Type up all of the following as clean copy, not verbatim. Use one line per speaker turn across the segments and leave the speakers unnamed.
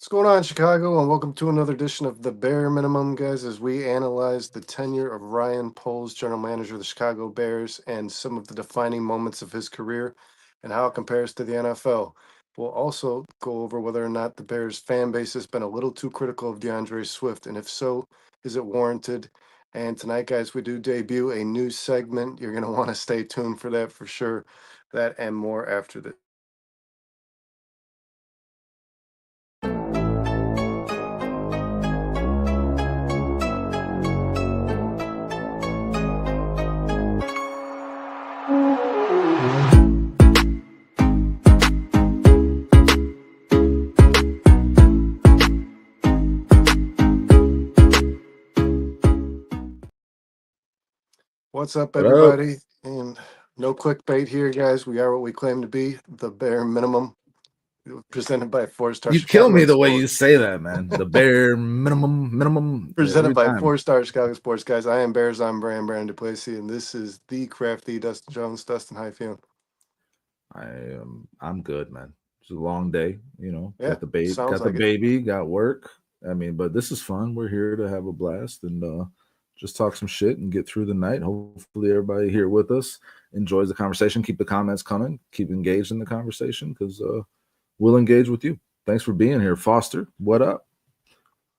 What's going on, Chicago, and welcome to another edition of the Bare Minimum, guys, as we analyze the tenure of Ryan Poles, general manager of the Chicago Bears, and some of the defining moments of his career and how it compares to the NFL. We'll also go over whether or not the Bears fan base has been a little too critical of DeAndre Swift, and if so, is it warranted? And tonight, guys, we do debut a new segment. You're going to want to stay tuned for that for sure. That and more after this. What's up,
What up?
everybody? And no clickbait here, guys. We are what we claim to be, the bare minimum. Presented by Four Star
You kill
Chicago
me the way you
Sports.
say that, man. The bare minimum
Presented
every
by
time.
4 Star Chicago Sports, guys. I am Bears. I'm Brandon Duplessis, and this is the crafty Dustin Jones. Dustin, how you feeling?
I'm good, man. It's a long day,
Yeah,
Got the baby,
sounds like it.
got work. But this is fun. We're here to have a blast and just talk some shit and get through the night. Hopefully, everybody here with us enjoys the conversation. Keep the comments coming. Keep engaged in the conversation because we'll engage with you. Thanks for being here, Foster. What up?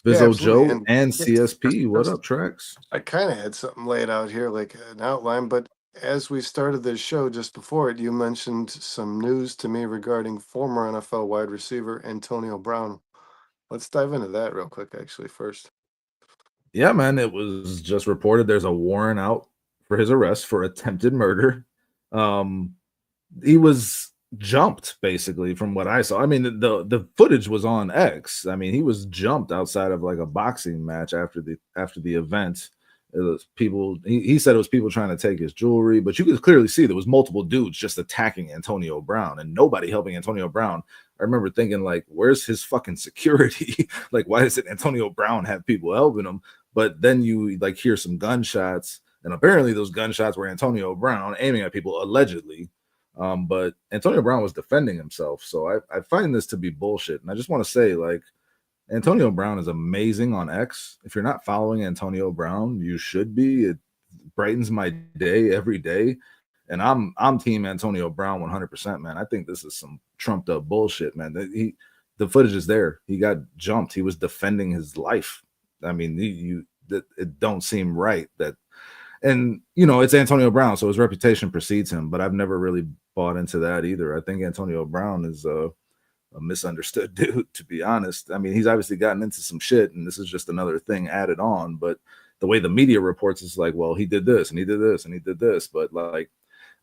Yeah,
Vizzo
absolutely.
Joe and CSP. What up, Trax?
I kind of had something laid out here, like an outline, but as we started this show just before it, you mentioned some news to me regarding former NFL wide receiver Antonio Brown. Let's dive into that real quick, actually, first.
Yeah, man, it was just reported there's a warrant out for his arrest for attempted murder. Um, he was jumped basically from what I saw. I mean, the footage was on X. I mean, he was jumped outside of like a boxing match after the event. It was people. He said it was people trying to take his jewelry, but you could clearly see there was multiple dudes just attacking Antonio Brown and nobody helping Antonio Brown. I remember thinking like, where's his fucking security? Like, why does it Antonio Brown have people helping him? But then you like hear some gunshots, and apparently those gunshots were Antonio Brown aiming at people allegedly. But Antonio Brown was defending himself. So I find this to be bullshit. And I just want to say, like, Antonio Brown is amazing on X. If you're not following Antonio Brown, you should be. It brightens my day every day. And I'm team Antonio Brown 100%, man. I think this is some trumped up bullshit, man. The footage is there. He got jumped. He was defending his life. I mean, it don't seem right that, and it's Antonio Brown, so his reputation precedes him. But I've never really bought into that either. I think Antonio Brown is a misunderstood dude, to be honest. I mean, he's obviously gotten into some shit, and this is just another thing added on. But the way the media reports is like, well, he did this and he did this and he did this, but like,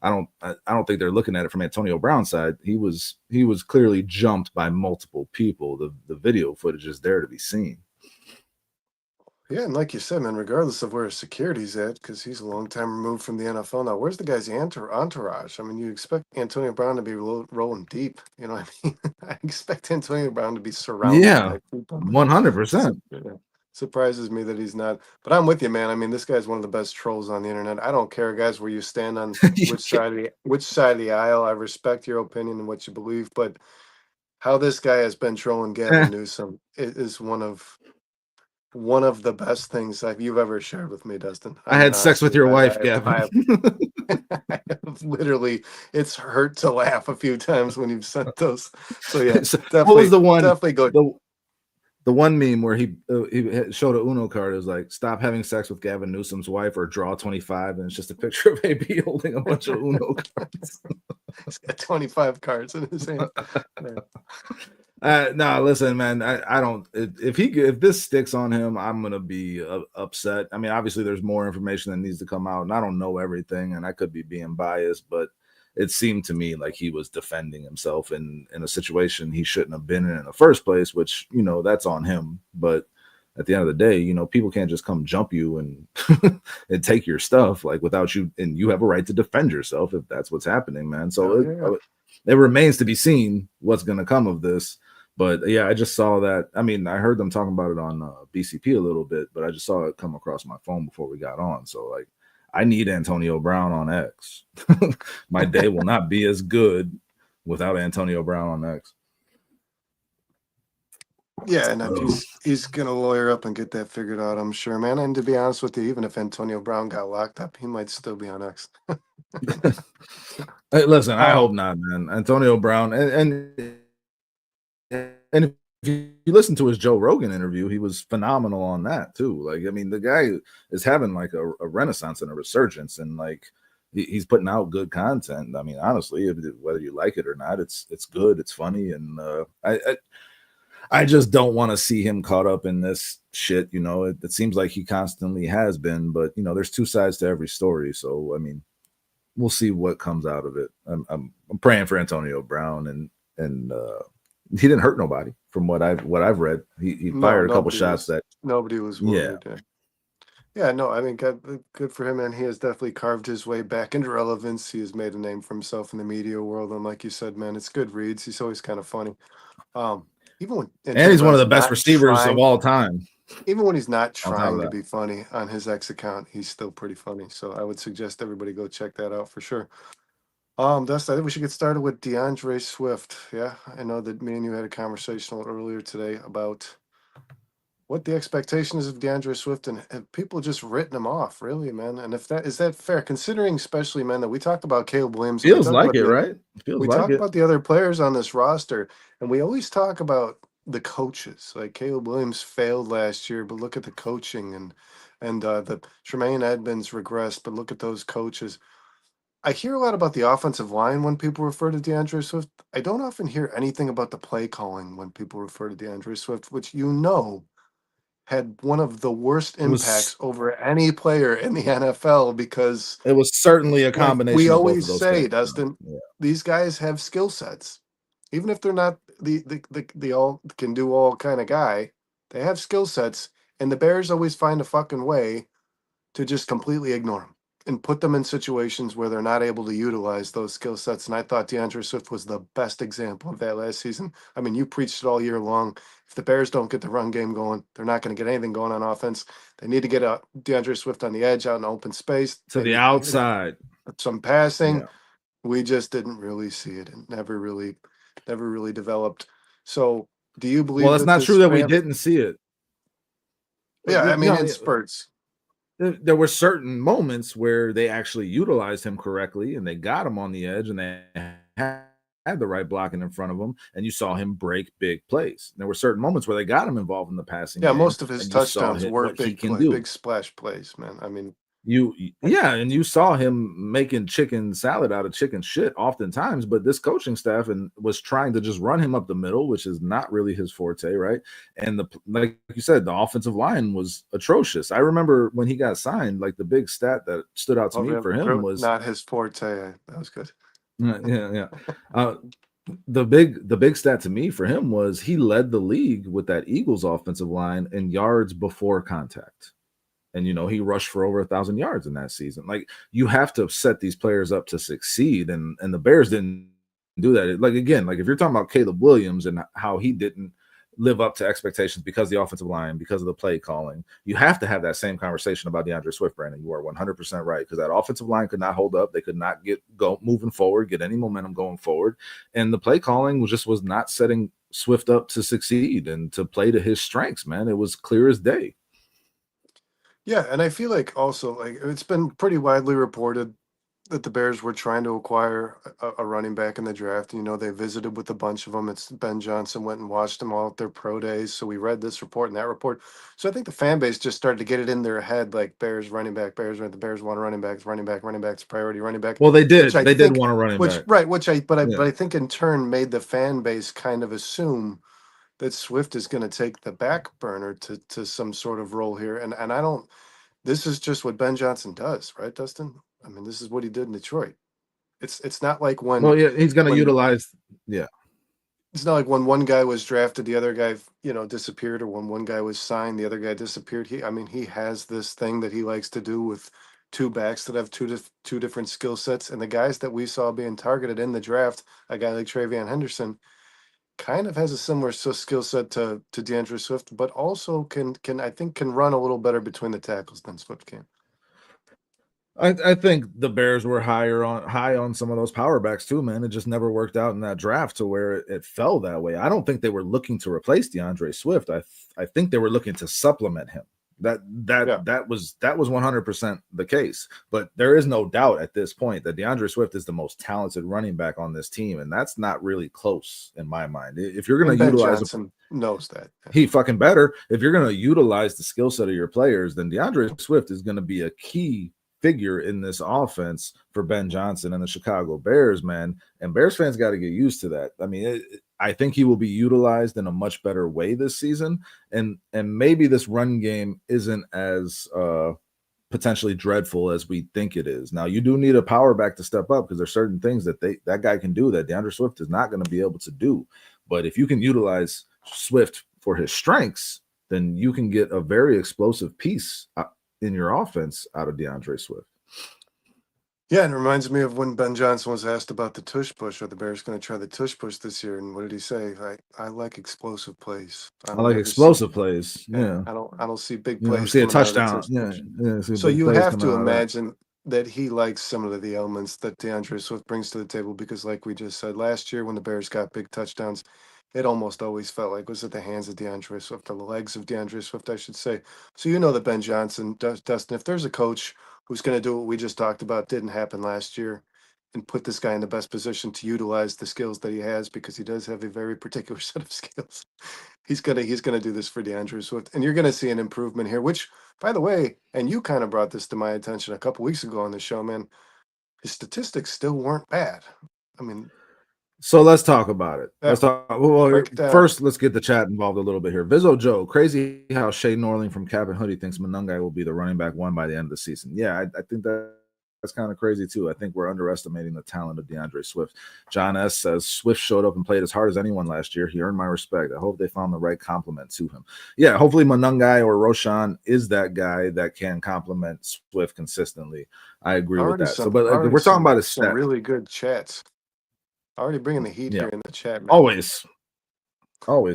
I don't think they're looking at it from Antonio Brown's side. He was clearly jumped by multiple people. The video footage is there to be seen.
Yeah, and like you said, man, regardless of where his security's at, because he's a long time removed from the NFL now, where's the guy's entourage? I mean, you expect Antonio Brown to be rolling deep. You know what I mean? I expect Antonio Brown to be surrounded
Yeah,
by people.
100%.
Surprises me that he's not. But I'm with you, man. I mean, this guy's one of the best trolls on the internet. I don't care, guys, where you stand on which side of the aisle. I respect your opinion and what you believe, but how this guy has been trolling Gavin Newsom is one of the best things you've ever shared with me, Dustin.
I had sex with your wife,
I
Gavin.
have literally, it's hurt to laugh a few times when you've sent those. So yeah,
So,
definitely.
what was the one?
Definitely go.
The one meme where he showed a Uno card. It was like, stop having sex with Gavin Newsom's wife or draw 25. And it's just a picture of AB holding a bunch of Uno cards.
He's got 25 cards in his hand.
No, listen, man. I don't. If this sticks on him, I'm gonna be upset. I mean, obviously, there's more information that needs to come out, and I don't know everything, and I could be being biased, but it seemed to me like he was defending himself in a situation he shouldn't have been in the first place. Which that's on him. But at the end of the day, people can't just come jump you and and take your stuff like without you, and you have a right to defend yourself if that's what's happening, man. So it remains to be seen what's going to come of this. But yeah, I just saw that. I mean, I heard them talking about it on BCP a little bit, but I just saw it come across my phone before we got on. So like, I need Antonio Brown on X. My day will not be as good without Antonio Brown on X.
Yeah, and if he's gonna lawyer up and get that figured out, I'm sure, man. And to be honest with you, even if Antonio Brown got locked up, he might still be on X.
Hey, listen, I
um,
hope not, man. Antonio Brown, and if you listen to his Joe Rogan interview, he was phenomenal on that too. Like, I mean, the guy is having like a renaissance and a resurgence, and like he's putting out good content. I mean, honestly, whether you like it or not, it's good, it's funny, and I just don't want to see him caught up in this shit. You know, it seems like he constantly has been, but you know, there's two sides to every story. So, I mean, we'll see what comes out of it. I'm praying for Antonio Brown, and he didn't hurt nobody from what I've read. He
no,
fired a couple shots that
nobody was
yeah.
wounded. Yeah. Yeah, no, I mean, good for him, and he has definitely carved his way back into relevance. He has made a name for himself in the media world, and like you said, man, it's good reads. He's always kind of funny. Um, even when
And
Antonio
he's one of
Brown's
the best
not
receivers of
trying,
all time.
even when he's not
On top of
trying to
that,
be funny on his X account, he's still pretty funny. So I would suggest everybody go check that out for sure. Dustin, I think we should get started with DeAndre Swift. Yeah, I know that me and you had a conversation a little earlier today about what the expectation is of DeAndre Swift, and have people just written him off, really, man? And if that is that fair, considering especially, man, that we talked about Caleb Williams and
feels like it, right? Feels
we
like
talk
it.
about the other players on this roster, and we always talk about the coaches. Like Caleb Williams failed last year, but look at the coaching, and the Tremaine Edmonds regressed, but look at those coaches. I hear a lot about the offensive line when people refer to DeAndre Swift. I don't often hear anything about the play calling when people refer to DeAndre Swift, which had one of the worst
It was
impacts over any player in the NFL because,
it was certainly a
like we
combination of both of
always
those
say,
things.
Dustin,
Yeah.
these guys have skill sets. Even if they're not the all can do all kind of guy, they have skill sets, and the Bears always find a fucking way to just completely ignore them and put them in situations where they're not able to utilize those skill sets. And I thought DeAndre Swift was the best example of that last season. I mean, you preached it all year long. If the Bears don't get the run game going, they're not going to get anything going on offense. They need to get a DeAndre Swift on the edge out in open space.
To
They
the
need to hit
outside.
some passing.
Yeah.
We just didn't really see it and never really developed. So do you
Well,
believe
that's
that
not true
this
that we
fan?
didn't see it.
Yeah, I mean,
No,
in spurts.
there were certain moments where they actually utilized him correctly and they got him on the edge and they had the right blocking in front of him, and you saw him break big plays. There were certain moments where they got him involved in the passing
Yeah,
game
most of his
and you saw
touchdowns were
what he
big
can
play,
do.
big splash plays, man. I mean,
Yeah, and you saw him making chicken salad out of chicken shit oftentimes, but this coaching staff and was trying to just run him up the middle, which is not really his forte, right? And like you said, the offensive line was atrocious. I remember when he got signed, like the big stat that stood out to
oh,
me for him was
not his forte. That was good.
yeah. Uh, the big stat to me for him was he led the league with that Eagles offensive line in yards before contact. And he rushed for over 1,000 yards in that season. Like, you have to set these players up to succeed, and the Bears didn't do that. Like, again, like if you're talking about Caleb Williams and how he didn't live up to expectations because of the offensive line, because of the play calling, you have to have that same conversation about DeAndre Swift, Brandon. You are 100% right, because that offensive line could not hold up. They could not go moving forward, get any momentum going forward, and the play calling was not setting Swift up to succeed and to play to his strengths. Man, it was clear as day.
Yeah, and I feel like also like it's been pretty widely reported that the Bears were trying to acquire a running back in the draft. They visited with a bunch of them. It's Ben Johnson went and watched them all at their pro days. So we read this report and that report. So I think the fan base just started to get it in their head, like Bears running back, the Bears want running backs, priority running back,
Well, they
which
did.
I
They did
think,
want a running
which
back.
right, which I,
Yeah.
but I think in turn made the fan base kind of assume that Swift is going to take the back burner to some sort of role here. And I don't. This is just what Ben Johnson does, right, Dustin? I mean, this is what he did in Detroit. It's not like
Well, yeah, he's going to
when
utilize. Yeah.
it's not like when one guy was drafted, the other guy, disappeared, or when one guy was signed, the other guy disappeared. I mean, he has this thing that he likes to do with two backs that have two different skill sets, and the guys that we saw being targeted in the draft, a guy like Travion Henderson, kind of has a similar skill set to DeAndre Swift, but also can I think can run a little better between the tackles than Swift can.
I think the Bears were high on some of those power backs too, man. It just never worked out in that draft to where it fell that way. I don't think they were looking to replace DeAndre Swift. I think they were looking to supplement him.
Yeah.
That was 100% the case. But there is no doubt at this point that DeAndre Swift is the most talented running back on this team, and that's not really close in my mind. If you're going
And
to
Ben
utilize
Johnson knows that.
he fucking better. If you're going to utilize the skill set of your players, then DeAndre Swift is going to be a key figure in this offense for Ben Johnson and the Chicago Bears, man. And Bears fans got to get used to that. I mean, I think he will be utilized in a much better way this season, and maybe this run game isn't as potentially dreadful as we think it is. Now, you do need a power back to step up because there's certain things that that guy can do that DeAndre Swift is not going to be able to do. But if you can utilize Swift for his strengths, then you can get a very explosive piece in your offense out of DeAndre Swift.
Yeah, and it reminds me of when Ben Johnson was asked about the tush push. Are the Bears going to try the tush push this year? And what did he say? I like explosive plays.
I like explosive plays. Yeah.
I don't see big
You know,
plays.
see a
coming out of the
touchdown.
tush
Yeah.
push.
Yeah.
So you have to imagine that he likes some of the elements that DeAndre Swift brings to the table because, like we just said, last year when the Bears got big touchdowns, it almost always felt like was at the hands of DeAndre Swift or the legs of DeAndre Swift, I should say. So you know that Ben Johnson, Dustin, if there's a coach who's going to do what we just talked about, didn't happen last year, and put this guy in the best position to utilize the skills that he has because he does have a very particular set of skills. He's gonna do this for DeAndre Swift, and you're gonna see an improvement here. Which, by the way, and you kind of brought this to my attention a couple weeks ago on the show, man. His statistics still weren't bad. I mean,
so let's talk about it.
yeah,
Let's talk. Well,
down.
first, let's get the chat involved a little bit here. Vizzo Joe, crazy how Shay Norling from Cap and Hoodie thinks Monungai will be the running back one by the end of the season. Yeah, I think that's kind of crazy too. I think we're underestimating the talent of DeAndre Swift. John S says Swift showed up and played as hard as anyone last year. He earned my respect. I hope they found the right compliment to him. Yeah, hopefully Monungai or Roshan is that guy that can compliment Swift consistently. I agree with that. So, but we're talking about his stats.
Really good chats. Already bringing the heat here in the chat, man.
Always,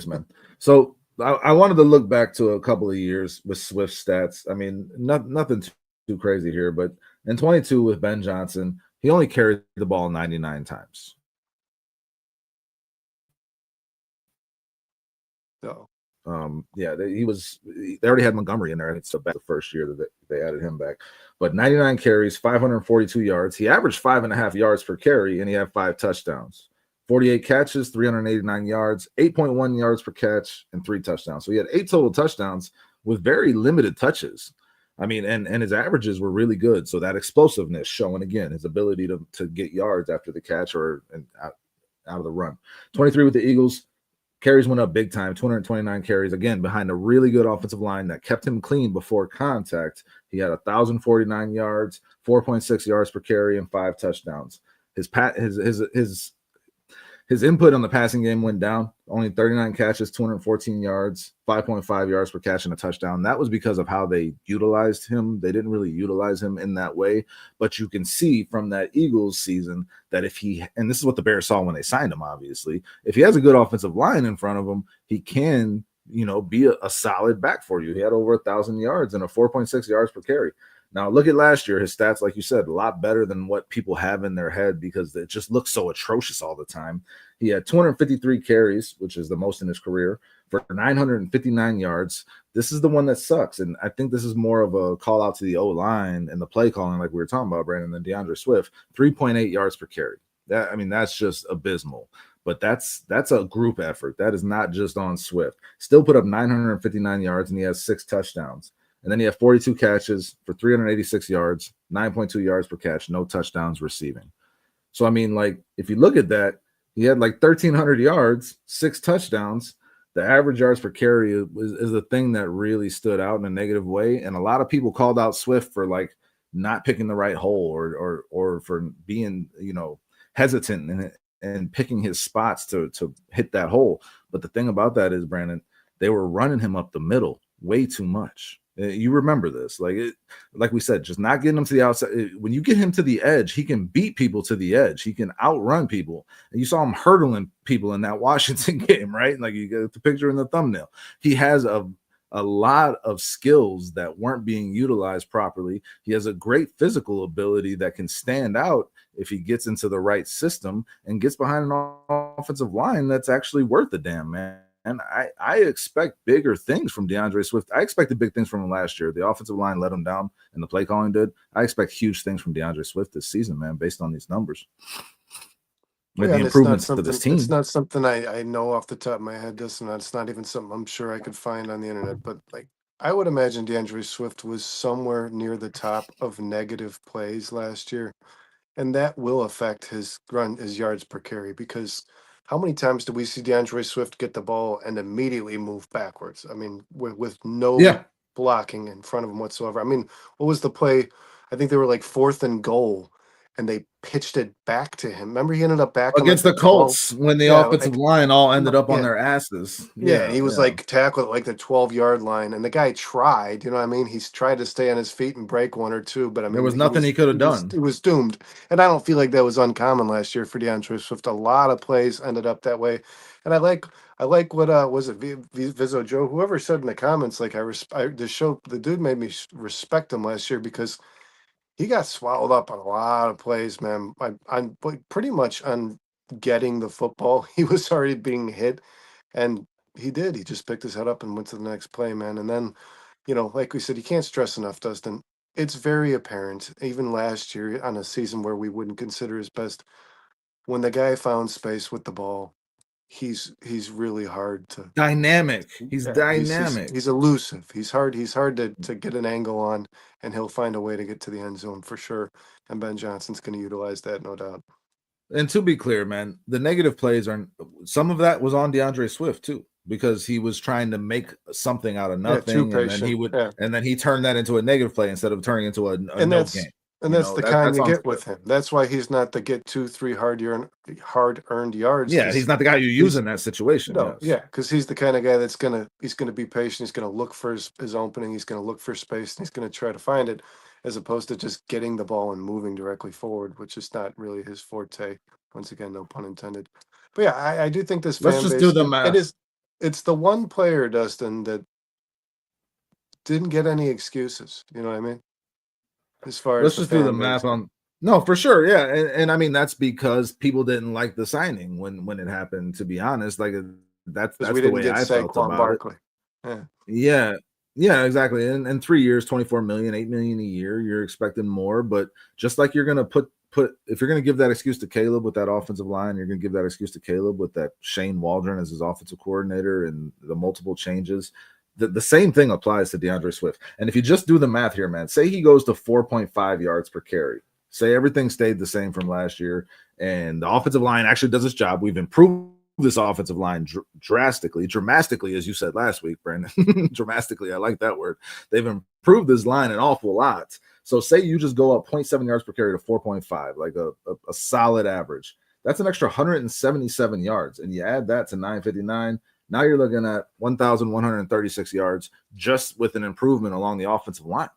man. So I wanted to look back to a couple of years with Swift stats. I mean, nothing too crazy here, but in 22 with Ben Johnson, he only carried the ball 99 times.
So,
they already had Montgomery in there. It's the first year that they added him back. But 99 carries, 542 yards. He averaged 5.5 yards per carry, and he had 5 touchdowns. 48 catches, 389 yards, 8.1 yards per catch, and 3 touchdowns. So he had 8 total touchdowns with very limited touches. I mean, and his averages were really good. So that explosiveness showing again, his ability to get yards after the catch or out of the run. 23 with the Eagles. Carries went up big time, 229 carries, again, behind a really good offensive line that kept him clean before contact. He had 1,049 yards, 4.6 yards per carry, and 5 touchdowns. His input on the passing game went down, only 39 catches, 214 yards, 5.5 yards per catch, and a touchdown. That was because of how they utilized him. They didn't really utilize him in that way, but you can see from that Eagles season that and this is what the Bears saw when they signed him, obviously, if he has a good offensive line in front of him, he can, be a solid back for you. He had over 1,000 yards and a 4.6 yards per carry. Now, look at last year. His stats, like you said, a lot better than what people have in their head because it just looks so atrocious all the time. He had 253 carries, which is the most in his career, for 959 yards. This is the one that sucks, and I think this is more of a call out to the O-line and the play calling like we were talking about, Brandon, than DeAndre Swift. 3.8 yards per carry. That's just abysmal. But that's a group effort. That is not just on Swift. Still put up 959 yards, and he has 6 touchdowns. And then he had 42 catches for 386 yards, 9.2 yards per catch, no touchdowns receiving. So, I mean, like, if you look at that, he had like 1,300 yards, 6 touchdowns. The average yards per carry is the thing that really stood out in a negative way. And a lot of people called out Swift for like not picking the right hole or for being, hesitant and picking his spots to hit that hole. But the thing about that is, Brandon, they were running him up the middle way too much. You remember this, like we said, just not getting him to the outside. When you get him to the edge, he can beat people to the edge. He can outrun people. And you saw him hurdling people in that Washington game, right? Like you get the picture in the thumbnail. He has a a lot of skills that weren't being utilized properly. He has a great physical ability that can stand out if he gets into the right system and gets behind an offensive line that's actually worth a damn, man. And I expect bigger things from DeAndre Swift. I expected big things from him last year. The offensive line let him down, and the play calling did. I expect huge things from DeAndre Swift this season, man, based on these numbers.
Oh,
With
yeah,
the
and it's not
improvements to this
something. It's
team.
not something I know off the top of my head. This and it's not even something I'm sure I could find on the internet. But like, I would imagine DeAndre Swift was somewhere near the top of negative plays last year, and that will affect his yards per carry because how many times do we see DeAndre Swift get the ball and immediately move backwards? I mean, with no
Yeah,
blocking in front of him whatsoever. I mean, what was the play? I think they were like fourth and goal, and they pitched it back to him. Remember, he ended up back on like
against
the
the
12.
Colts when the
Yeah,
offensive
like
line all ended up on
yeah,
their asses.
yeah, and
Yeah,
he was
yeah.
like tackled at like the 12-yard line, and the guy tried. You know what I mean? He's tried to stay on his feet and break one or two, but I
There
mean,
was nothing he could have
he
done.
was doomed. And I don't feel like that was uncommon last year for DeAndre Swift. A lot of plays ended up that way, and I like what was it Vizzo Joe, whoever said in the comments, like the dude made me respect him last year because he got swallowed up on a lot of plays, man. Pretty much on getting the football, he was already being hit, and he did. He just picked his head up and went to the next play, man. And then, like we said, you can't stress enough, Dustin. It's very apparent, even last year on a season where we wouldn't consider his best, when the guy found space with the ball, he's really hard to.
Dynamic. He's
Yeah,
dynamic.
he's elusive. He's hard to get an angle on, and he'll find a way to get to the end zone for sure. And Ben Johnson's going to utilize that, no doubt.
And to be clear, man, the negative plays are some of that was on DeAndre Swift too, because he was trying to make something out of
Yeah, too
nothing,
patient. Yeah,
and then he turned that into a negative play instead of turning into a
and
no
that's
game.
and that's the kind
That's
you
on
get
Swift.
with him. That's why he's not the get 2, 3 hard earned yards
Yeah,
because
he's not the guy you use
he's
in that situation.
no,
Yes.
yeah, because he's the kind of guy he's gonna be patient. He's gonna look for his opening. He's gonna look for space, and he's gonna try to find it, as opposed to just getting the ball and moving directly forward, which is not really his forte. Once again, no pun intended. But yeah, I do think this
Let's
fan
just do
base
the math.
it's the one player, Dustin, that didn't get any excuses. You know what I mean? As far as
Let's
the
just do the
fan base,
math on. No, for sure. Yeah, and I mean that's because people didn't like the signing when it happened. To be honest, like
because we
that's the
didn't
way
get
I felt
Saquon
about it.
Barkley. Yeah.
Yeah. Yeah, exactly. In 3 years, 24 million, 8 million a year, you're expecting more, but just like you're going to put if you're going to give that excuse to Caleb with that offensive line, you're going to give that excuse to Caleb with that Shane Waldron as his offensive coordinator and the multiple changes. The same thing applies to DeAndre Swift. And if you just do the math here, man, say he goes to 4.5 yards per carry. Say everything stayed the same from last year and the offensive line actually does its job. We've improved this offensive line dramatically, as you said last week, Brandon. Dramatically, I like that word. They've improved this line an awful lot. So say you just go up 0.7 yards per carry to 4.5, like a solid average. That's an extra 177 yards. And you add that to 959. Now you're looking at 1,136 yards just with an improvement along the offensive line.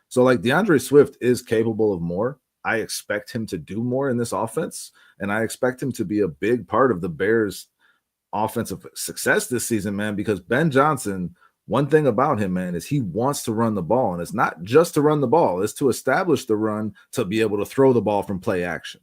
So like DeAndre Swift is capable of more. I expect him to do more in this offense, and I expect him to be a big part of the Bears' offensive success this season, man, because Ben Johnson, one thing about him, man, is he wants to run the ball, and it's not just to run the ball, it's to establish the run to be able to throw the ball from play action.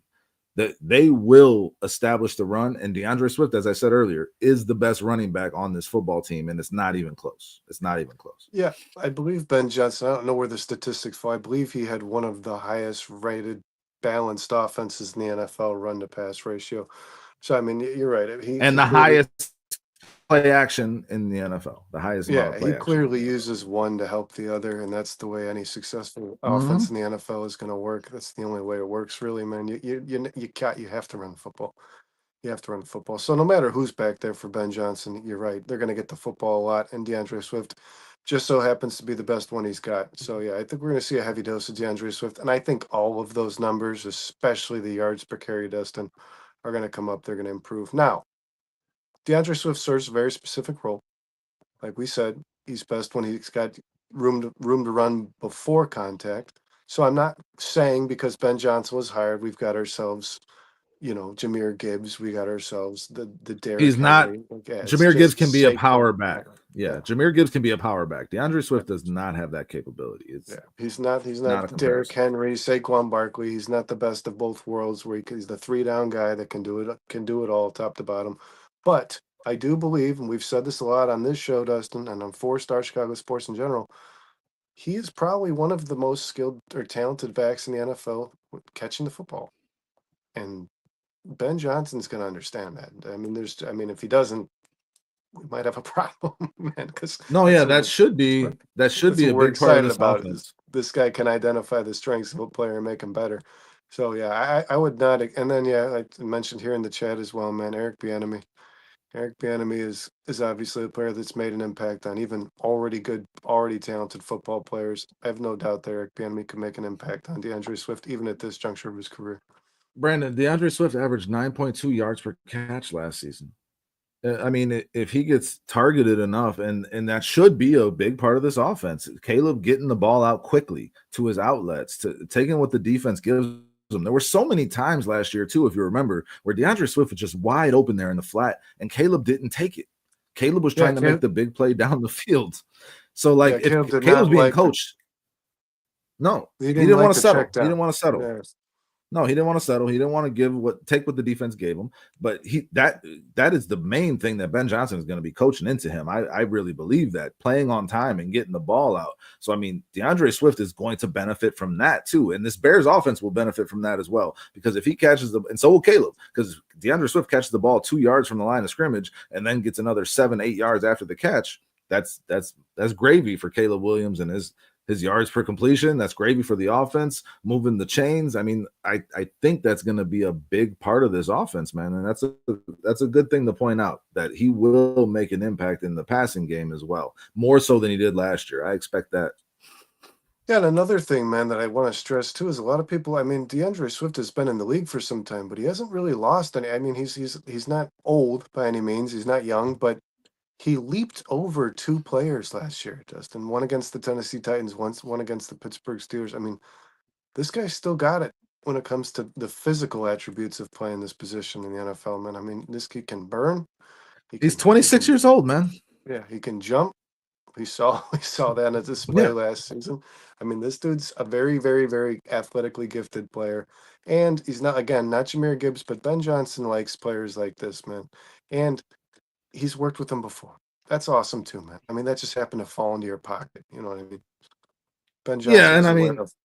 That they will establish the run, and DeAndre Swift, as I said earlier, is the best running back on this football team, and it's not even close. It's not even close.
Yeah, I believe Ben Johnson. I don't know where the statistics fall. I believe he had one of the highest rated balanced offenses in the NFL run to pass ratio. So I mean, you're right.
And
He
the
clearly,
highest play action in the NFL, the highest amount of
yeah, he
play action in
clearly
the NFL.
uses one to help the other, and that's the way any successful offense
Mm-hmm.
in the NFL is going to work. That's the only way it works, really, man. You have to run the football. You have to run the football. So no matter who's back there for Ben Johnson, you're right. They're going to get the football a lot, and DeAndre Swift just so happens to be the best one he's got. So yeah, I think we're going to see a heavy dose of DeAndre Swift, and I think all of those numbers, especially the yards per carry, Dustin, are going to come up. They're going to improve. Now, DeAndre Swift serves a very specific role. Like we said, he's best when he's got room to run before contact. So I'm not saying because Ben Johnson was hired, we've got ourselves, Jameer Gibbs, we got ourselves the Derrick
He's not.
Henry. Like, yeah, it's
Jameer Gibbs
just
can be a
Saquon.
power back. Yeah, Jahmyr Gibbs can be a power back. DeAndre Swift does not have that capability. It's
He's not
not a
Derrick
comparison.
Henry, Saquon Barkley. He's not the best of both worlds where he's the 3-down guy that can do it all top to bottom. But I do believe, and we've said this a lot on this show, Dustin, and on 4 Star Chicago Sports in general, he is probably one of the most skilled or talented backs in the NFL with catching the football. And Ben Johnson's going to understand that. I mean, if he doesn't, we might have a problem, man. Because
No, yeah, that should be
that's what
a
we're
big part of
excited
this
about.
offense.
This guy can identify the strengths of a player and make him better. So yeah, I would not. And then I mentioned here in the chat as well, man. Eric Bieniemy. Eric Bieniemy is obviously a player that's made an impact on even already good, already talented football players. I have no doubt that Eric Bieniemy could make an impact on DeAndre Swift even at this juncture of his career.
Brandon, DeAndre Swift averaged 9.2 yards per catch last season. I mean, if he gets targeted enough, and that should be a big part of this offense, Caleb getting the ball out quickly to his outlets, to taking what the defense gives him. There were so many times last year, too, if you remember, where DeAndre Swift was just wide open there in the flat, and Caleb didn't take it. Caleb was trying to make the big play down the field. So, like, if Caleb's being coached, no, he didn't want to settle. He didn't want to settle.
Yes.
No, he didn't want to settle. He didn't want to take what the defense gave him. But that is the main thing that Ben Johnson is going to be coaching into him. I really believe that, playing on time and getting the ball out. So I mean, DeAndre Swift is going to benefit from that too, and this Bears offense will benefit from that as well, because if he catches and so will Caleb, because DeAndre Swift catches the ball 2 yards from the line of scrimmage and then gets another 7-8 yards after the catch. That's gravy for Caleb Williams and his yards per completion. That's gravy for the offense, moving the chains. I mean, I think that's going to be a big part of this offense, man. And that's a good thing to point out, that he will make an impact in the passing game as well, more so than he did last year. I expect that.
Yeah, and another thing, man, that I want to stress too is a lot of people. I mean, DeAndre Swift has been in the league for some time, but he hasn't really lost any. I mean, he's not old by any means. He's not young, but he leaped over 2 players last year, Justin. One against the Tennessee Titans, one against the Pittsburgh Steelers. I mean, this guy's still got it when it comes to the physical attributes of playing this position in the NFL, man. I mean, this kid can burn.
He's 26 years old, man.
Yeah, he can jump. We saw that on display last season. I mean, this dude's a very, very, very athletically gifted player. And he's not Jahmyr Gibbs, but Ben Johnson likes players like this, man. And he's worked with them before. That's awesome too, man. I mean, that just happened to fall into your pocket. You know what I mean? Ben Johnson was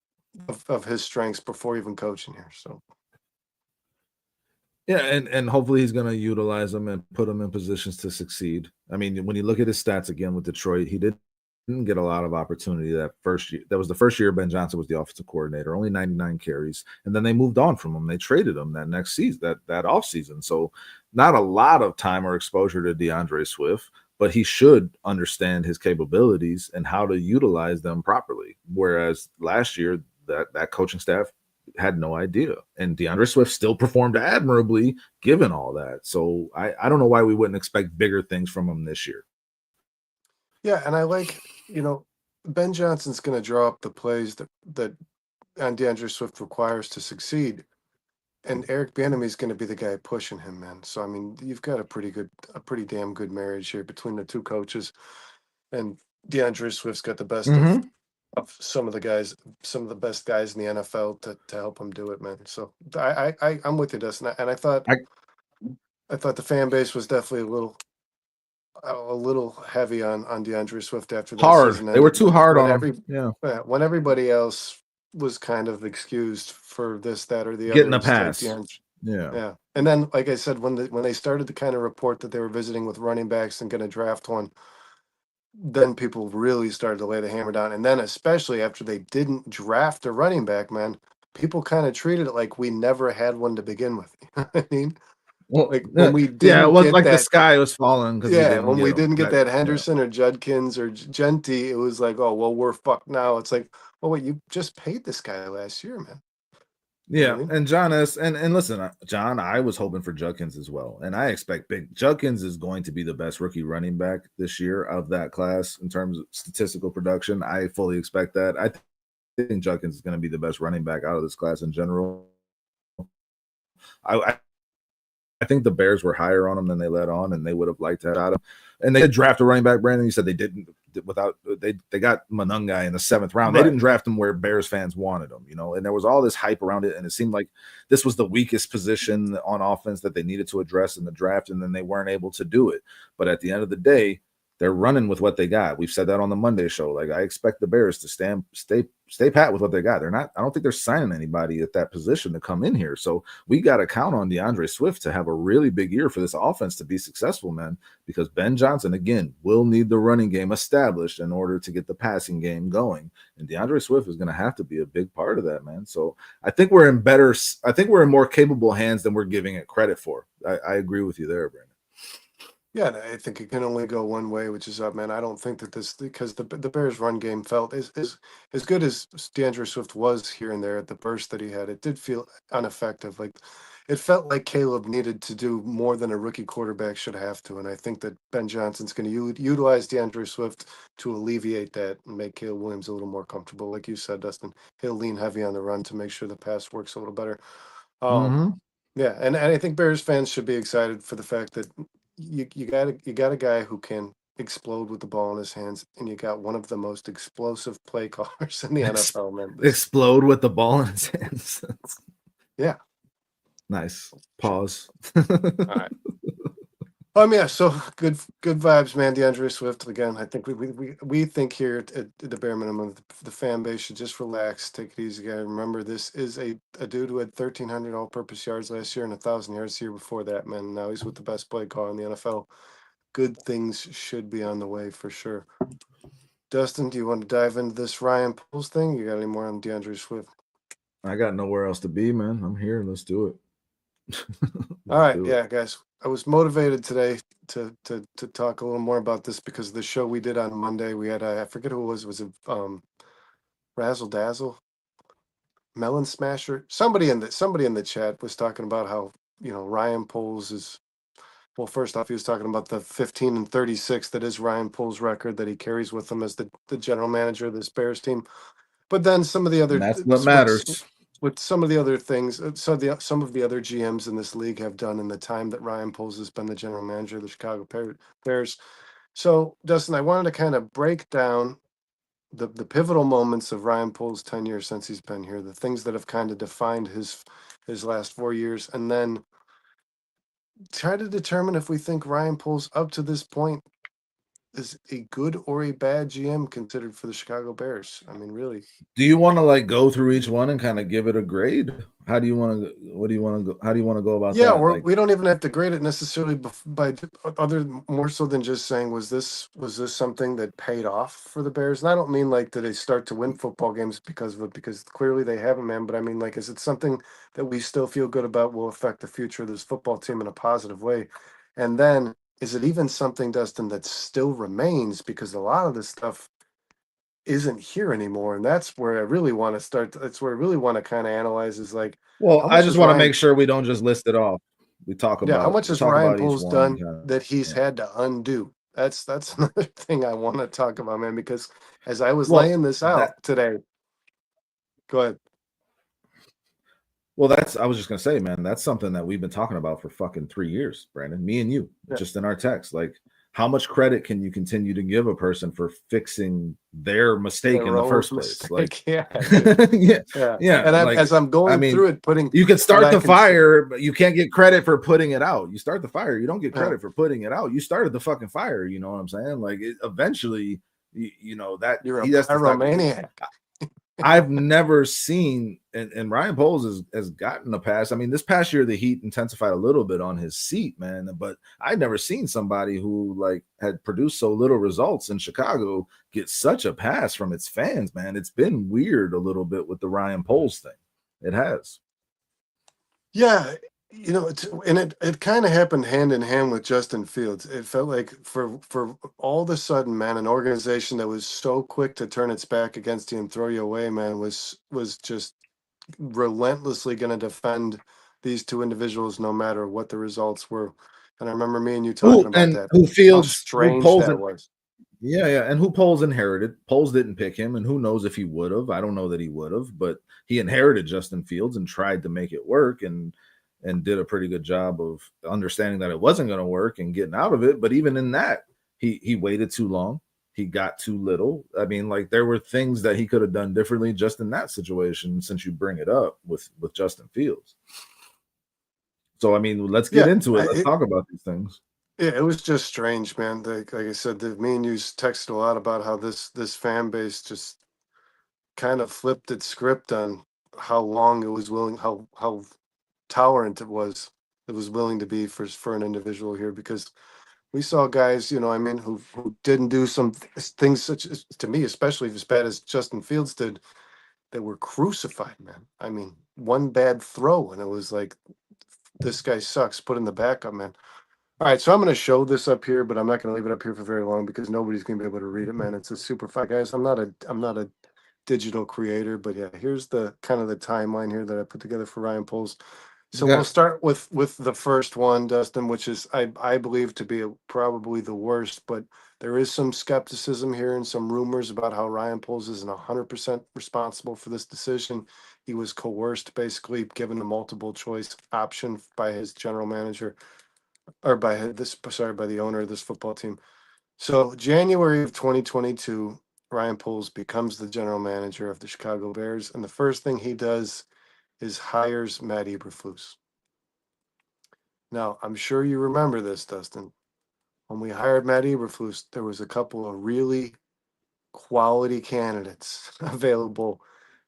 aware of his strengths before even coaching here. So
yeah, and hopefully he's going to utilize them and put them in positions to succeed. I mean, when you look at his stats again with Detroit, he didn't get a lot of opportunity that first year. That was the first year Ben Johnson was the offensive coordinator, only 99 carries. And then they moved on from him. They traded him that next season, that offseason. So not a lot of time or exposure to DeAndre Swift, but he should understand his capabilities and how to utilize them properly. Whereas last year, that coaching staff had no idea. And DeAndre Swift still performed admirably given all that. So I don't know why we wouldn't expect bigger things from him this year.
yeah, and I like, Ben Johnson's going to draw up the plays that DeAndre Swift requires to succeed, and Eric Bieniemy is going to be the guy pushing him, man. So I mean, you've got a pretty damn good marriage here between the two coaches, and DeAndre Swift's got the best of some of the best guys in the NFL to help him do it, man. So I'm with you, Dustin, and I thought the fan base was definitely a little heavy on DeAndre Swift after that season.
They were too hard on him. Yeah.
When everybody else was kind of excused for this, that, or the
getting
other,
a pass.
Yeah. And then, like I said, when they started to kind of report that they were visiting with running backs and going to draft one, then people really started to lay the hammer down. And then, especially after they didn't draft a running back, man, people kind of treated it like we never had one to begin with. I mean,
well,
like when we didn't
it wasn't like
that,
the sky was falling.
Yeah, when we didn't get that Henderson or Judkins or Genty, it was like, oh, well, we're fucked now. It's like, well, wait, you just paid this guy last year, man.
Yeah, I mean? And John and listen, John, I was hoping for Judkins as well, and I expect Judkins is going to be the best rookie running back this year of that class in terms of statistical production. I fully expect that. I think Judkins is going to be the best running back out of this class in general. I I think the Bears were higher on him than they let on, and they would have liked that out of him. And they did draft a running back, Brandon. You said they didn't without they got Monungai in the 7th round. They didn't draft him where Bears fans wanted him, and there was all this hype around it, and it seemed like this was the weakest position on offense that they needed to address in the draft, and then they weren't able to do it. But at the end of the day, they're running with what they got. We've said that on the Monday show. Like, I expect the Bears to stay pat with what they got. I don't think they're signing anybody at that position to come in here. So we got to count on DeAndre Swift to have a really big year for this offense to be successful, man, because Ben Johnson, again, will need the running game established in order to get the passing game going. And DeAndre Swift is going to have to be a big part of that, man. So I think we're in more capable hands than we're giving it credit for. I agree with you there, Brandon.
Yeah, and I think it can only go one way, which is up, man. I don't think that because the Bears' run game felt is as good as DeAndre Swift was here and there at the burst that he had. It did feel ineffective. Like, it felt like Caleb needed to do more than a rookie quarterback should have to. And I think that Ben Johnson's going to utilize DeAndre Swift to alleviate that and make Caleb Williams a little more comfortable. Like you said, Dustin, he'll lean heavy on the run to make sure the pass works a little better. Yeah, and I think Bears fans should be excited for the fact that you got a guy who can explode with the ball in his hands, and you got one of the most explosive play callers in the NFL, man.
Explode with the ball in his hands.
Yeah.
Nice. Pause.
All right. Yeah, so good vibes, man. DeAndre Swift again. I think we think here at the bare minimum, the fan base should just relax, take it easy, guys. Remember, this is a dude who had 1,300 all-purpose yards last year and 1,000 yards the year before that, man. Now he's with the best play caller in the NFL. Good things should be on the way for sure. Dustin, do you want to dive into this Ryan Poles thing? You got any more on DeAndre Swift?
I got nowhere else to be, man. I'm here. Let's do it.
All right, yeah, guys. I was motivated today to talk a little more about this because the show we did on Monday, we had I forget who it was it Razzle Dazzle, Melon Smasher? Somebody in the chat was talking about how, Ryan Poles is, well, first off, he was talking about the 15-36 that is Ryan Poles' record that he carries with him as the general manager of this Bears team. But then some of the other,
and that's what matters.
With some of the other things, some of the other GMs in this league have done in the time that Ryan Poles has been the general manager of the Chicago Bears. So, Dustin, I wanted to kind of break down the pivotal moments of Ryan Poles' tenure since he's been here, the things that have kind of defined his last 4 years, and then try to determine if we think Ryan Poles up to this point is a good or a bad GM considered for the Chicago Bears. I mean, really.
Do you want to go through each one and kind of give it a grade? How do you want to? What do you want to go? How do you want to go about that?
Yeah, we don't even have to grade it necessarily by more so than just saying was this something that paid off for the Bears? And I don't mean did they start to win football games because of it, because clearly they haven't, man. But I mean, is it something that we still feel good about will affect the future of this football team in a positive way? And then is it even something, Dustin, that still remains, because a lot of this stuff isn't here anymore, and that's where I really want to start. That's where I really want to kind of analyze is
well, I just want to make sure we don't just list it off. We talk about
how much has Ryan Poles done that he's had to undo. That's another thing I want to talk about, man, because as I was laying this out today, go ahead.
Well, I was just going to say, man, that's something that we've been talking about for fucking 3 years, Brandon, me and you, just in our text. How much credit can you continue to give a person for fixing their mistake in the first place?
Yeah. And as I'm going through it,
you can start the fire, but you can't get credit for putting it out. You start the fire, you don't get credit for putting it out. You started the fucking fire. You know what I'm saying? Eventually, that
you're a pyromaniac.
I've never seen, and Ryan Poles has gotten a pass. I mean, this past year, the heat intensified a little bit on his seat, man. But I'd never seen somebody who had produced so little results in Chicago get such a pass from its fans, man. It's been weird a little bit with the Ryan Poles thing. It has.
Yeah. It kind of happened hand in hand with Justin Fields. It felt like for all of a sudden, man, an organization that was so quick to turn its back against you and throw you away, man, was just relentlessly going to defend these two individuals no matter what the results were. And I remember me and you talking about that.
Who Fields,
how strange that was.
Yeah. And who Poles inherited. Poles didn't pick him, and who knows if he would have. I don't know that he would have, but he inherited Justin Fields and tried to make it work. And and did a pretty good job of understanding that it wasn't going to work and getting out of it. But even in that, he waited too long. He got too little. I mean, like, there were things that he could have done differently just in that situation, since you bring it up with Justin Fields. So, I mean, let's get into it. Let's talk about these things.
Yeah, it was just strange, man. Like I said, me and you texted a lot about how this fan base just kind of flipped its script on how long it was willing, how tolerant it was willing to be for an individual here, because we saw guys, you know, I mean, who didn't do some things, such as, to me, especially as bad as Justin Fields did, that were crucified, man. I mean, one bad throw and it was like, this guy sucks. Put in the backup, man. All right, so I'm going to show this up here, but I'm not going to leave it up here for very long because nobody's going to be able to read it, man. It's a super file, guys. I'm not a digital creator, but yeah, here's the kind of the timeline here that I put together for Ryan Poles. So we'll start with the first one, Dustin, which is I believe to be probably the worst, but there is some skepticism here and some rumors about how Ryan Poles isn't 100% responsible for this decision. He was coerced, basically given a multiple choice option by his general manager, or by the owner of this football team. So January of 2022, Ryan Poles becomes the general manager of the Chicago Bears, and the first thing he does is hires Matt Eberflus. Now, I'm sure you remember this, Dustin. When we hired Matt Eberflus, there was a couple of really quality candidates available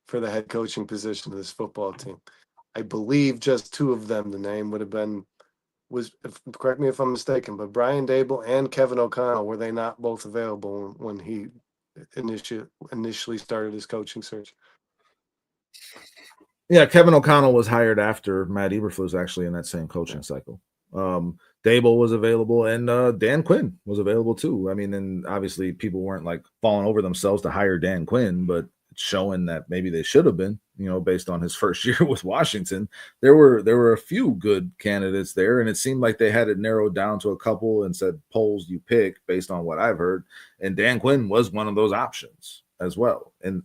for the head coaching position of this football team. I believe just two of them, the name would have been, correct me if I'm mistaken, but Brian Dable and Kevin O'Connell, were they not both available when he initially started his coaching search?
Yeah, Kevin O'Connell was hired after Matt Eberflus, actually, in that same coaching cycle. Dable was available, and Dan Quinn was available too. I mean, and obviously people weren't like falling over themselves to hire Dan Quinn, but showing that maybe they should have been, you know, based on his first year with Washington. There were a few good candidates there, and it seemed like they had it narrowed down to a couple and said, Poles, you pick, based on what I've heard. And Dan Quinn was one of those options as well, and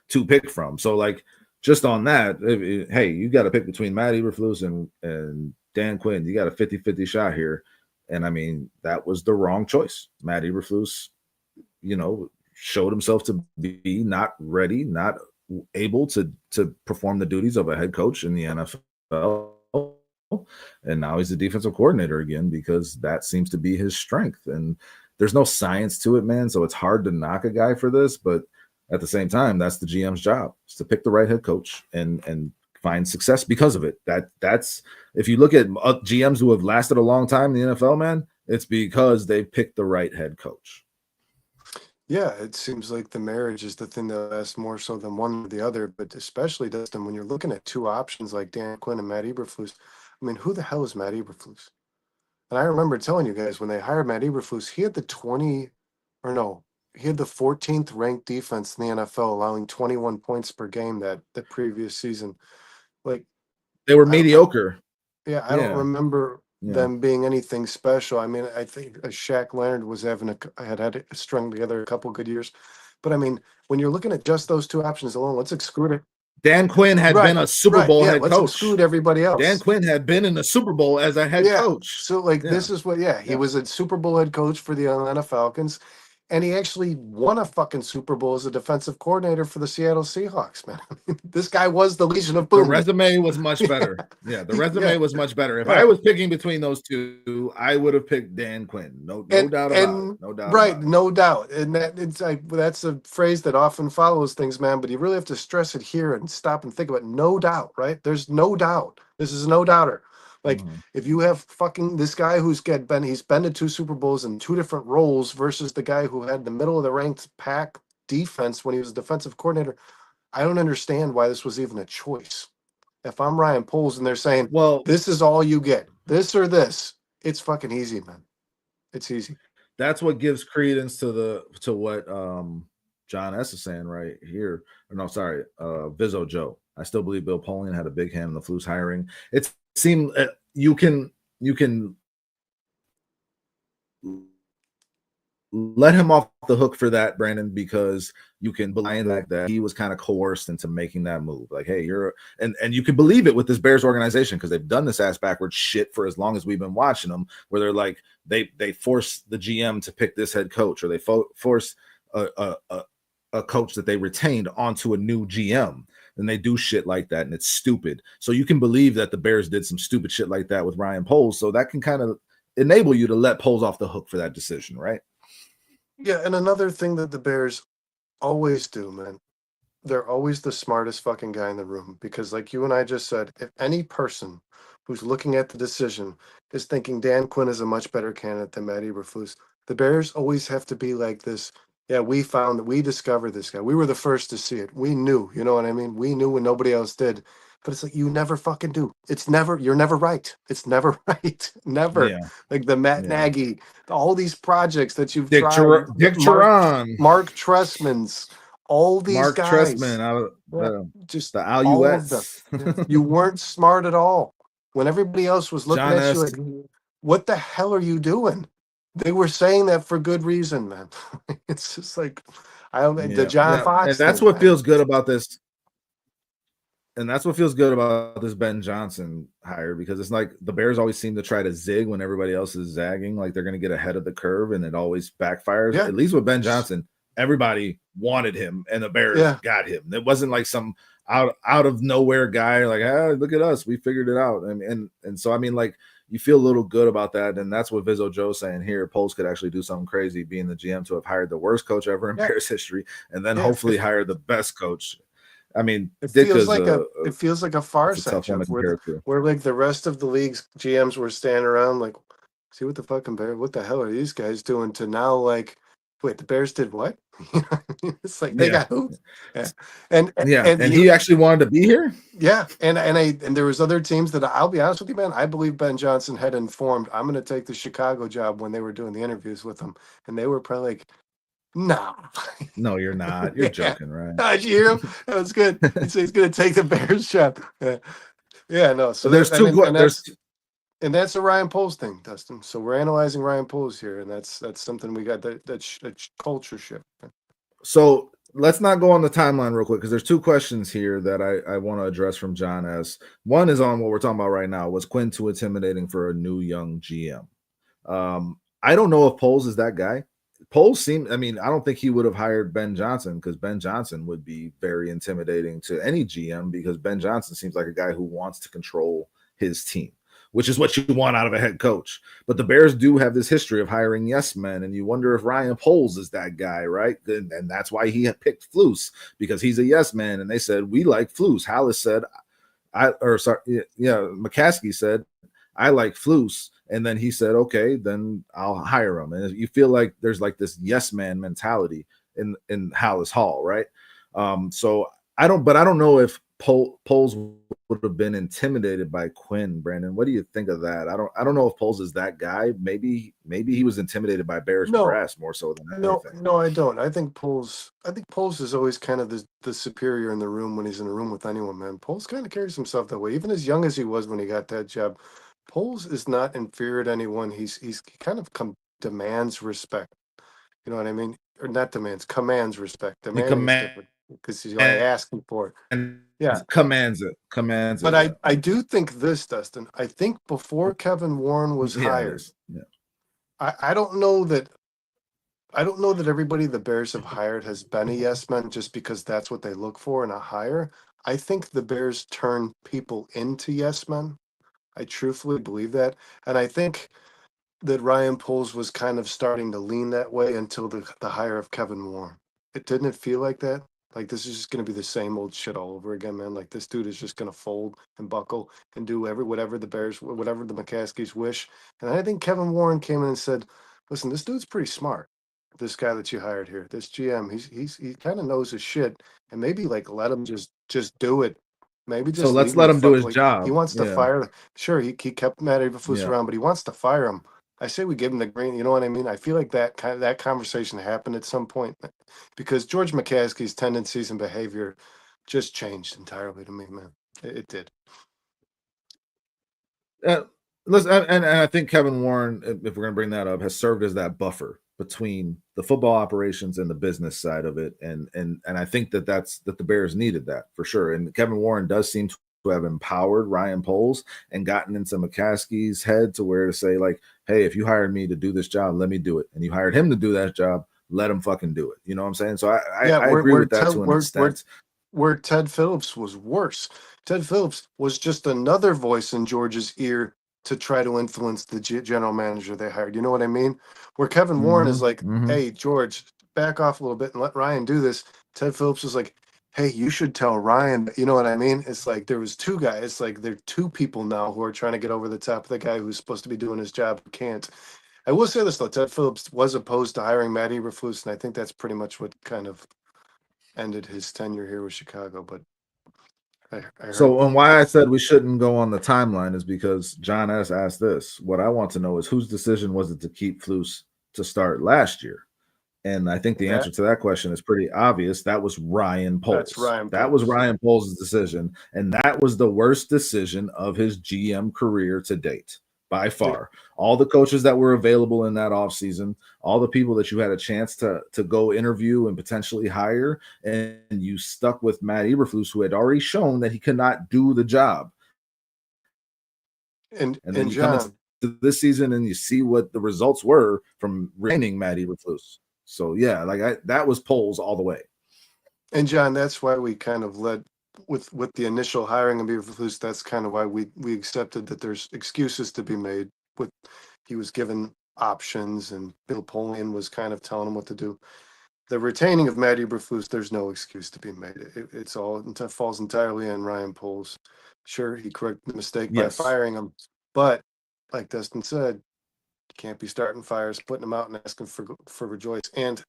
to pick from. So, like, just on that, hey, you got to pick between Matt Eberflus and Dan Quinn. You got a 50-50 shot here. And I mean, that was the wrong choice. Matt Eberflus, you know, showed himself to be not ready, not able to perform the duties of a head coach in the NFL. And now he's the defensive coordinator again, because that seems to be his strength. And there's no science to it, man. So it's hard to knock a guy for this, but at the same time, that's the GM's job, is to pick the right head coach and find success because of it. That's if you look at GMs who have lasted a long time in the NFL, man, it's because they picked the right head coach.
Yeah, it seems like the marriage is the thing that lasts more so than one or the other. But especially, Dustin, when you're looking at two options like Dan Quinn and Matt Eberflus, I mean, who the hell is Matt Eberflus? And I remember telling you guys when they hired Matt Eberflus, he had the 14th ranked defense in the NFL, allowing 21 points per game that previous season. Like,
they were mediocre.
I don't remember them being anything special. I mean, I think Shaq Leonard was had strung together a couple good years, but I mean, when you're looking at just those two options alone, let's exclude it.
Dan Quinn had been a Super Bowl head coach.
Let's exclude everybody else.
Dan Quinn had been in the Super Bowl as a head coach.
So, like, this is what, he was a Super Bowl head coach for the Atlanta Falcons, and he actually won a fucking Super Bowl as a defensive coordinator for the Seattle Seahawks, man. This guy was the Legion of Boom.
The resume was much better. The resume was much better. If I was picking between those two, I would have picked Dan Quinn. No doubt about it. No doubt.
Right, no doubt. And it's like, that's a phrase that often follows things, man, but you really have to stress it here and stop and think about it. No doubt, right? There's no doubt. This is no doubter. Like, if you have fucking this guy he's been to two Super Bowls in two different roles versus the guy who had the middle of the ranked pack defense when he was a defensive coordinator, I don't understand why this was even a choice. If I'm Ryan Poles and they're saying, well, this is all you get, this or this, it's fucking easy, man. It's easy.
That's what gives credence to what John S is saying right here. No, sorry, Vizzo Joe. I still believe Bill Polian had a big hand in the Flus hiring. It seemed you can let him off the hook for that, Brandon, because you can believe that he was kind of coerced into making that move. Like, hey, you're and you can believe it with this Bears organization because they've done this ass backwards shit for as long as we've been watching them, where they're like they force the GM to pick this head coach, or they force a coach that they retained onto a new GM. And they do shit like that, and it's stupid. So you can believe that the Bears did some stupid shit like that with Ryan Poles. So that can kind of enable you to let Poles off the hook for that decision, right?
Yeah, and another thing that the Bears always do, man, they're always the smartest fucking guy in the room because, like you and I just said, if any person who's looking at the decision is thinking Dan Quinn is a much better candidate than Matt Eberflus, the Bears always have to be like this. Yeah, we discovered this guy. We were the first to see it. We knew, you know what I mean? We knew when nobody else did. But it's like you never fucking do. You're never right. It's never right. Never.
Yeah,
Like the Matt
yeah.
Nagy, all these projects that you've
Dick,
tried,
Dick
Mark Trestman's, all these
Mark Trestman
guys.
out of
Yeah, just
the
all of them.
Alouettes.
Yeah. You weren't smart at all. When everybody else was looking
John
at you
S.
like, what the hell are you doing? They were saying that for good reason, man. It's just like I don't the
Yeah,
John
yeah, and
Fox
that's
thing,
what
man.
feels good about this. And that's what feels good about this Ben Johnson hire, because it's like the Bears always seem to try to zig when everybody else is zagging, like they're going to get ahead of the curve, and it always backfires.
Yeah.
At least with Ben Johnson, everybody wanted him, and the Bears
Yeah.
got him. It wasn't like some out of nowhere guy like, ah, look at us, we figured it out. And so I mean, like, you feel a little good about that, and that's what Vizzo Joe's saying here. Poles could actually do something crazy, being the GM to have hired the worst coach ever in
Yeah.
Bears history, and then
Yeah.
hopefully hire the best coach. I mean,
It feels
Ditka's
like
a
it feels like a Far
it's a
Side
tough one
joke
to compare it to.
where like the rest of the league's GMs were standing around like, see what the fucking Bears, what the hell are these guys doing? To now like, wait, the Bears did what? You know what I mean? It's like they
Yeah,
got who? Yeah, and
yeah,
and
and
you
he actually wanted to be here.
yeah, and there was other teams that I'll be honest with you, man. I believe Ben Johnson had informed I'm going to take the Chicago job when they were doing the interviews with him, and they were probably like, nah.
No, you're not. You're
Yeah.
joking, right?
Did you hear him? That was good. He said he's going to take the Bears job. Yeah. Yeah, no. So
There's
that
two.
and that's a Ryan Poles thing, Dustin. So we're analyzing Ryan Poles here, and that's something we got that culture shift.
So let's not go on the timeline real quick, because there's two questions here that I want to address from John S. One is on what we're talking about right now. Was Quinn too intimidating for a new young GM? I don't know if Poles is that guy. Poles seemed, I mean, I don't think he would have hired Ben Johnson, because Ben Johnson would be very intimidating to any GM, because Ben Johnson seems like a guy who wants to control his team, which is what you want out of a head coach. But the Bears do have this history of hiring yes men, and you wonder if Ryan Poles is that guy, right? And that's why he had picked Flus, because he's a yes man, and they said, we like Flus. Hallis said, McCaskey said, I like Flus. And then he said, okay, then I'll hire him. And you feel like there's like this yes man mentality in Hallis Hall, right? So I don't know if Poles would have been intimidated by Quinn. Brandon, what do you think of that? I don't know if Poles is that guy. Maybe he was intimidated by Bears
No,
brass more so than
no,
anything.
no, I don't. I think Poles is always kind of the superior in the room when he's in a room with anyone, man. Poles kind of carries himself that way. Even as young as he was when he got that job, Poles is not inferior to anyone. He kind of demands respect. You know what I mean? Or not demands, commands respect.
He
Demanding is
commands
different because he's like asking for it. Yeah.
commands
But
it. Yeah,
I do think this, Dustin. I think before Kevin Warren was
yeah, it
hired,
is. Yeah.
I don't know that everybody the Bears have hired has been a yes man just because that's what they look for in a hire. I think the Bears turn people into yes men. I truthfully believe that. And I think that Ryan Poles was kind of starting to lean that way until the hire of Kevin Warren. It didn't feel like that. Like this is just going to be the same old shit all over again, man. Like this dude is just going to fold and buckle and do whatever the Bears, whatever the McCaskies wish. And I think Kevin Warren came in and said, "Listen, this dude's pretty smart. This guy that you hired here, this GM, he kind of knows his shit, and maybe like let him just do it. Maybe
So
just
let's
leave him
let
the
him do
fuck
his
like he
job.
wants to
Yeah.
fire. Sure, he kept Matt Eberflus
Yeah.
around, but he wants to fire him. I say we give him the green. You know what I mean? I feel like that conversation happened at some point because George McCaskey's tendencies and behavior just changed entirely to me, man. It did.
Listen, and I think Kevin Warren, if we're going to bring that up, has served as that buffer between the football operations and the business side of it, and I think that the Bears needed that for sure. And Kevin Warren does seem to have empowered Ryan Poles and gotten into McCaskey's head to where to say like, hey, if you hired me to do this job, let me do it. And you hired him to do that job, let him fucking do it. You know what I'm saying? So
Yeah,
I agree with that to an extent.
where Ted Phillips was worse. Ted Phillips was just another voice in George's ear to try to influence the general manager they hired. You know what I mean? Where Kevin Warren is like, hey, George, back off a little bit and let Ryan do this. Ted Phillips was like, hey, you should tell Ryan. You know what I mean? It's like there was two guys. It's like there are two people now who are trying to get over the top of the guy who's supposed to be doing his job who can't. I will say this though, Ted Phillips was opposed to hiring Matt Eberflus, and I think that's pretty much what kind of ended his tenure here with Chicago. But I heard.
So, and why I said we shouldn't go on the timeline is because John S. asked this. What I want to know is whose decision was it to keep Flus to start last year? And I think the answer to that question is pretty obvious. That was Ryan Poles.
That's Ryan
That was
Poles.
Ryan Poles' decision. And that was the worst decision of his GM career to date, by far. All the coaches that were available in that offseason, all the people that you had a chance to go interview and potentially hire, and you stuck with Matt Eberflus, who had already shown that he could not do the job.
And
then you
John,
come into this season and you see what the results were from retaining Matt Eberflus. So yeah, like that was Poles all the way.
And John, that's why we kind of led with the initial hiring of Eberflus. That's kind of why we accepted that there's excuses to be made. With he was given options, and Bill Polian was kind of telling him what to do. The retaining of Matt Eberflus, there's no excuse to be made. It's all falls entirely on Ryan Poles. Sure, he corrected the mistake by firing him, but like Dustin said, you can't be starting fires, putting them out, and asking for rejoice. And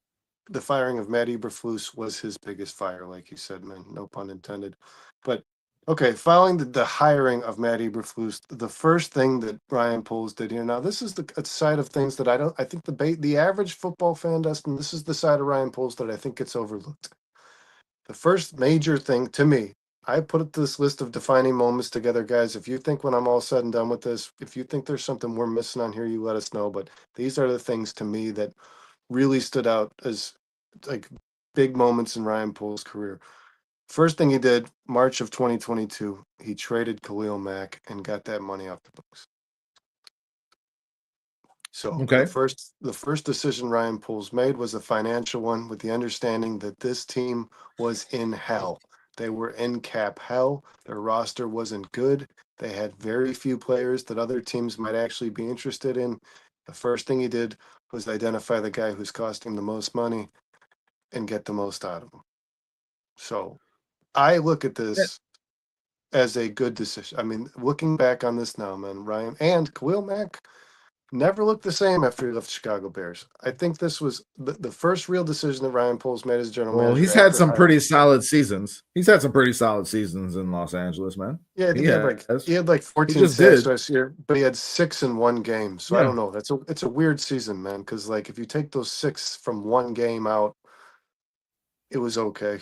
the firing of Matt Eberflus was his biggest fire, like you said, man. No pun intended. But okay, following the hiring of Matt Eberflus, the first thing that Ryan Poles did here. Now, this is the side of things that I think the average football fan, Dustin, this is the side of Ryan Poles that I think gets overlooked. The first major thing to me, I put this list of defining moments together, guys. If you think when I'm all said and done with this, if you think there's something we're missing on here, you let us know. But these are the things to me that really stood out as like big moments in Ryan Poles' career. First thing he did, March of 2022, he traded Khalil Mack and got that money off the books. So the first decision Ryan Poles made was a financial one, with the understanding that this team was in hell. They were in cap hell. Their roster wasn't good. They had very few players that other teams might actually be interested in. The first thing he did was identify the guy who's costing the most money and get the most out of him. So I look at this as a good decision. I mean, looking back on this now, man, Ryan and Khalil Mack never looked the same after he left the Chicago Bears. I think this was the first real decision that Ryan Poles made as general manager.
He's had some pretty solid seasons. He's had some pretty solid seasons in Los Angeles, man.
Yeah, he had like 14 sacks last year, but he had 6 in one game. So I don't know. It's a weird season, man, because like if you take those 6 from one game out, it was okay.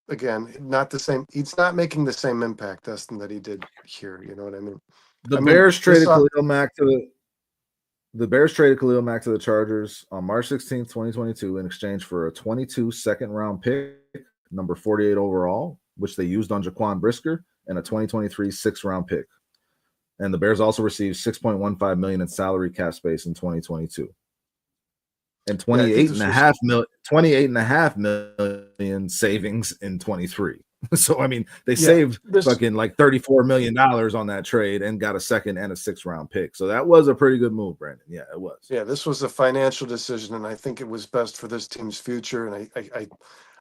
Again, not the same. He's not making the same impact, Dustin, that he did here. You know what I mean?
The Bears traded Khalil Mack to the Chargers on March 16th, 2022, in exchange for a 22 second-round pick, number 48 overall, which they used on Jaquan Brisker, and a 2023 sixth-round pick. And the Bears also received $6.15 million in salary cap space in 2022. And $28.5 million savings in 23. So I mean, they saved fucking like $34 million on that trade and got a second and a 6th-round pick. So that was a pretty good move, Brandon. Yeah, it was.
Yeah, this was a financial decision, and I think it was best for this team's future. And I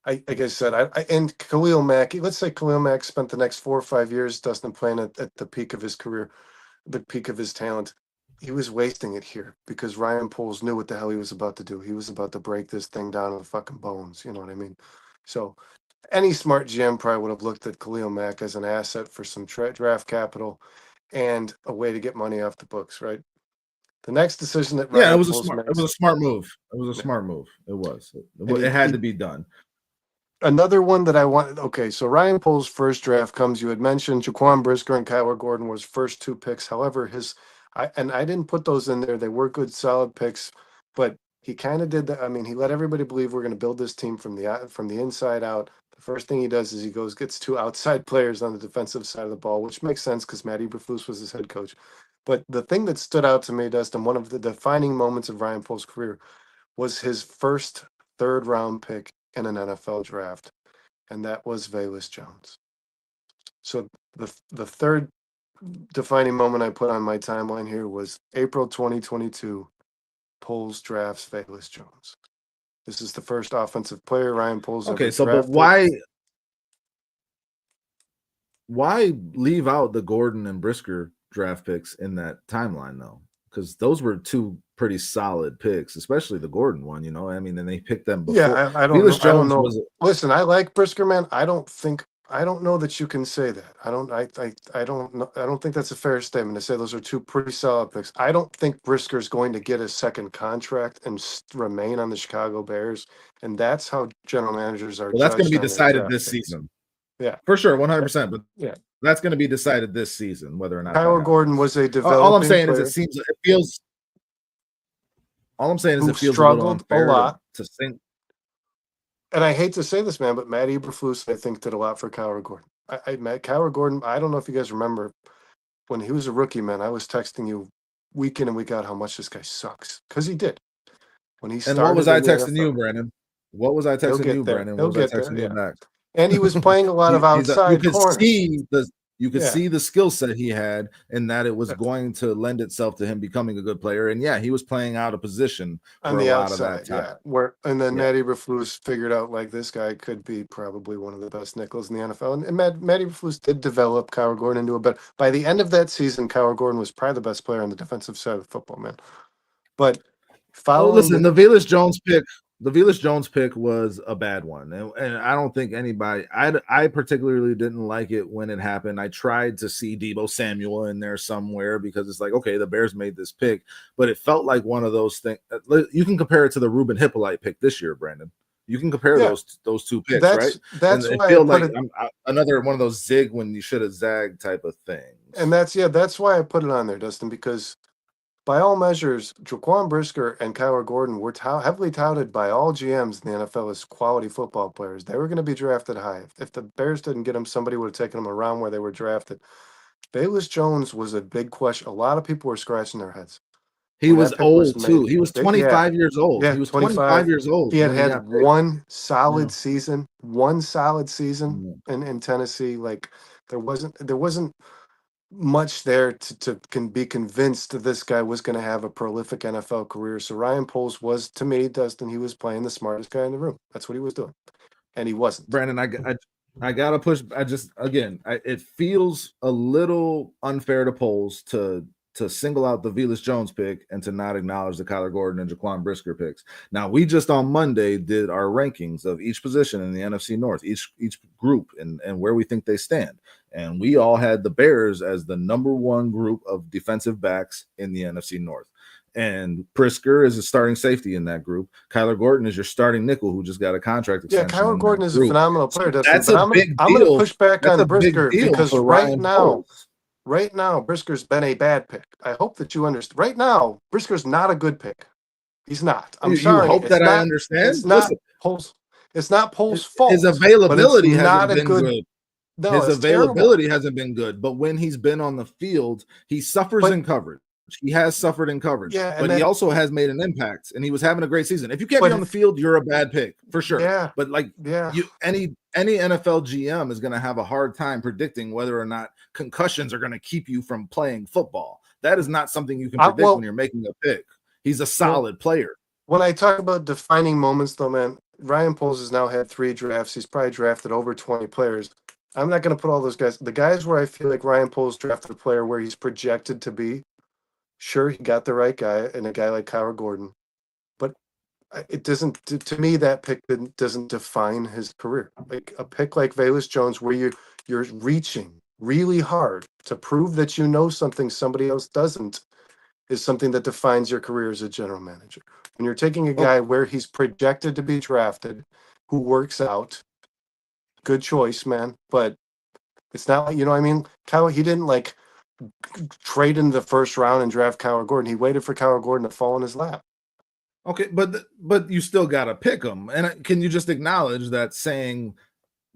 like I said, and Khalil Mack. Let's say Khalil Mack spent the next 4 or 5 years, Dustin, playing at the peak of his career, the peak of his talent. He was wasting it here because Ryan Poles knew what the hell he was about to do. He was about to break this thing down to the fucking bones. You know what I mean? So any smart GM probably would have looked at Khalil Mack as an asset for some draft capital and a way to get money off the books, right? The next decision that Ryan Poles
it was a smart move. It was a smart move. It was. It had to be done.
Another one that I want. Okay, so Ryan Poles' first draft comes. You had mentioned Jaquan Brisker and Kyler Gordon was first 2 picks. However, I didn't put those in there. They were good, solid picks, but he kind of did that. I mean, he let everybody believe we're going to build this team from the inside out. The first thing he does is he gets two outside players on the defensive side of the ball, which makes sense because Matt Eberflus was his head coach. But the thing that stood out to me, Dustin, one of the defining moments of Ryan Poles' career was his first third round pick in an NFL draft, and that was Velus Jones. So the third defining moment I put on my timeline here was April 2022. Poles drafts Velus Jones. This is the first offensive player Ryan Poles ever
Okay, so but
drafted.
why leave out the Gordon and Brisker draft picks in that timeline though? Because those were two pretty solid picks, especially the Gordon one. I mean, and they picked them before.
Yeah, I don't know.
Velus
I don't
Jones
know.
was
Listen, I like Brisker, man. I don't know that you can say that. I don't know. I don't think that's a fair statement to say those are two pretty solid picks. I don't think Brisker's going to get a second contract and remain on the Chicago Bears, and that's how general managers are
well. That's going to
judged
be
on their
decided
draft
this
picks.
season
Yeah,
for sure, 100%. But
yeah.
that's going to be decided this season whether or not that
Kyler Gordon
happens.
was a
All I'm
developing
saying is
player
it feels. All I'm saying is
who
it feels a little
struggled a
unfair
lot.
to think.
And I hate to say this, man, but Matt Eberflus, I think, did a lot for Kyler Gordon. Kyler Gordon, I don't know if you guys remember when he was a rookie, man, I was texting you week in and week out how much this guy sucks. Because he did. When he
And what was
started
I
in the
texting
NFL.
you, Brandon? What was I
He'll
texting
get
you,
there.
Brandon?
He'll
What was
get
I
there.
texting you
Yeah.
back?
And he was playing a lot of
You
outside
could
corners. Yeah.
see the skill set he had, and that it was going to lend itself to him becoming a good player. And yeah, he was playing out of position
On
for a
the
lot of that
outside,
time.
yeah. And then
Yeah,
Matt Eberflus figured out like this guy could be probably one of the best nickels in the NFL. And Matt Eberflus did develop Kyler Gordon into a better. By the end of that season, Kyler Gordon was probably the best player on the defensive side of the football, man. But
oh,
following
listen,
the
the Velus Jones pick was a bad one, and I don't think anybody. I particularly didn't like it when it happened. I tried to see Deebo Samuel in there somewhere because it's like, okay, the Bears made this pick, but it felt like one of those things. You can compare it to the Ruben Hippolyte pick this year, Brandon. You can compare
yeah,
those two picks, right? And
that's
it
why I
feel
put
like
it
another one of those zig when you should have zagged type of
and
things.
that's why I put it on there, Dustin, because by all measures, Jaquan Brisker and Kyler Gordon were heavily touted by all GMs in the NFL as quality football players. They were going to be drafted high. If the Bears didn't get them, somebody would have taken them around where they were drafted. Velus Jones was a big question. A lot of people were scratching their heads
He
when
was
that pick was
old
made.
too. He was
Yeah,
25 years old.
yeah,
He was 25
25.
years old
He had
when he
had
got picked. Yeah.
one solid season
Yeah.
in Tennessee. Like there wasn't much there to can be convinced that this guy was going to have a prolific NFL career. So Ryan Poles was, to me, Dustin, he was playing the smartest guy in the room. That's what he was doing, and he wasn't.
Brandon, I gotta push. I just again, it feels a little unfair to polls to single out the Velus Jones pick and to not acknowledge the Kyler Gordon and Jaquan Brisker picks. Now, we just on Monday did our rankings of each position in the NFC North, each group, and where we think they stand. And we all had the Bears as the number one group of defensive backs in the NFC North. And Prisker is a starting safety in that group. Kyler Gordon is your starting nickel who just got a contract
Yeah,
extension
Kyler
in that
Gordon is a
group.
phenomenal
So
player, Dustin.
that's
But
a
I'm
big
I'm gonna
deal.
push back
That's
on
a big
Brisker
deal
because
for Ryan Poles.
right now, Brisker's been a bad pick. I hope that you understand. Right now, Brisker's not a good pick. He's not. I'm
You
sorry.
hope that I understand.
It's
Listen,
not Poles. It's not Poles'
his
fault, but it's
availability hasn't
not a
been
good.
good.
No,
His
it's terrible.
availability hasn't been good, but when he's been on the field, he suffers
But
in coverage. He has suffered in coverage,
yeah, and
but he
that.
also has made an impact, and he was having a great season. If you can't be
But
on the field, you're a bad pick for sure.
yeah,
But like
yeah.
any NFL GM is going to have a hard time predicting whether or not concussions are going to keep you from playing football. That is not something you can predict when
Well,
you're making a pick. He's a
well,
solid player.
when I talk about defining moments, though, man, Ryan Poles has now had 3 drafts. He's probably drafted over 20 players. I'm not going to put all those guys. The guys where I feel like Ryan Poles drafted a player where he's projected to be. Sure, he got the right guy and a guy like Kyler Gordon, but it doesn't. To me, that pick doesn't define his career. Like a pick like Velus Jones, where you're reaching really hard to prove that you know something somebody else doesn't, is something that defines your career as a general manager. When you're taking a
Oh,
guy where he's projected to be drafted, who works out, good choice, man. But it's not like, you know what I mean? Kyle, he didn't like trade in the first round and draft Kyler Gordon. He waited for Kyler Gordon to fall in his lap.
Okay, but you still got to pick them. And can you just acknowledge that saying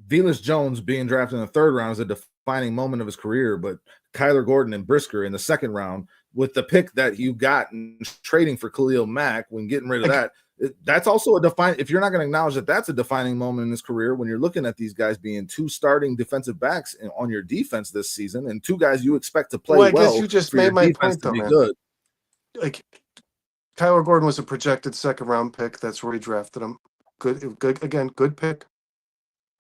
Velus Jones being drafted in the third round is a defining moment of his career, but Kyler Gordon and Brisker in the second round with the pick that you got and trading for Khalil Mack when getting rid of that, that's also a defining. If you're not going to acknowledge that that's a defining moment in his career, when you're looking at these guys being two starting defensive backs on your defense this season and two guys you expect to play
Well, I guess you
well
just
for your
made my
defense
point,
to
though,
be
man.
good.
Like, Kyler Gordon was a projected second round pick. That's where he drafted him. Good again. Good pick.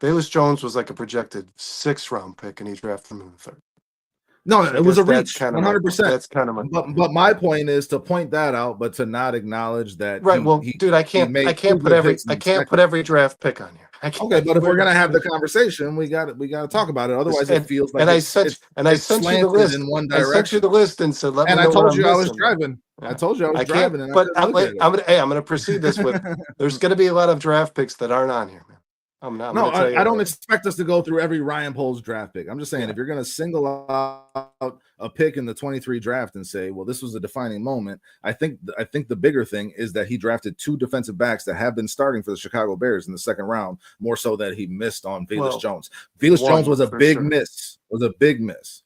Velus Jones was like a projected 6th round pick, and he drafted him in the 3rd.
No,
So I
it was
guess
a
that's
reach,
kind of my point.
100%.
That's kind of my point.
But my point is to point that out, but to not acknowledge that
Right. Well, dude, I
he
can't
made two
put
good picks in the second.
every draft pick on here. I
Okay,
can't.
but if we're gonna have the conversation, we got to talk about it. Otherwise, it feels like
I
it's
sent you the
slanted
list.
in one
I sent you
direction.
the list and said, let me
And I
know what
told
I'm
you I was
missing.
driving.
Yeah.
I told you I was
I can't,
driving, and I
but
couldn't look at it.
I'm gonna proceed this with. There's gonna be a lot of draft picks that aren't on here, man. I'm
No,
gonna tell you.
I don't expect us to go through every Ryan Poles draft pick. I'm just saying,
Yeah.
if you're going to single out a pick in the 23 draft and say, well, this was a defining moment, I think the bigger thing is that he drafted two defensive backs that have been starting for the Chicago Bears in the second round, more so that he missed on Velus Jones. Velus Jones was a big miss. Was a big miss.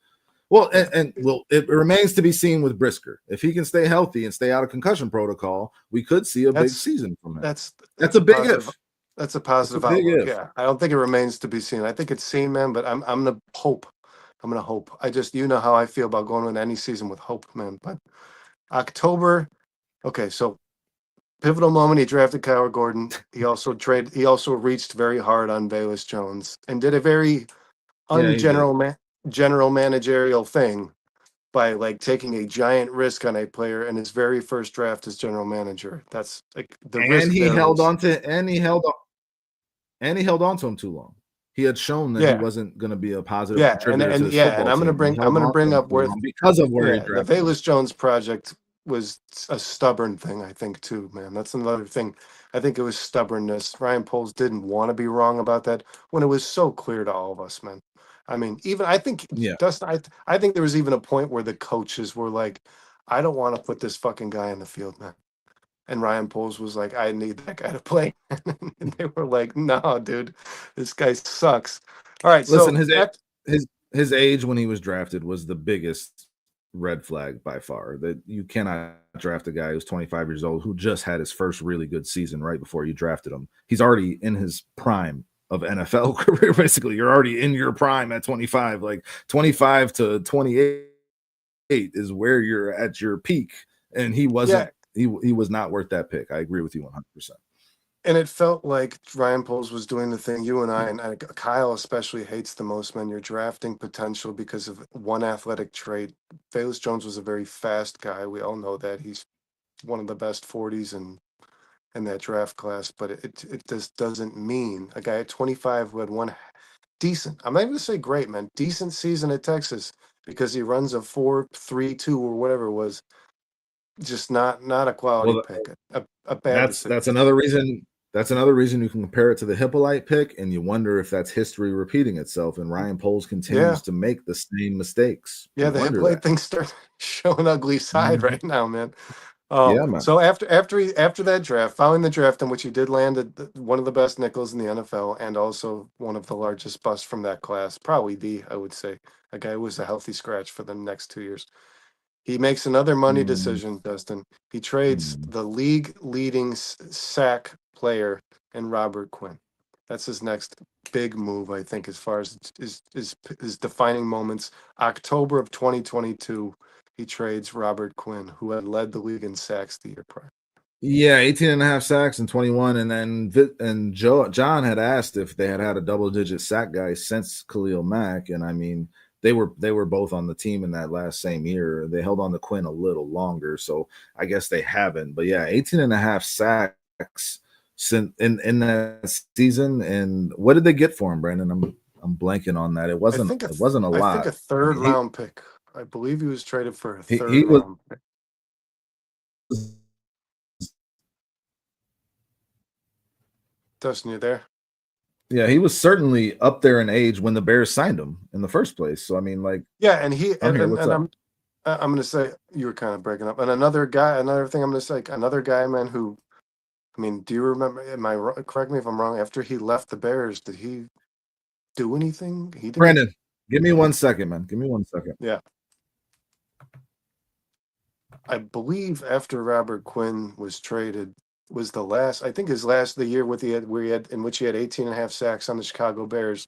Well, and well, it remains to be seen with Brisker. If he can stay healthy and stay out of concussion protocol, we could see a big season from him. That's a big if.
That's a positive outlook. Yeah, I don't think it remains to be seen. I think it's seen, man. But I'm gonna hope. I'm gonna hope. You know how I feel about going into any season with hope, man. But October. Okay, so pivotal moment. He drafted Kyler Gordon. He also reached very hard on Velus Jones and did a very general managerial thing by like taking a giant risk on a player in his very first draft as general manager. That's like the risk.
And he held on to him too long. He had shown that he wasn't going to be a positive contributor to his football
and I'm going to bring up where
because of where he
the Velus Jones project was a stubborn thing, I think, too, man. That's another thing. I think it was stubbornness. Ryan Poles didn't want to be wrong about that when it was so clear to all of us, man. I mean, even I think Dustin, I think there was even a point where the coaches were like, I don't want to put this fucking guy in the field, man. And Ryan Poles was like, I need that guy to play. And they were like, no, dude, this guy sucks. All right.
Listen, his age when he was drafted was the biggest red flag by far. That you cannot draft a guy who's 25 years old who just had his first really good season right before you drafted him. He's already in his prime of NFL career. Basically, you're already in your prime at 25. Like 25 to 28 is where you're at your peak. And he wasn't. He was not worth that pick. I agree with you 100%.
And it felt like Ryan Poles was doing the thing you and I, and Kyle especially hates the most, man. You're drafting potential because of one athletic trait. Velus Jones was a very fast guy. We all know that. He's one of the best 40s in that draft class. But it just doesn't mean a guy at 25 who had one decent, I'm not even going to say great, man, decent season at Texas because he runs a 4.32 or whatever it was. Just not a quality pick. A bad decision.
That's another reason. That's another reason you can compare it to the Hippolyte pick, and you wonder if that's history repeating itself. And Ryan Poles continues to make the same mistakes.
Yeah, the Hippolyte thing starts showing ugly side right now, man.
Man.
So after that draft, following the draft in which he did land one of the best nickels in the NFL, and also one of the largest busts from that class, probably I would say, a guy who was a healthy scratch for the next 2 years. He makes another money decision, Dustin. He trades the league leading sack player in Robert Quinn. That's his next big move, I think, as far as his defining moments. October of 2022, he trades Robert Quinn, who had led the league in sacks the year prior.
Yeah, 18 and a half sacks in 21. And then John had asked if they had a double-digit sack guy since Khalil Mack. And I mean, they were both on the team in that last same year. They held on to Quinn a little longer, so I guess they haven't. But yeah, 18 and a half sacks in that season. And what did they get for him, Brandon? I'm blanking on that. It wasn't a lot.
I think a third round pick. I believe he was traded for a third round pick. Dustin, you there?
Yeah, he was certainly up there in age when the Bears signed him in the first place. So I mean, like,
and I'm going to say you were kind of breaking up. And another thing I'm going to say, another guy, man, who I mean, do you remember? Correct me if I'm wrong. After he left the Bears, did he do anything? He didn't.
Brandon, give me 1 second, man. Give me 1 second.
Yeah. I believe after Robert Quinn was traded was the last, I think his last, the year in which he had 18 and a half sacks on the Chicago Bears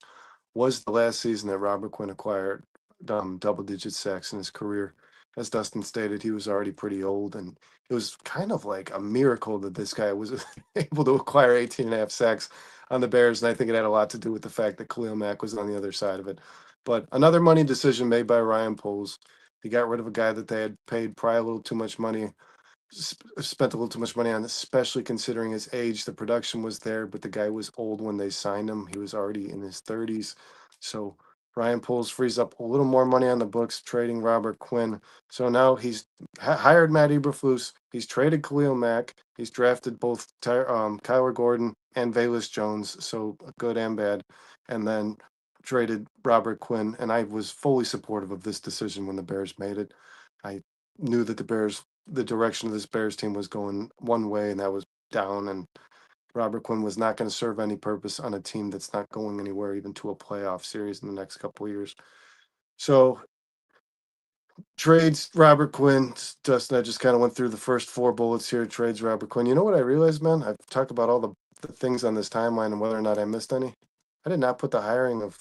was the last season that Robert Quinn acquired double digit sacks in his career. As Dustin stated, he was already pretty old, and it was kind of like a miracle that this guy was able to acquire 18 and a half sacks on the Bears. And I think it had a lot to do with the fact that Khalil Mack was on the other side of it. But another money decision made by Ryan Poles. He got rid of a guy that they had paid probably a little too much money, spent a little too much money on, especially considering his age. The production was there, but the guy was old when they signed him. He was already in his 30s. So Ryan Poles frees up a little more money on the books, trading Robert Quinn. So now he's hired Matt Eberflus. He's traded Khalil Mack. He's drafted both Kyler Gordon and Velus Jones, so good and bad. And then traded Robert Quinn. And I was fully supportive of this decision when the Bears made it. I knew that the direction of this Bears team was going one way, and that was down. And Robert Quinn was not going to serve any purpose on a team that's not going anywhere, even to a playoff series in the next couple of years. So trades Robert Quinn. Dustin, I just kind of went through the first four bullets here. Trades Robert Quinn. You know what I realized, man? I've talked about all the things on this timeline and whether or not I missed any. I did not put the hiring of.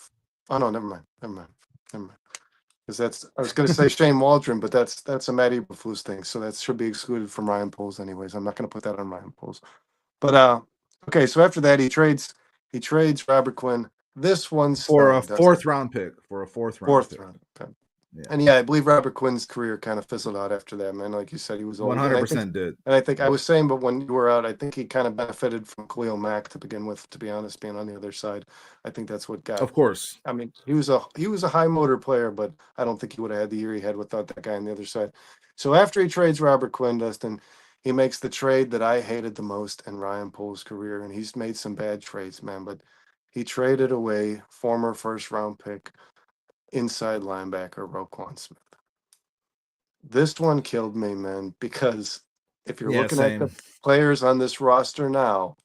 Oh no, never mind. Because I was going to say Shane Waldron, but that's a Matt Eberflus thing, so that should be excluded from Ryan Poles anyways. I'm not going to put that on Ryan Poles. But okay, so after that he trades Robert Quinn. This one's
For a
stung,
fourth round pick. For a fourth round pick.
round. Okay.
Yeah.
And yeah, I believe Robert Quinn's career kind of fizzled out after that, man. Like you said, he was old.
100% did.
And I think I was saying, but when you were out, I think he kind of benefited from Khalil Mack to begin with, to be honest, being on the other side. I think that's what got.
Of course.
I mean, he was a high motor player, but I don't think he would have had the year he had without that guy on the other side. So after he trades Robert Quinn, Dustin, he makes the trade that I hated the most in Ryan Poles' career, and he's made some bad trades, man, but he traded away former first round pick inside linebacker Roquan Smith. This one killed me, man, because if you're looking at the players on this roster now,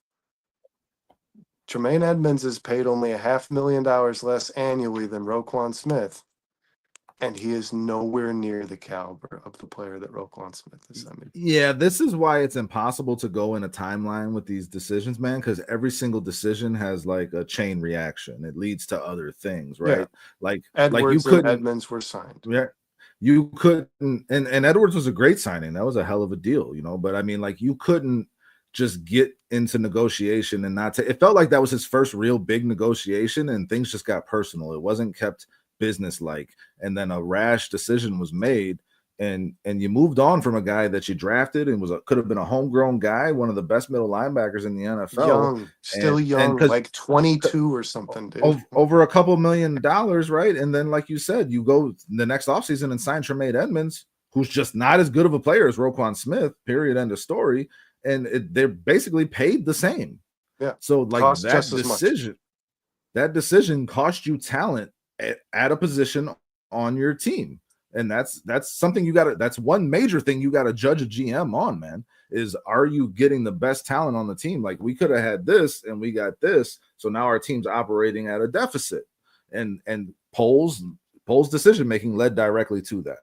Tremaine Edmonds is paid only $500,000 less annually than Roquan Smith, and he is nowhere near the caliber of the player that Roquan Smith is. I mean,
yeah, this is why it's impossible to go in a timeline with these decisions, man, because every single decision has like a chain reaction. It leads to other things, right?
Yeah.
Like
Edwards
you couldn't.
and Edmonds were signed.
Yeah. You couldn't, and Edwards was a great signing. That was a hell of a deal, but I mean, like, you couldn't just get into negotiation and not it felt like that was his first real big negotiation, and things just got personal. It wasn't kept business-like, and then a rash decision was made, and you moved on from a guy that you drafted and could have been a homegrown guy, one of the best middle linebackers in the NFL.
Still young, like 22 or something, dude.
Over a couple $1 million, right? And then, like you said, you go the next offseason and sign Tremaine Edmonds, who's just not as good of a player as Roquan Smith, period, end of story. And they're basically paid the same.
Yeah.
So, like, that decision cost you talent at a position on your team. And that's something that's one major thing you got to judge a GM on, man, is, are you getting the best talent on the team? Like, we could have had this and we got this, so now our team's operating at a deficit. And Poles' decision making led directly to that.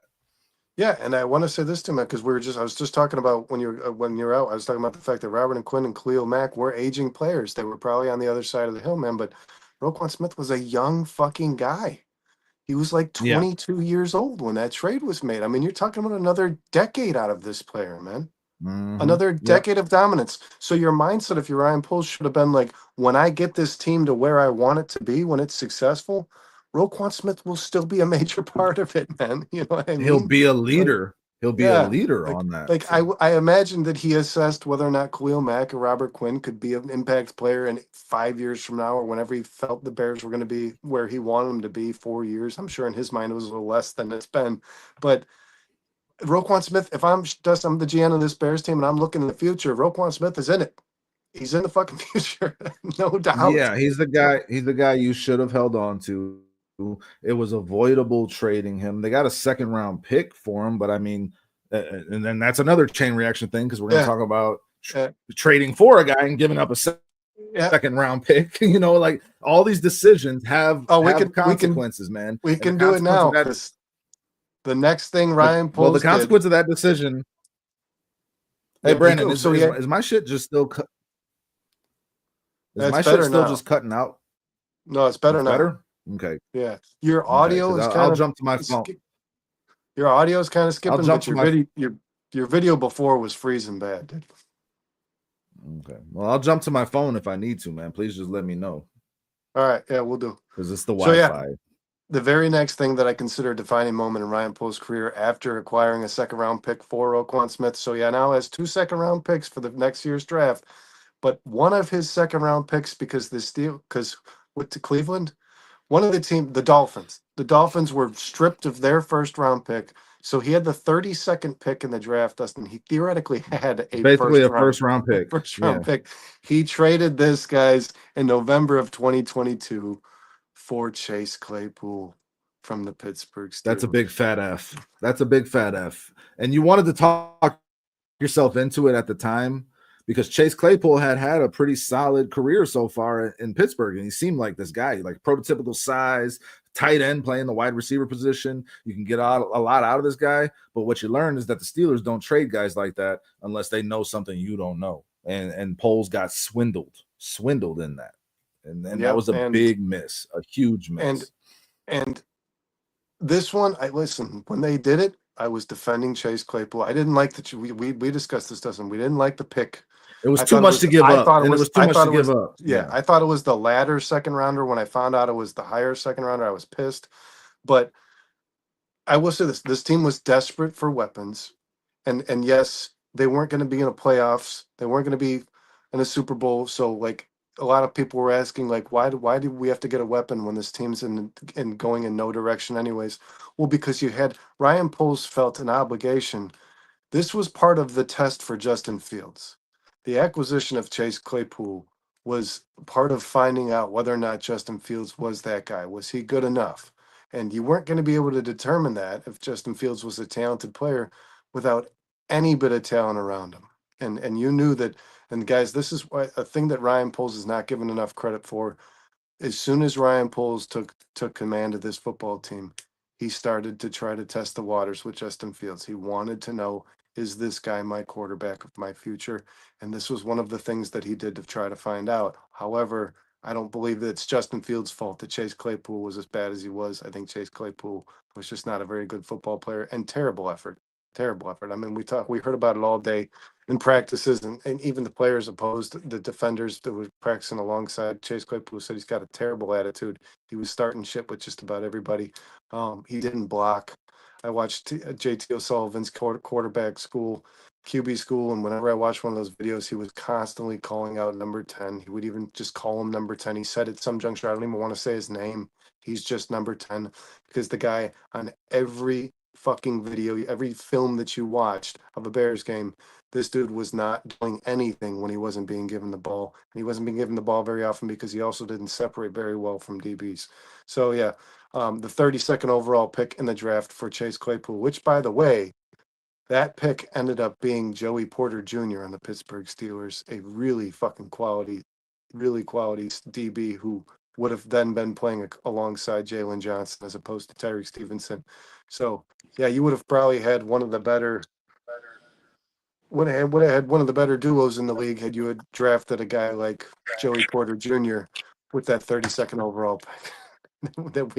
Yeah, and I want to say this to him, because I was just talking about when you're out, I was talking about the fact that Robert and Quinn and Khalil Mack were aging players. They were probably on the other side of the hill, man, but Roquan Smith was a young fucking guy. He was like 22 years old when that trade was made. I mean, you're talking about another decade out of this player, man. Mm-hmm. Another decade of dominance. So your mindset, if you're Ryan Poles, should have been like, when I get this team to where I want it to be, when it's successful, Roquan Smith will still be a major part of it, man. You know what I mean?
He'll be a leader. He'll be a leader on that.
Like, I imagine that he assessed whether or not Khalil Mack or Robert Quinn could be an impact player in 5 years from now, or whenever he felt the Bears were going to be where he wanted them to be, 4 years. I'm sure in his mind it was a little less than it's been. But Roquan Smith, if I'm the GM of this Bears team and I'm looking in the future, Roquan Smith is in it. He's in the fucking future, no doubt.
Yeah, he's the guy you should have held on to. It was avoidable trading him. They got a second round pick for him, but I mean, and then that's another chain reaction thing, because we're going to talk about trading for a guy and giving up a
yeah.
second round pick. Like all these decisions have
Oh,
consequences, man.
we
And the
can do it
consequence of
now
that,
because the next thing Ryan
the
Poles did.
consequence of that decision. Hey,
Yeah,
Brandon,
so
is my shit just still is
that's
my shit
better
still
now.
just cutting out?
No, it's better
It's
now.
better. Okay.
Yeah, your
Okay.
audio
Because
is
I'll
kind of
jump to my phone.
your audio is kind of
I'll
skipping,
jump
but
to my.
your video before was freezing bad, dude.
Okay. Well, I'll jump to my phone if I need to, man. Please just let me know.
All right, yeah, we'll do.
Because it's the
So yeah,
Wi-Fi.
the very next thing that I consider a defining moment in Ryan Poles' career after acquiring a second round pick for Roquan Smith. So yeah, now has 2 second round picks for the next year's draft, but one of his second round picks because with the Cleveland, one of the Dolphins. The Dolphins were stripped of their first round pick. So he had the 32nd pick in the draft, Dustin. He theoretically had a
Basically a first round pick.
first
Yeah.
round pick. He traded this guys in November of 2022 for Chase Claypool from the Pittsburgh Steelers.
That's a big fat F. That's a big fat F. And you wanted to talk yourself into it at the time because Chase Claypool had a pretty solid career so far in Pittsburgh, and he seemed like this guy, like prototypical size, tight end playing the wide receiver position. You can get a lot out of this guy, but what you learn is that the Steelers don't trade guys like that unless they know something you don't know. And Poles got swindled in that, and that was a big miss, a huge miss.
And this one, when they did it, I was defending Chase Claypool. I didn't like we discussed this, Dustin. We didn't like the pick.
It was too much to give up. And it was too much to give up.
Yeah, I thought it was the latter second rounder. When I found out it was the higher second rounder, I was pissed. But I will say this team was desperate for weapons. And yes, they weren't going to be in the playoffs. They weren't going to be in a Super Bowl. So like a lot of people were asking, like, why do we have to get a weapon when this team's in going in no direction anyways? Well, because you had Ryan Poles felt an obligation. This was part of the test for Justin Fields. The acquisition of Chase Claypool was part of finding out whether or not Justin Fields was that guy. Was he good enough? And you weren't going to be able to determine that if Justin Fields was a talented player without any bit of talent around him. And you knew that. And guys, this is a thing that Ryan Poles is not given enough credit for. As soon as Ryan Poles took command of this football team, he started to try to test the waters with Justin Fields. He wanted to know, is this guy my quarterback of my future? And this was one of the things that he did to try to find out. However, I don't believe that it's Justin Fields' fault that Chase Claypool was as bad as he was. I think Chase Claypool was just not a very good football player and terrible effort. Terrible effort. I mean, we heard about it all day in practices, and even the players opposed, the defenders that were practicing alongside Chase Claypool said he's got a terrible attitude. He was starting shit with just about everybody. He didn't block. I watched JT O'Sullivan's quarterback school, QB school, and whenever I watched one of those videos, he was constantly calling out number 10. He would even just call him number 10. He said at some juncture, I don't even want to say his name. He's just number 10 because the guy on every fucking video, every film that you watched of a Bears game, this dude was not doing anything when he wasn't being given the ball. And he wasn't being given the ball very often because he also didn't separate very well from DBs. So yeah, the 32nd overall pick in the draft for Chase Claypool, which, by the way, that pick ended up being Joey Porter Jr. on the Pittsburgh Steelers, a really fucking quality DB who would have then been playing alongside Jalen Johnson as opposed to Tyreek Stevenson. So yeah, you would have probably had one of the better would have had one of the better duos in the league had you had drafted a guy like Joey Porter Jr. with that 32nd overall pick that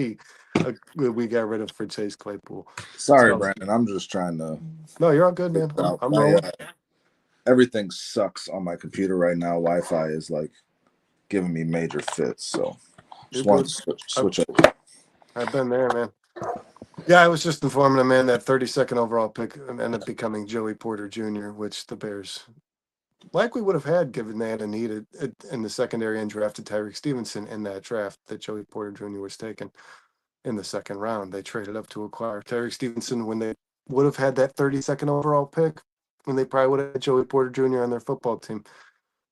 we got rid of for Chase Claypool.
Sorry,
So,
Brandon. I'm just trying to.
No, you're all good, man. I'm rolling.
Everything sucks on my computer right now. Wi-Fi is like giving me major fits. So just wanted to switch up.
I've been there, man. Yeah, I was just informing him, man, that 32nd overall pick ended up becoming Joey Porter Jr., which the Bears likely would have had given they had a need in the secondary and drafted Tyreek Stevenson in that draft that Joey Porter Jr. was taken in the second round. They traded up to acquire Tyreek Stevenson when they would have had that 32nd overall pick, when they probably would have had Joey Porter Jr. on their football team.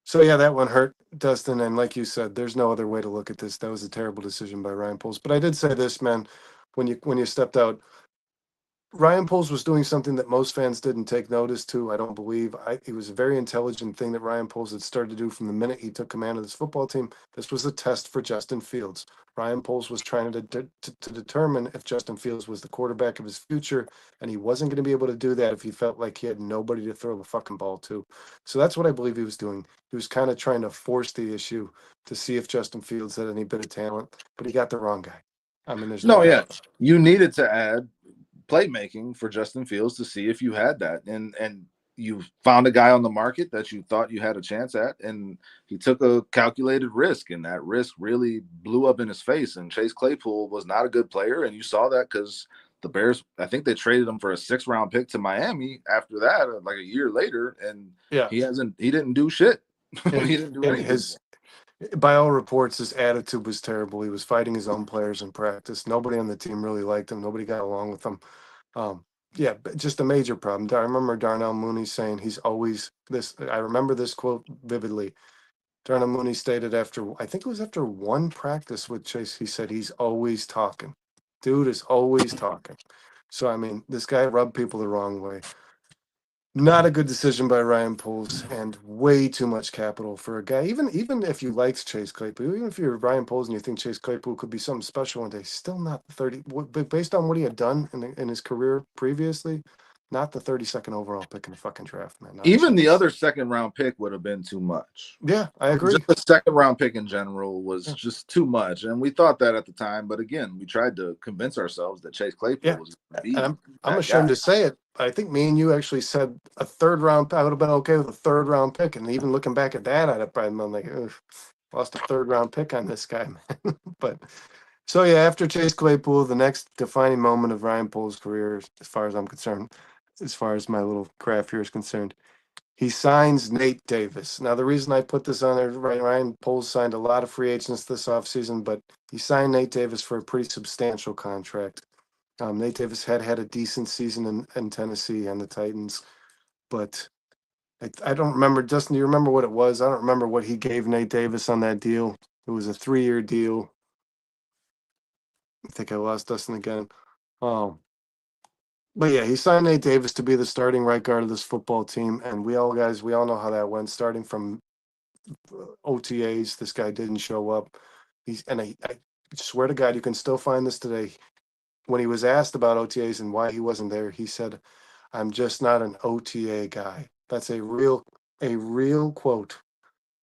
So yeah, that one hurt, Dustin. And like you said, there's no other way to look at this. That was a terrible decision by Ryan Poles. But I did say this, man, when you stepped out Ryan Poles was doing something that most fans didn't take notice to, I don't believe. It was a very intelligent thing that Ryan Poles had started to do from the minute he took command of this football team. This was a test for Justin Fields. Ryan Poles was trying to determine if Justin Fields was the quarterback of his future, and he wasn't going to be able to do that if he felt like he had nobody to throw the fucking ball to. So that's what I believe he was doing. He was kind of trying to force the issue to see if Justin Fields had any bit of talent, but he got the wrong guy. I mean, there's no
No, yeah,
doubt.
you needed to add playmaking for Justin Fields to see if you had that, and you found a guy on the market that you thought you had a chance at, and he took a calculated risk, and that risk really blew up in his face. And Chase Claypool was not a good player, and you saw that because the Bears, I think they traded him for a 6th-round pick to Miami after that, like a year later, and
Yeah.
he didn't do shit.
And,
He didn't do
and
anything.
his by all reports, his attitude was terrible. He was fighting his own players in practice. Nobody on the team really liked him. Nobody got along with him. Yeah, but just a major problem. I remember Darnell Mooney saying he's always this. I remember this quote vividly. Darnell Mooney stated after, I think it was after one practice with Chase, he said he's always talking. Dude is always talking. So, I mean, this guy rubbed people the wrong way. Not a good decision by Ryan Poles, and way too much capital for a guy. Even if you liked Chase Claypool, even if you're Ryan Poles and you think Chase Claypool could be something special one day, still not the 30. But based on what he had done in his career previously, not the 32nd overall pick in the fucking draft, man. Not a
Even the
chance.
other 2nd-round pick would have been too much.
Yeah, I
Just
agree.
the 2nd-round pick in general was
Yeah,
just too much, and we thought that at the time. But again, we tried to convince ourselves that Chase Claypool
yeah.
was going to
And
be
I'm
that
ashamed
guy.
to say it. I think me and you actually said a third round. I would have been okay with a third round pick, and even looking back at that, I'd have been like, ugh, lost a third round pick on this guy, man. But so yeah, after Chase Claypool, the next defining moment of Ryan Poles' career, as far as I'm concerned, as far as my little graph here is concerned, he signs Nate Davis. Now, the reason I put this on there, Ryan Poles signed a lot of free agents this offseason, but he signed Nate Davis for a pretty substantial contract. Nate Davis had a decent season in Tennessee and the Titans, but I don't remember. Dustin, do you remember what it was? I don't remember what he gave Nate Davis on that deal. It was a 3-year deal. I think I lost Dustin again. Um, but yeah, he signed Nate Davis to be the starting right guard of this football team, and we all know how that went. Starting from OTAs, this guy didn't show up. I swear to God, you can still find this today. When he was asked about OTAs and why he wasn't there, he said, "I'm just not an OTA guy." That's a real quote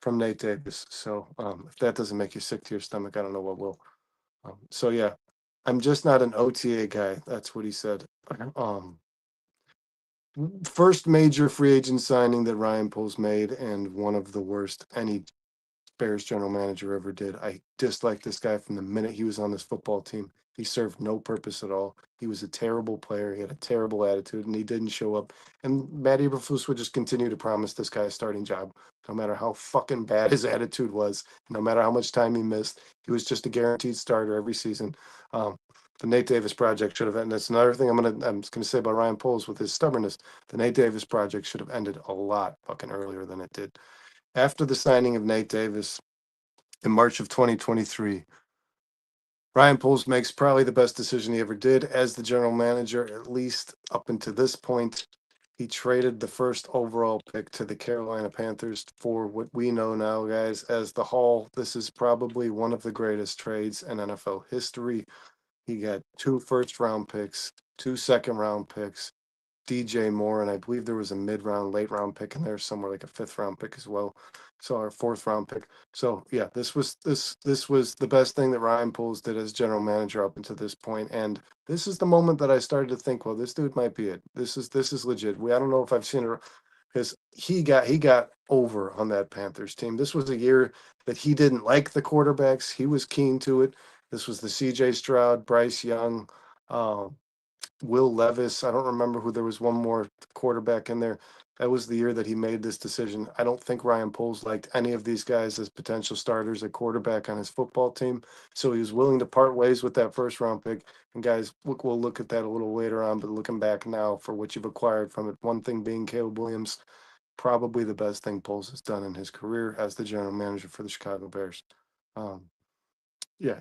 from Nate Davis. So if that doesn't make you sick to your stomach, I don't know what will. So yeah, I'm just not an OTA guy. That's what he said. Um, First major free agent signing that Ryan Poles made, and one of the worst any Bears general manager ever did. I disliked this guy from the minute he was on this football team. He served no purpose at all. He was a terrible player. He had a terrible attitude, and he didn't show up. And Matt Eberflus would just continue to promise this guy a starting job, no matter how fucking bad his attitude was, no matter how much time he missed. He was just a guaranteed starter every season. Um, the Nate Davis project should have ended. That's another thing I'm just gonna say about Ryan Poles with his stubbornness. The Nate Davis project should have ended a lot fucking earlier than it did. After the signing of Nate Davis in March of 2023, Ryan Poles makes probably the best decision he ever did as the general manager, at least up until this point. He traded the first overall pick to the Carolina Panthers for what we know now, guys, as the Haul. This is probably one of the greatest trades in NFL history. He got 2 first-round picks, 2 second-round picks, DJ Moore, and I believe there was a mid-round, late-round pick in there somewhere, like a fifth-round pick as well. So our fourth-round pick. So yeah, this was the best thing that Ryan Poles did as general manager up until this point, and this is the moment that I started to think, well, this dude might be it. This is legit. I don't know if I've seen it because he got over on that Panthers team. This was a year that he didn't like the quarterbacks. He was keen to it. This was the C.J. Stroud, Bryce Young. Um, Will Levis. I don't remember who there was one more quarterback in there. That was the year that he made this decision. I don't think Ryan Poles liked any of these guys as potential starters at quarterback on his football team. So he was willing to part ways with that first round pick. And guys, we'll look at that a little later on, but looking back now for what you've acquired from it, one thing being Caleb Williams, probably the best thing Poles has done in his career as the general manager for the Chicago Bears. Um, Yeah,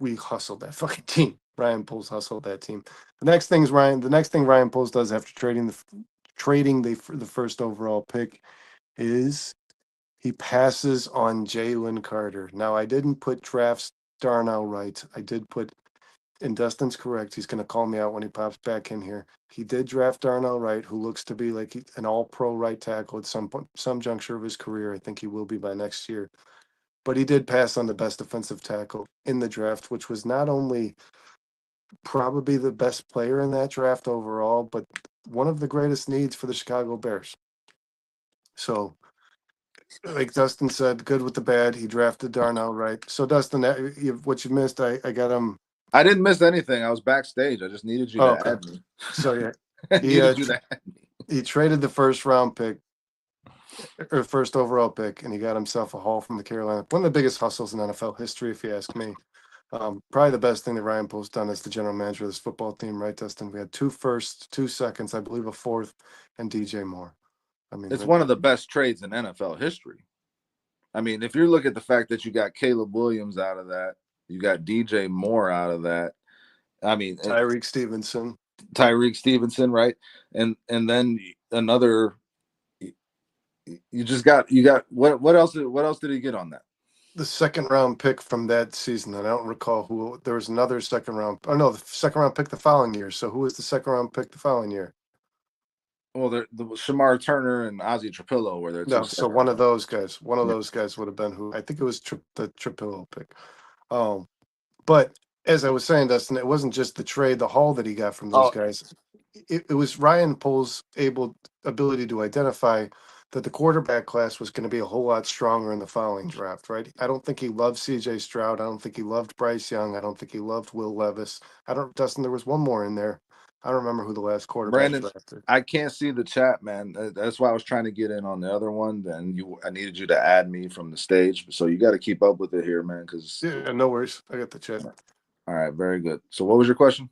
we hustled that fucking team. Ryan Poles hustled that team. The next thing Ryan Poles does after trading the first overall pick is he passes on Jalen Carter. Now I didn't put drafts Darnell Wright. I did put, and Dustin's correct. He's going to call me out when he pops back in here. He did draft Darnell Wright, who looks to be like an all-pro right tackle at some point, some juncture of his career. I think he will be by next year. But he did pass on the best defensive tackle in the draft, which was not only probably the best player in that draft overall, but one of the greatest needs for the Chicago Bears. So, like Dustin said, good with the bad. He drafted Darnell Wright. So, Dustin, what you missed, I got him.
I didn't miss anything. I was backstage. I just needed you
Oh,
to
okay.
add me.
So, yeah,
I
he
needed you to add me.
he traded the first round pick or first overall pick, and he got himself a haul from the Carolina. One of the biggest hustles in NFL history, if you ask me. Probably the best thing that Ryan Poles done as the general manager of this football team, right, Dustin? We had 2 firsts, 2 seconds, I believe a fourth, and DJ Moore. I mean,
It's one of the best trades in NFL history. I mean, if you look at the fact that you got Caleb Williams out of that, you got DJ Moore out of that. I mean,
Tyreek Stevenson,
right? And then another. You got what else? What else did he get on that?
the second round pick from that season. And I don't recall who. There was another second round. Oh no, the second round pick the following year. So who was the second round pick the following year?
Well, the Shamar Turner and Ozzie Trapillo were their two.
No, so one of those guys. One of those guys would have been who. I think it was the Tripillo pick. Um, But as I was saying, Dustin, it wasn't just the trade, the haul that he got from those
Oh,
guys. It was Ryan Poles' ability to identify that the quarterback class was going to be a whole lot stronger in the following draft, right? I don't think he loved CJ Stroud. I don't think he loved Bryce Young. I don't think he loved Will Levis. Dustin, there was one more in there. I don't remember who the last quarterback
Brandon,
drafted.
I can't see the chat, man. That's why I was trying to get in on the other one. Then I needed you to add me from the stage, so you got to keep up with it here, man. Because
Yeah, no worries. I got the chat.
all right, very good. So, what was your question?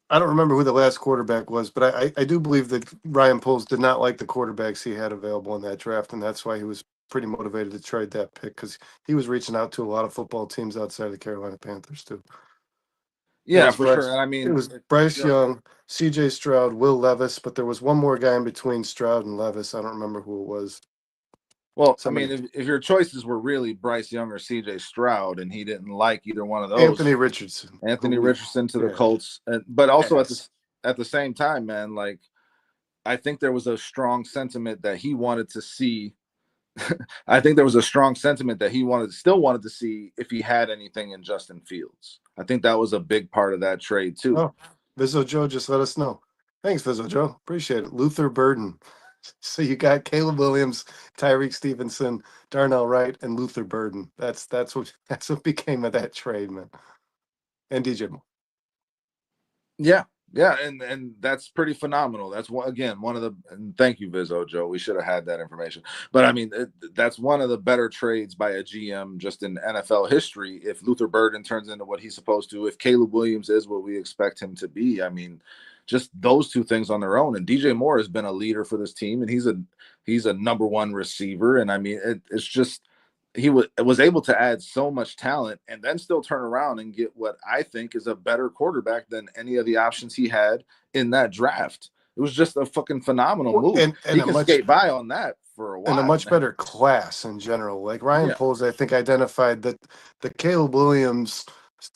I don't remember who the last quarterback was, but I do believe that Ryan Poles did not like the quarterbacks he had available in that draft, and that's why he was pretty motivated to trade that pick because he was reaching out to a lot of football teams outside of the Carolina Panthers too. It
Yeah,
was
for sure.
Bryce.
And I
It
mean,
was Bryce
yeah,
Young, C.J. Stroud, Will Levis, but there was one more guy in between Stroud and Levis. I don't remember who it was.
well, I
Somebody,
mean, if your choices were really Bryce Young or C.J. Stroud, and he didn't like either one of
Anthony
those,
Richardson,
Anthony Richardson to the
yeah,
Colts, but also
ass.
at the same time, man, like I think there was a strong sentiment that he wanted to see. I think there was a strong sentiment that he still wanted to see if he had anything in Justin Fields. I think that was a big part of that trade too.
Oh, Vizzo Joe just let us know. Thanks, Vizzo Joe. Appreciate it. Luther Burden. So you got Caleb Williams, Tyreek Stevenson, Darnell Wright, and Luther Burden. That's what became of that trade, man. And DJ Moore.
Yeah, yeah, and that's pretty phenomenal. That's one of the. And thank you, Vizzo Joe. We should have had that information. But I mean, that's one of the better trades by a GM just in NFL history. If Luther Burden turns into what he's supposed to, if Caleb Williams is what we expect him to be, I mean, just those two things on their own. And DJ Moore has been a leader for this team, and he's a number one receiver. And I mean, it's just he was able to add so much talent and then still turn around and get what I think is a better quarterback than any of the options he had in that draft. It was just a fucking phenomenal move.
And
He
a
can
much
skate by on that for a
and a
while,
much
man.
better class in general. Like Ryan
Yeah.
Poles, I think identified that the Caleb Williams,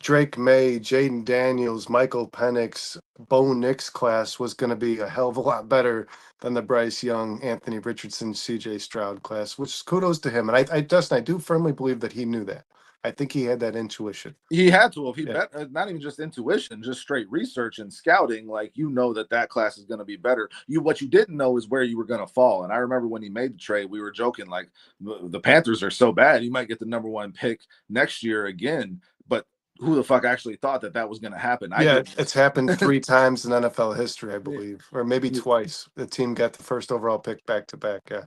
Drake May, Jaden Daniels, Michael Penix, Bo Nix class was going to be a hell of a lot better than the Bryce Young, Anthony Richardson, C.J. Stroud class. Which is kudos to him. And Dustin, I do firmly believe that he knew that. I think he had that intuition.
He had to if he
Yeah.
bet not even just intuition, just straight research and scouting. Like that class is going to be better. What you didn't know is where you were going to fall. And I remember when he made the trade, we were joking like the Panthers are so bad, you might get the number one pick next year again. But who the fuck actually thought that was going to happen? I
Yeah,
did.
it's happened 3 times in NFL history, I believe, or maybe twice. The team got the first overall pick back to back. Yeah.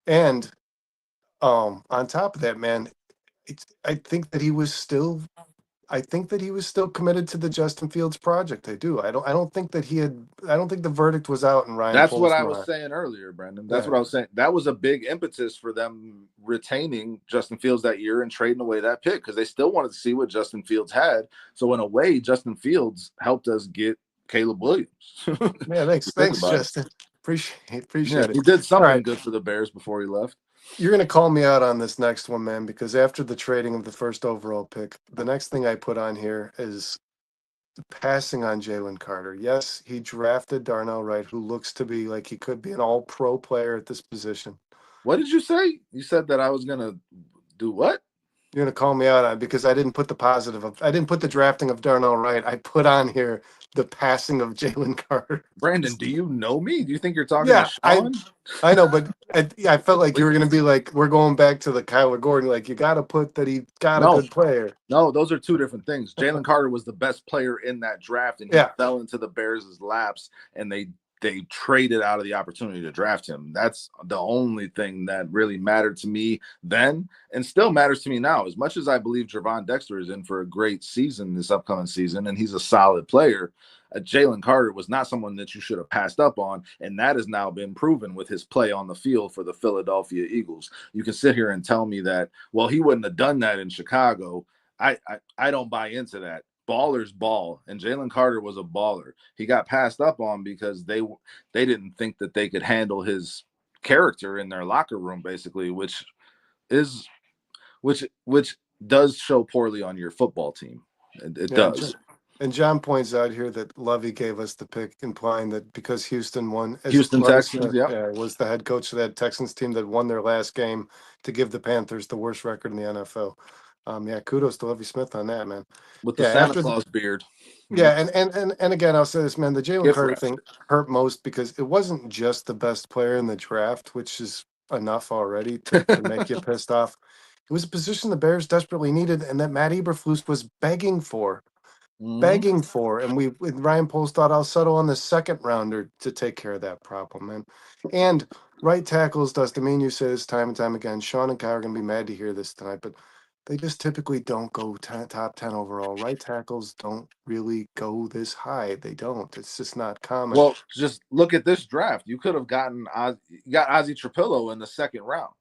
And on top of that, man, I think that he was still I think that he was still committed to the Justin Fields project. I do. I don't think that he had. I don't think the verdict was out in Ryan
That's what
Poles'
I was
mind.
saying earlier, Brandon. That's
Yeah.
what I was saying. That was a big impetus for them retaining Justin Fields that year and trading away that pick because they still wanted to see what Justin Fields had. So in a way, Justin Fields helped us get Caleb Williams.
Yeah. Thanks, Justin.
Yeah,
Appreciate it.
he did
All
something
right.
good for the Bears before he left.
You're going to call me out on this next one, man, because after the trading of the first overall pick, the next thing I put on here is passing on Jalen Carter. Yes, he drafted Darnell Wright, who looks to be like he could be an all-pro player at this position.
What did you say? You said that I was going to do what?
You're going to call me out on it because I didn't put the positive of, I didn't put the drafting of Darnell Wright. I put on here the passing of Jalen Carter.
Brandon, do you know me? Do you think you're talking to
Yeah,
Sean?
I know, but I felt like you were going to be like, we're going back to the Kyler Gordon. Like, you got to put that he got a
No,
good player.
no, those are two different things. Jalen Carter was the best player in that draft, and he
Yeah.
fell into the Bears' laps, and they traded out of the opportunity to draft him. That's the only thing that really mattered to me then and still matters to me now. As much as I believe Javon Dexter is in for a great season this upcoming season, and he's a solid player, Jalen Carter was not someone that you should have passed up on, and that has now been proven with his play on the field for the Philadelphia Eagles. You can sit here and tell me that, well, he wouldn't have done that in Chicago. I don't buy into that. Ballers ball, and Jalen Carter was a baller. He got passed up on because they didn't think that they could handle his character in their locker room, basically, which does show poorly on your football team. It
Yeah,
does.
and John points out here that Lovey gave us the pick, implying that because Houston won, as
Houston
was
Texans, yeah.
was the head coach of that Texans team that won their last game to give the Panthers the worst record in the NFL. Yeah, kudos to Lovey Smith on that, man.
With the
Yeah,
Santa Claus beard.
yeah, and again, I'll say this, man. The Jalen
Gift
Carter
wrap.
thing hurt most because it wasn't just the best player in the draft, which is enough already to make you pissed off. It was a position the Bears desperately needed, and that Matt Eberflus was begging for. And we with Ryan Poles thought I'll settle on the second rounder to take care of that problem, man. And right tackles, Dustin, I mean, you say this time and time again. Sean and Kyle are gonna be mad to hear this tonight, but they just typically don't go top 10 overall. Right tackles don't really go this high. They don't. It's just not common.
Well, just look at this draft. You could have got Ozzie Trapillo in the second round.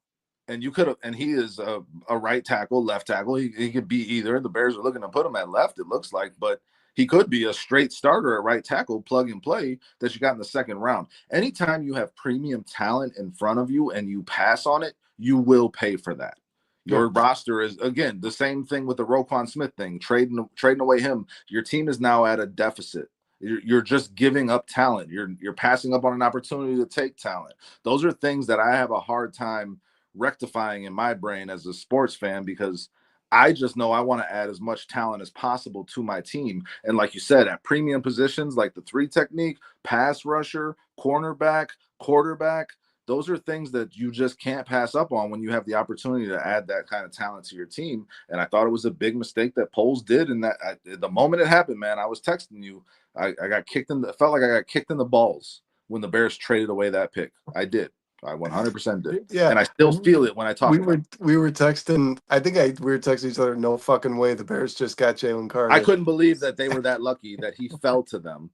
And you could have, and he is a right tackle, left tackle. He could be either. The Bears are looking to put him at left, it looks like, but he could be a straight starter at right tackle, plug and play that you got in the second round. Anytime you have premium talent in front of you and you pass on it, you will pay for that. Your roster is, again, the same thing with the Roquan Smith thing, trading away him. Your team is now at a deficit. You're just giving up talent. You're passing up on an opportunity to take talent. Those are things that I have a hard time rectifying in my brain as a sports fan because I just know I want to add as much talent as possible to my team. And like you said, at premium positions like the 3 technique, pass rusher, cornerback, quarterback, those are things that you just can't pass up on when you have the opportunity to add that kind of talent to your team. And I thought it was a big mistake that Poles did. And that the moment it happened, man, I was texting you. I got kicked in felt like I got kicked in the balls when the Bears traded away that pick. I did. I 100% did.
Yeah,
and I still feel it when I talk about it.
We were texting. We were texting each other. No fucking way. The Bears just got Jalen Carter.
I couldn't believe that they were that lucky that he fell to them.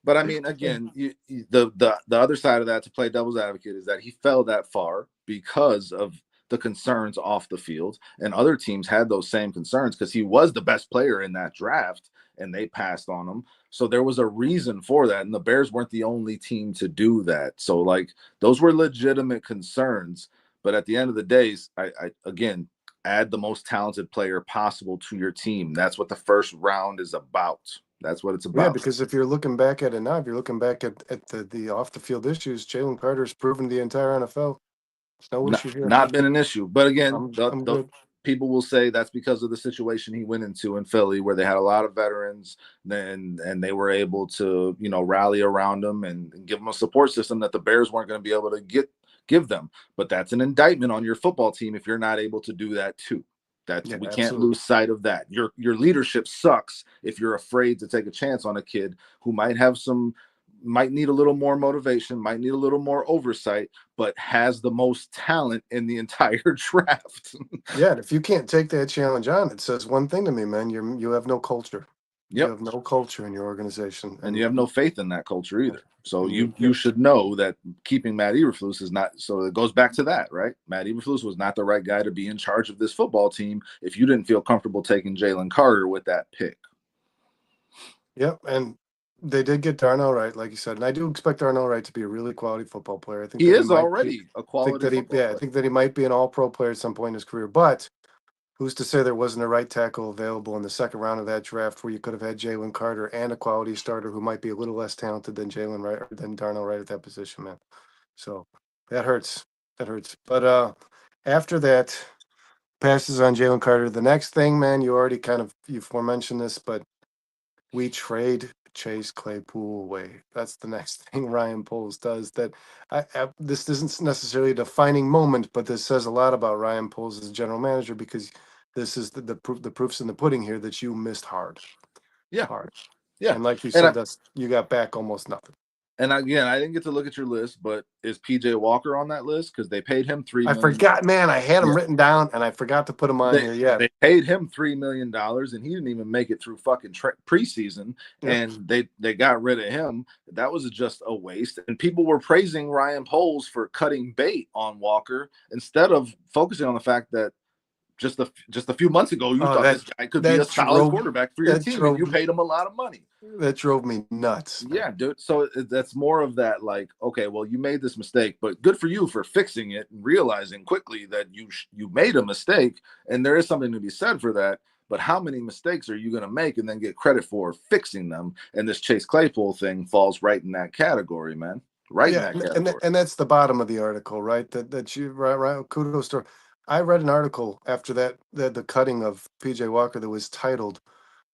But I mean, again, the other side of that, to play devil's advocate, is that he fell that far because of the concerns off the field, and other teams had those same concerns because he was the best player in that draft, and they passed on him. So there was a reason for that, and the Bears weren't the only team to do that. So like those were legitimate concerns. But at the end of the day, I again add the most talented player possible to your team. That's what the first round is about. That's what it's about.
Yeah, because if you're looking back at it now, if you're looking back at the off the field issues, Jalen Carter's proven the entire NFL. There's no issue here.
Not been an issue. But again,
I'm
the
good.
people will say that's because of the situation he went into in Philly, where they had a lot of veterans, and they were able to, rally around him and give them a support system that the Bears weren't going to be able to give them. But that's an indictment on your football team if you're not able to do that too. We can't lose sight of that. Your leadership sucks if you're afraid to take a chance on a kid who might have some might need a little more motivation, might need a little more oversight, but has the most talent in the entire draft.
Yeah, and if you can't take that challenge on, it says one thing to me, man. You have no culture. You
Yep.
have no culture in your organization,
And you have no faith in that culture either. So
and
you should know that keeping Matt Eberflus is not. So it goes back to that, right? Matt Eberflus was not the right guy to be in charge of this football team if you didn't feel comfortable taking Jalen Carter with that pick.
Yep, and they did get Darnell Wright, like you said, and I do expect Darnell Wright to be a really quality football player. I think
He
that he
is
might be.
already a
I think
quality
that he,
football
yeah, I
player.
think that he might be an All-Pro player at some point in his career. But who's to say there wasn't a right tackle available in the second round of that draft where you could have had Jalen Carter and a quality starter who might be a little less talented than Jalen Wright or than Darnell Wright at that position, man. So that hurts. That hurts. But after that, passes on Jalen Carter. The next thing, man, you forementioned this, but we trade Chase Claypool away. That's the next thing Ryan Poles does. This isn't necessarily a defining moment, but this says a lot about Ryan Poles as general manager because this is the proof. The proof's in the pudding here that you missed hard,
Yeah,
hard.
yeah.
And like you
And
said, you got back almost nothing.
and again, I didn't get to look at your list, but is PJ Walker on that list? Because they paid him $3
I
million.
forgot, man. I had
Yeah.
him written down, and I forgot to put him on here. Yeah,
They paid him $3 million, and he didn't even make it through fucking preseason.
yeah.
And they got rid of him. That was just a waste. And people were praising Ryan Poles for cutting bait on Walker instead of focusing on the fact that just a few months ago you
Oh,
thought this guy could be a solid quarterback for your team, and you paid him a lot of money.
That drove me nuts.
Yeah, dude. So that's more of that, like, okay, well, you made this mistake, but good for you for fixing it and realizing quickly that you made a mistake, and there is something to be said for that. But how many mistakes are you going to make and then get credit for fixing them? And this Chase Claypool thing falls right in that category, man. Right in that category.
And that's the bottom of the article, right? That you right. Kudos to. I read an article after the cutting of PJ Walker that was titled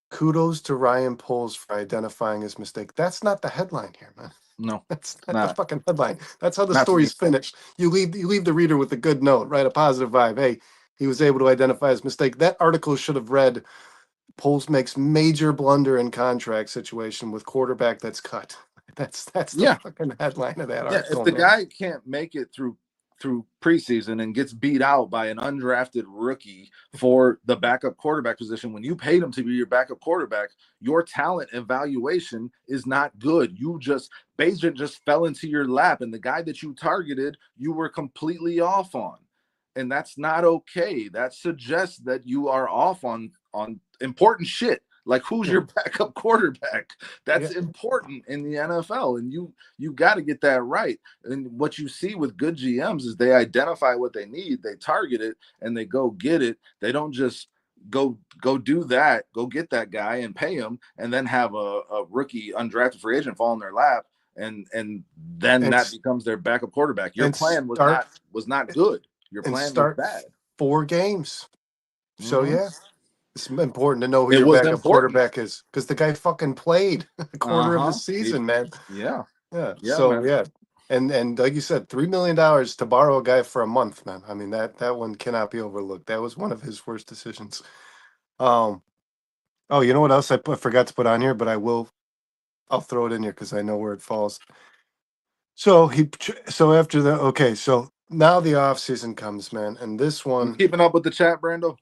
"Kudos to Ryan Poles for identifying his mistake." That's not the headline here, man.
No,
That's not the fucking headline. That's how the
Not to
story's
me.
finished. You leave the reader with a good note, right? A positive vibe. Hey, he was able to identify his mistake. That article should have read Poles makes major blunder in contract situation with quarterback that's cut. That's the
Yeah.
fucking headline of that
Yeah,
article.
if the
man.
guy can't make it through preseason and gets beat out by an undrafted rookie for the backup quarterback position, when you paid him to be your backup quarterback, your talent evaluation is not good. Bajan just fell into your lap, and the guy that you targeted, you were completely off on. And that's not okay. That suggests that you are off on important shit. Like, who's your backup quarterback? That's important in the NFL, and you got to get that right. And what you see with good GMs is they identify what they need, they target it, and they go get it. They don't just go do that, go get that guy and pay him, and then have a rookie undrafted free agent fall in their lap, and then that becomes their backup quarterback. Your plan was not good. Your plan was bad.
4 games. So
Mm-hmm.
it's important to know who
It
your
was
backup
important.
quarterback is because the guy fucking played a quarter of the season, man.
Yeah.
So
man.
and like you said, $3 million to borrow a guy for a month, man. I mean that one cannot be overlooked. That was one of his worst decisions. Oh, you know what else I forgot to put on here, but I'll throw it in here because I know where it falls. So so now the off season comes, man, and this
You
one,
keeping up with the chat, Brando?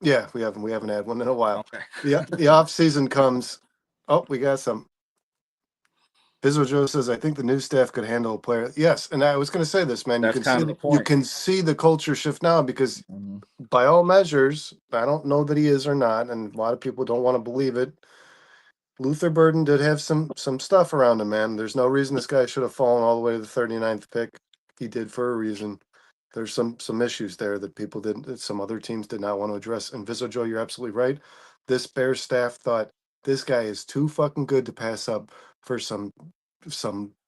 yeah, we haven't had one in a while.
Okay.
The off season comes. Oh, we got some. Bizzle Joe says, "I think the new staff could handle a player." Yes, and I was going to say this, man.
That's kind of the
You
point.
can see the culture shift now because, by all measures, I don't know that he is or not, and a lot of people don't want to believe it. Luther Burden did have some stuff around him, man. There's no reason this guy should have fallen all the way to the 39th pick. He did for a reason. There's some issues there that some other teams did not want to address. And Vizzo Joe, you're absolutely right. This Bears staff thought this guy is too fucking good to pass up for some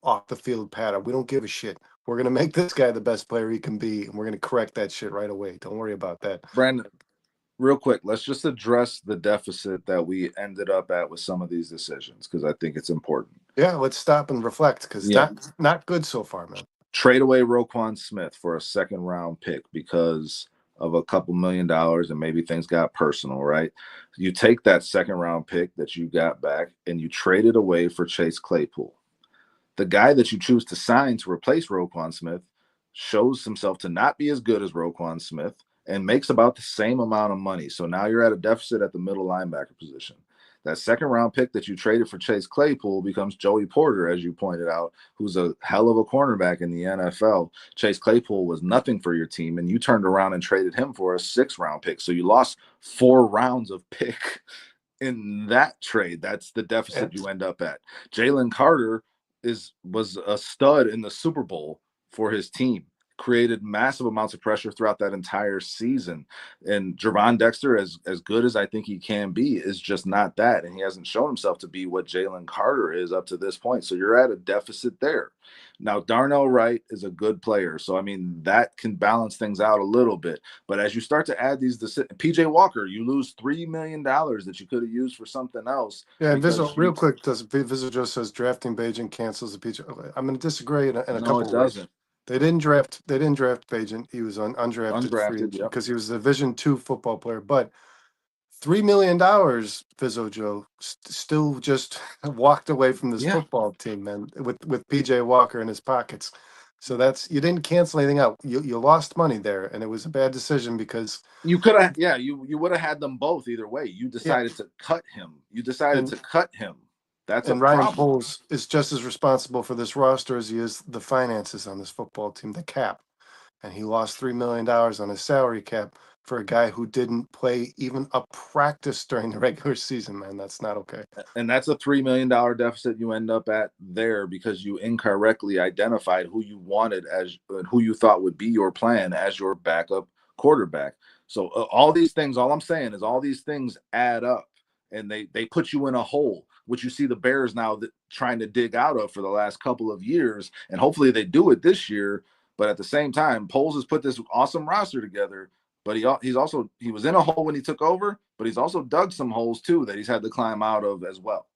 off the field patter. We don't give a shit. We're gonna make this guy the best player he can be, and we're gonna correct that shit right away. Don't worry about that.
Brandon, real quick, let's just address the deficit that we ended up at with some of these decisions because I think it's important.
Yeah, let's stop and reflect because not good so far, man.
Trade away Roquan Smith for a second round pick because of a couple $1 million and maybe things got personal, right? You take that second round pick that you got back and you trade it away for Chase Claypool.
The guy that you choose to sign to replace Roquan Smith shows himself to not be as good as Roquan Smith and makes about the same amount of money. So now you're at a deficit at the middle linebacker position. That second round pick that you traded for Chase Claypool becomes Joey Porter, as you pointed out, who's a hell of a cornerback in the NFL. Chase Claypool was nothing for your team, and you turned around and traded him for a 6th-round pick. So you lost 4 rounds of pick in that trade. That's the deficit you end up at. Jalen Carter was a stud in the Super Bowl for his team, created massive amounts of pressure throughout that entire season. And Javon Dexter, as good as I think he can be, is just not that. And he hasn't shown himself to be what Jalen Carter is up to this point. So you're at a deficit there. Now, Darnell Wright is a good player. So, I mean, that can balance things out a little bit. But as you start to add these, PJ Walker, you lose $3 million that you could have used for something else.
Yeah, and Visual, real quick, Visual Joe says drafting Bajan cancels the PJ. I'm going to disagree in a couple of ways. They didn't draft Bajan. He was undrafted free agent because he was a Division II football player. But $3 million, Vizzo Joe, still just walked away from this football team, man, with PJ Walker in his pockets. So you didn't cancel anything out. You lost money there, and it was a bad decision because
you could have, you would have had them both either way. You decided to cut him. That's
and Ryan Poles is just as responsible for this roster as he is the finances on this football team, the cap. And he lost $3 million on his salary cap for a guy who didn't play even a practice during the regular season, man. That's not okay.
And that's a $3 million deficit you end up at there because you incorrectly identified who you wanted as who you thought would be your plan as your backup quarterback. So all these things, all I'm saying is all these things add up and they put you in a hole, which you see the Bears now trying to dig out of for the last couple of years. And hopefully they do it this year. But at the same time, Poles has put this awesome roster together. But he was in a hole when he took over, but he's also dug some holes too that he's had to climb out of as well.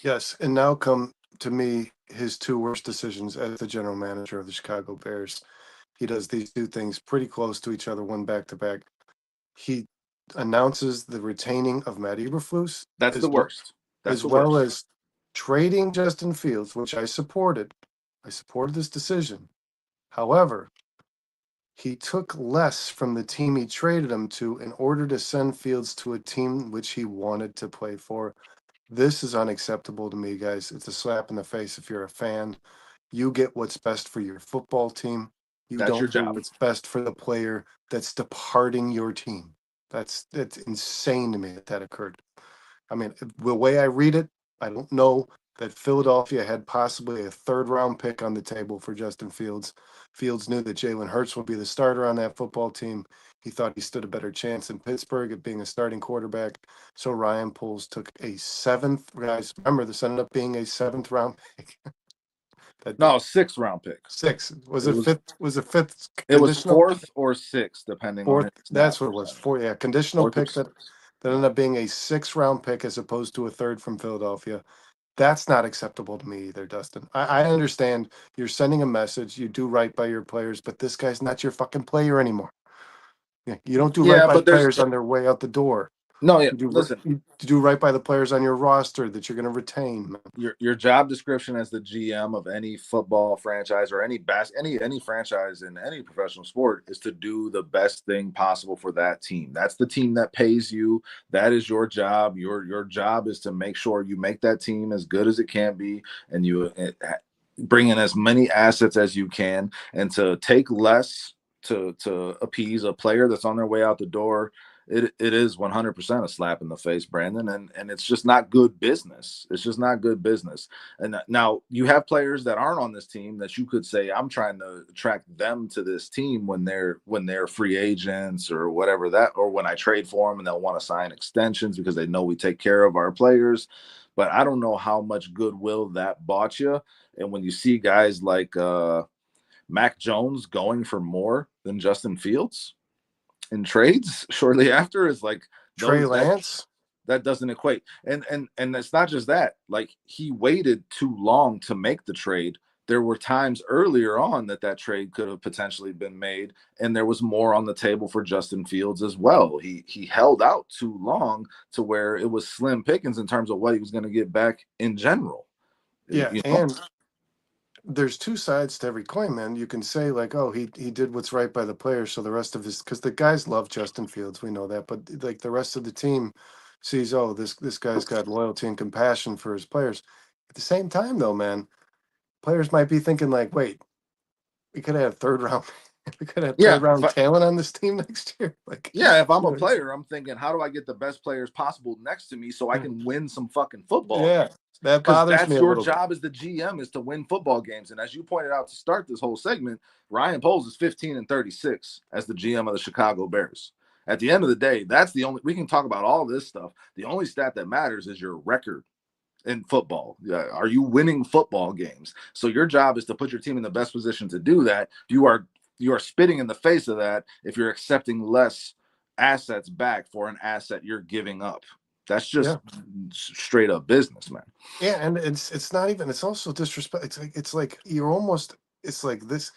Yes, and now come to me his 2 worst decisions as the general manager of the Chicago Bears. He does these 2 things pretty close to each other, one back to back. He announces the retaining of Matt Eberflus.
That's the worst.
As well as trading Justin Fields, which I supported. I supported this decision. However, he took less from the team he traded him to in order to send Fields to a team which he wanted to play for. This is unacceptable to me, guys. It's a slap in the face if you're a fan. You get what's best for your football team.
That's your job.
What's best for the player that's departing your team. That's insane to me that occurred. I mean, the way I read it, I don't know that Philadelphia had possibly a 3rd-round pick on the table for Justin Fields. Fields knew that Jalen Hurts would be the starter on that football team. He thought he stood a better chance in Pittsburgh at being a starting quarterback. So Ryan Poles took a 7th. Guys, remember, this ended up being a 7th-round pick.
No, 6th-round pick.
6. Was it 5th? Was it 5th?
It was 4th or 6th, depending on it.
That's what it was. 4. Yeah, conditional pick that ended up being a 6th-round pick as opposed to a 3rd from Philadelphia. That's not acceptable to me either, Dustin. I understand you're sending a message. You do right by your players, but this guy's not your fucking player anymore. Yeah, you don't do right by players on their way out the door.
No, yeah.
Listen, you do right by the players on your roster that you're going to retain.
Your job description as the GM of any football franchise or any franchise in any professional sport is to do the best thing possible for that team. That's the team that pays you. That is your job. Your job is to make sure you make that team as good as it can be, and you bring in as many assets as you can, and to take less to appease a player that's on their way out the door. It is 100% a slap in the face, Brandon, and it's just not good business. It's just not good business. And now you have players that aren't on this team that you could say, I'm trying to attract them to this team when they're free agents or whatever or when I trade for them and they'll want to sign extensions because they know we take care of our players. But I don't know how much goodwill that bought you. And when you see guys like Mac Jones going for more than Justin Fields in trades shortly after, is like
Trey Lance.
That doesn't equate. And it's not just that. Like, he waited too long to make the trade. There were times earlier on that trade could have potentially been made, and there was more on the table for Justin Fields as well. He held out too long to where it was slim pickings in terms of what he was going to get back in general.
Yeah, there's two sides to every coin, man. You can say like, oh, he did what's right by the players, so the rest of his, because the guys love Justin Fields, we know that, but like the rest of the team sees, oh, this guy's got loyalty and compassion for his players. At the same time, though, man, players might be thinking like, wait, we could have third round, we could have
Yeah,
third round talent on this team next year. Like,
yeah, if I'm
you
a
know, it's-
player, I'm thinking, how do I get the best players possible next to me so I can win some fucking football
yeah,
games?
that
Because
bothers me
that's
a
your
little bit.
job as the GM, is to win football games. And as you pointed out to start this whole segment, Ryan Poles is 15-36 as the GM of the Chicago Bears. At the end of the day, that's the only, we can talk about all this stuff. The only stat that matters is your record in football. Are you winning football games? So your job is to put your team in the best position to do that. You are spitting in the face of that if you're accepting less assets back for an asset you're giving up. That's just
Yeah.
straight up business, man.
Yeah, and it's not even, it's also disrespect. It's like you're almost, it's like this,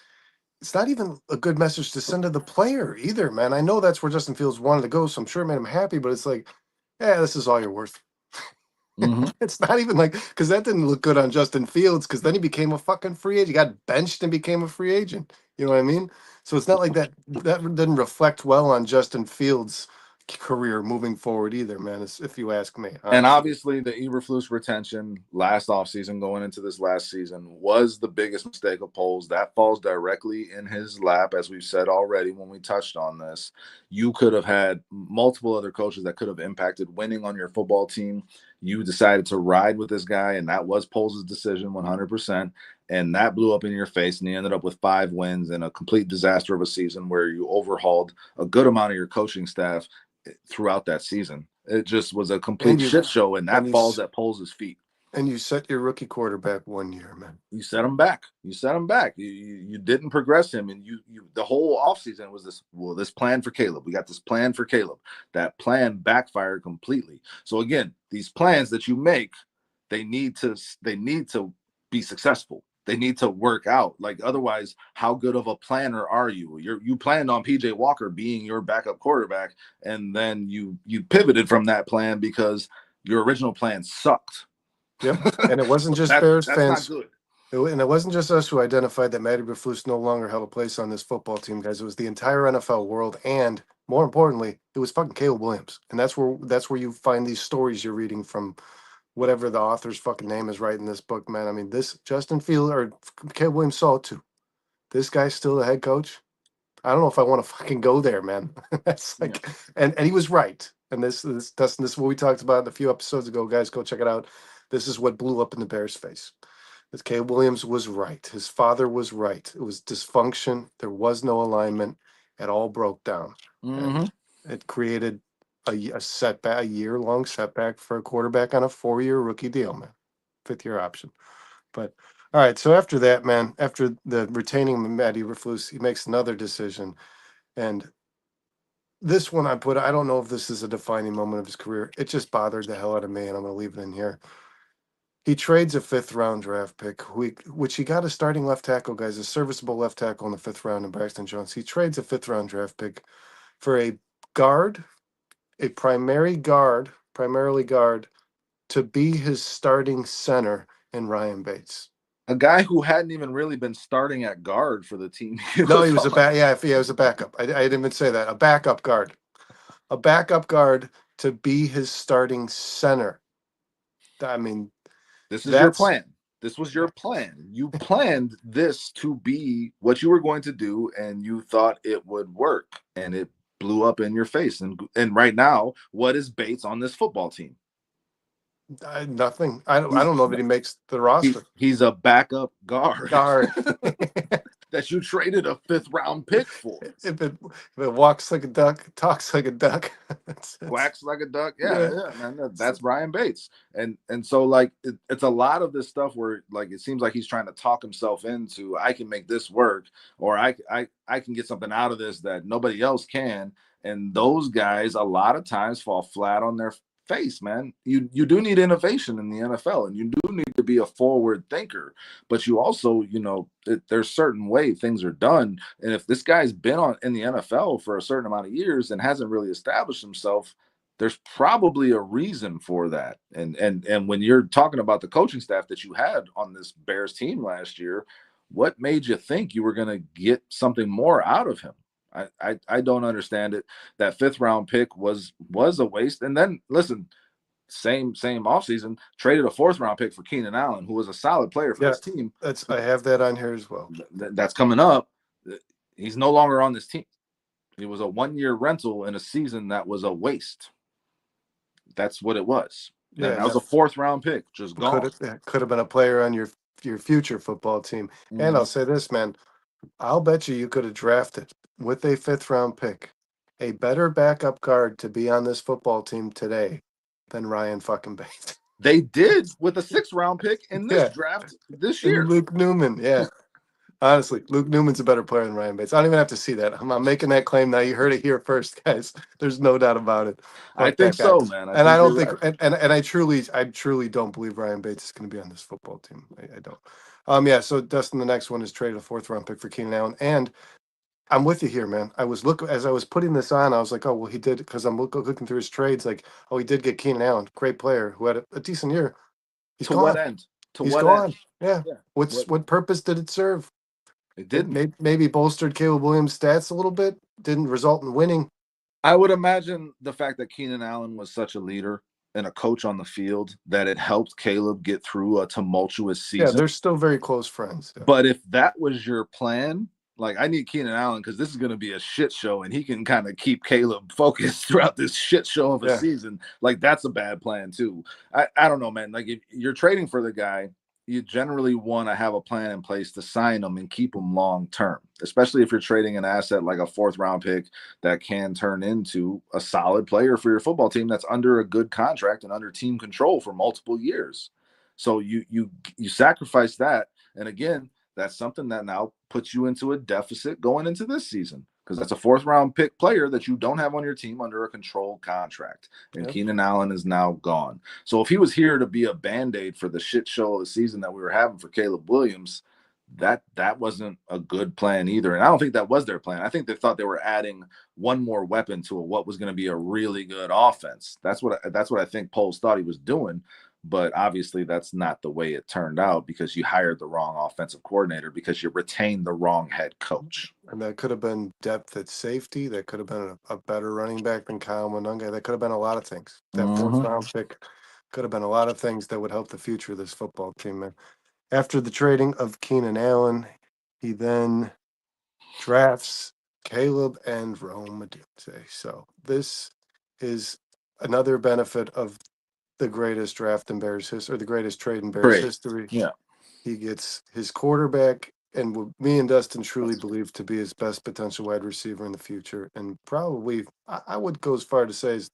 it's not even a good message to send to the player either, man. I know that's where Justin Fields wanted to go, so I'm sure it made him happy, but it's like, yeah, this is all you're worth.
Mm-hmm.
It's not even like, because that didn't look good on Justin Fields, because then he became a fucking free agent. He got benched and became a free agent. You know what I mean? So it's not like that didn't reflect well on Justin Fields' career moving forward either, man. If you ask me,
And
honestly.
obviously, the Eberflus retention last offseason going into this last season was the biggest mistake of Poles. That falls directly in his lap, as we've said already when we touched on this. You could have had multiple other coaches that could have impacted winning on your football team. You decided to ride with this guy, and that was Poles' decision 100%. And that blew up in your face, and you ended up with 5 wins and a complete disaster of a season where you overhauled a good amount of your coaching staff throughout that season. It just was a complete shit show, and that falls at Poles' feet.
And you set your rookie quarterback 1 year, man.
You set him back. You set him back. You didn't progress him, and you the whole offseason was this plan for Caleb. We got this plan for Caleb. That plan backfired completely. So again, these plans that you make, they need to be successful. They need to work out. Like, otherwise, how good of a planner are you? You planned on PJ Walker being your backup quarterback, and then you pivoted from that plan because your original plan sucked.
Yep. And it wasn't just Bears
that's
fans.
not good.
And it wasn't just us who identified that Matty Eberflus no longer held a place on this football team, guys. It was the entire NFL world, and more importantly, it was fucking Caleb Williams. And that's where you find these stories you're reading from, whatever the author's fucking name is writing this book, man. I mean, this Justin Field or Caleb Williams saw it too. This guy's still the head coach. I don't know if I want to fucking go there, man. That's like, and he was right. And this is what we talked about a few episodes ago, guys. Go check it out. This is what blew up in the Bears' face. That Caleb Williams was right. His father was right. It was dysfunction. There was no alignment. It all broke down.
Mm-hmm.
And it created a setback, a year-long setback for a quarterback on a 4-year rookie deal, man. 5th-year option. But all right, so after that, man, after the retaining Matt Eberflus, he makes another decision. And this one I don't know if this is a defining moment of his career. It just bothered the hell out of me, and I'm going to leave it in here. He trades a 5th-round draft pick, which he got a starting left tackle, guys, a serviceable left tackle in the 5th round in Braxton Jones. He trades a 5th-round draft pick for a guard, a primarily guard, to be his starting center in Ryan Bates.
A guy who hadn't even really been starting at guard for the team.
No, he was it was a backup. I didn't even say that. A backup guard. A backup guard to be his starting center. I mean,
this is your plan. This was your plan. You planned this to be what you were going to do, and you thought it would work, and it blew up in your face. And right now, what is Bates on this football team?
Nothing. I don't know if he makes the roster.
He's a backup guard.
That
you traded a 5th-round pick for.
If it walks like a duck, talks like a duck,
quacks like a duck, yeah, man, that's Ryan Bates. And so, like, it's a lot of this stuff where, like, it seems like he's trying to talk himself into, I can make this work, or I can get something out of this that nobody else can. And those guys a lot of times fall flat on their face, man. You do need innovation in the NFL, and you do need to be a forward thinker, but you also, there's certain way things are done. And if this guy's been in the NFL for a certain amount of years and hasn't really established himself, there's probably a reason for that. And when you're talking about the coaching staff that you had on this Bears team last year, what made you think you were going to get something more out of him? I don't understand it. That 5th round pick was a waste. And then listen, same offseason, traded a 4th round pick for Keenan Allen, who was a solid player for this team.
I have that on here as well.
That's coming up. He's no longer on this team. It was a 1-year rental in a season that was a waste. That's what it was. Yeah, that was a 4th round pick, just gone.
Could have been a player on your future football team. Mm-hmm. And I'll say this, man, I'll bet you could have drafted with a 5th round pick a better backup guard to be on this football team today than Ryan fucking Bates.
They did with a 6th round pick in this draft this year.
And Luke Newman, yeah. Honestly, Luke Newman's a better player than Ryan Bates. I don't even have to see that. I'm making that claim now. You heard it here first, guys. There's no doubt about it.
I think so, man.
I don't think, and I truly don't believe Ryan Bates is going to be on this football team. I don't. Yeah. So Dustin, the next one is traded a 4th round pick for Keenan Allen, and I'm with you here, man. As I was putting this on, I was like, oh well, he did, because I'm looking through his trades. Like, oh, he did get Keenan Allen, great player who had a decent year. He's gone.
What end?
He's gone. Yeah. What purpose did it serve?
It didn't.
Maybe bolstered Caleb Williams' stats a little bit. Didn't result in winning.
I would imagine the fact that Keenan Allen was such a leader and a coach on the field that it helped Caleb get through a tumultuous season.
Yeah, they're still very close friends. Yeah.
But if that was your plan, like, I need Keenan Allen because this is going to be a shit show and he can kind of keep Caleb focused throughout this shit show of a season. Like, that's a bad plan too. I don't know, man. Like, if you're trading for the guy, you generally want to have a plan in place to sign them and keep them long term, especially if you're trading an asset like a 4th round pick that can turn into a solid player for your football team that's under a good contract and under team control for multiple years. So you sacrifice that. And again, that's something that now puts you into a deficit going into this season, because that's a 4th round pick player that you don't have on your team under a controlled contract. And Keenan Allen is now gone. So if he was here to be a Band-Aid for the shit show of the season that we were having for Caleb Williams, that wasn't a good plan either. And I don't think that was their plan. I think they thought they were adding one more weapon to what was going to be a really good offense. That's what I think Poles thought he was doing. But obviously that's not the way it turned out, because you hired the wrong offensive coordinator, because you retained the wrong head coach.
And that could have been depth at safety. That could have been a better running back than Kyle Monunga. That could have been a lot of things. That 4th round pick could have been a lot of things that would help the future of this football team, man. After the trading of Keenan Allen, he then drafts Caleb and Rome Odunze. So this is another benefit of the greatest draft in Bears history, or the greatest trade in Bears history.
Yeah.
He gets his quarterback, and what me and Dustin truly believe to be his best potential wide receiver in the future. And probably, I would go as far to say, is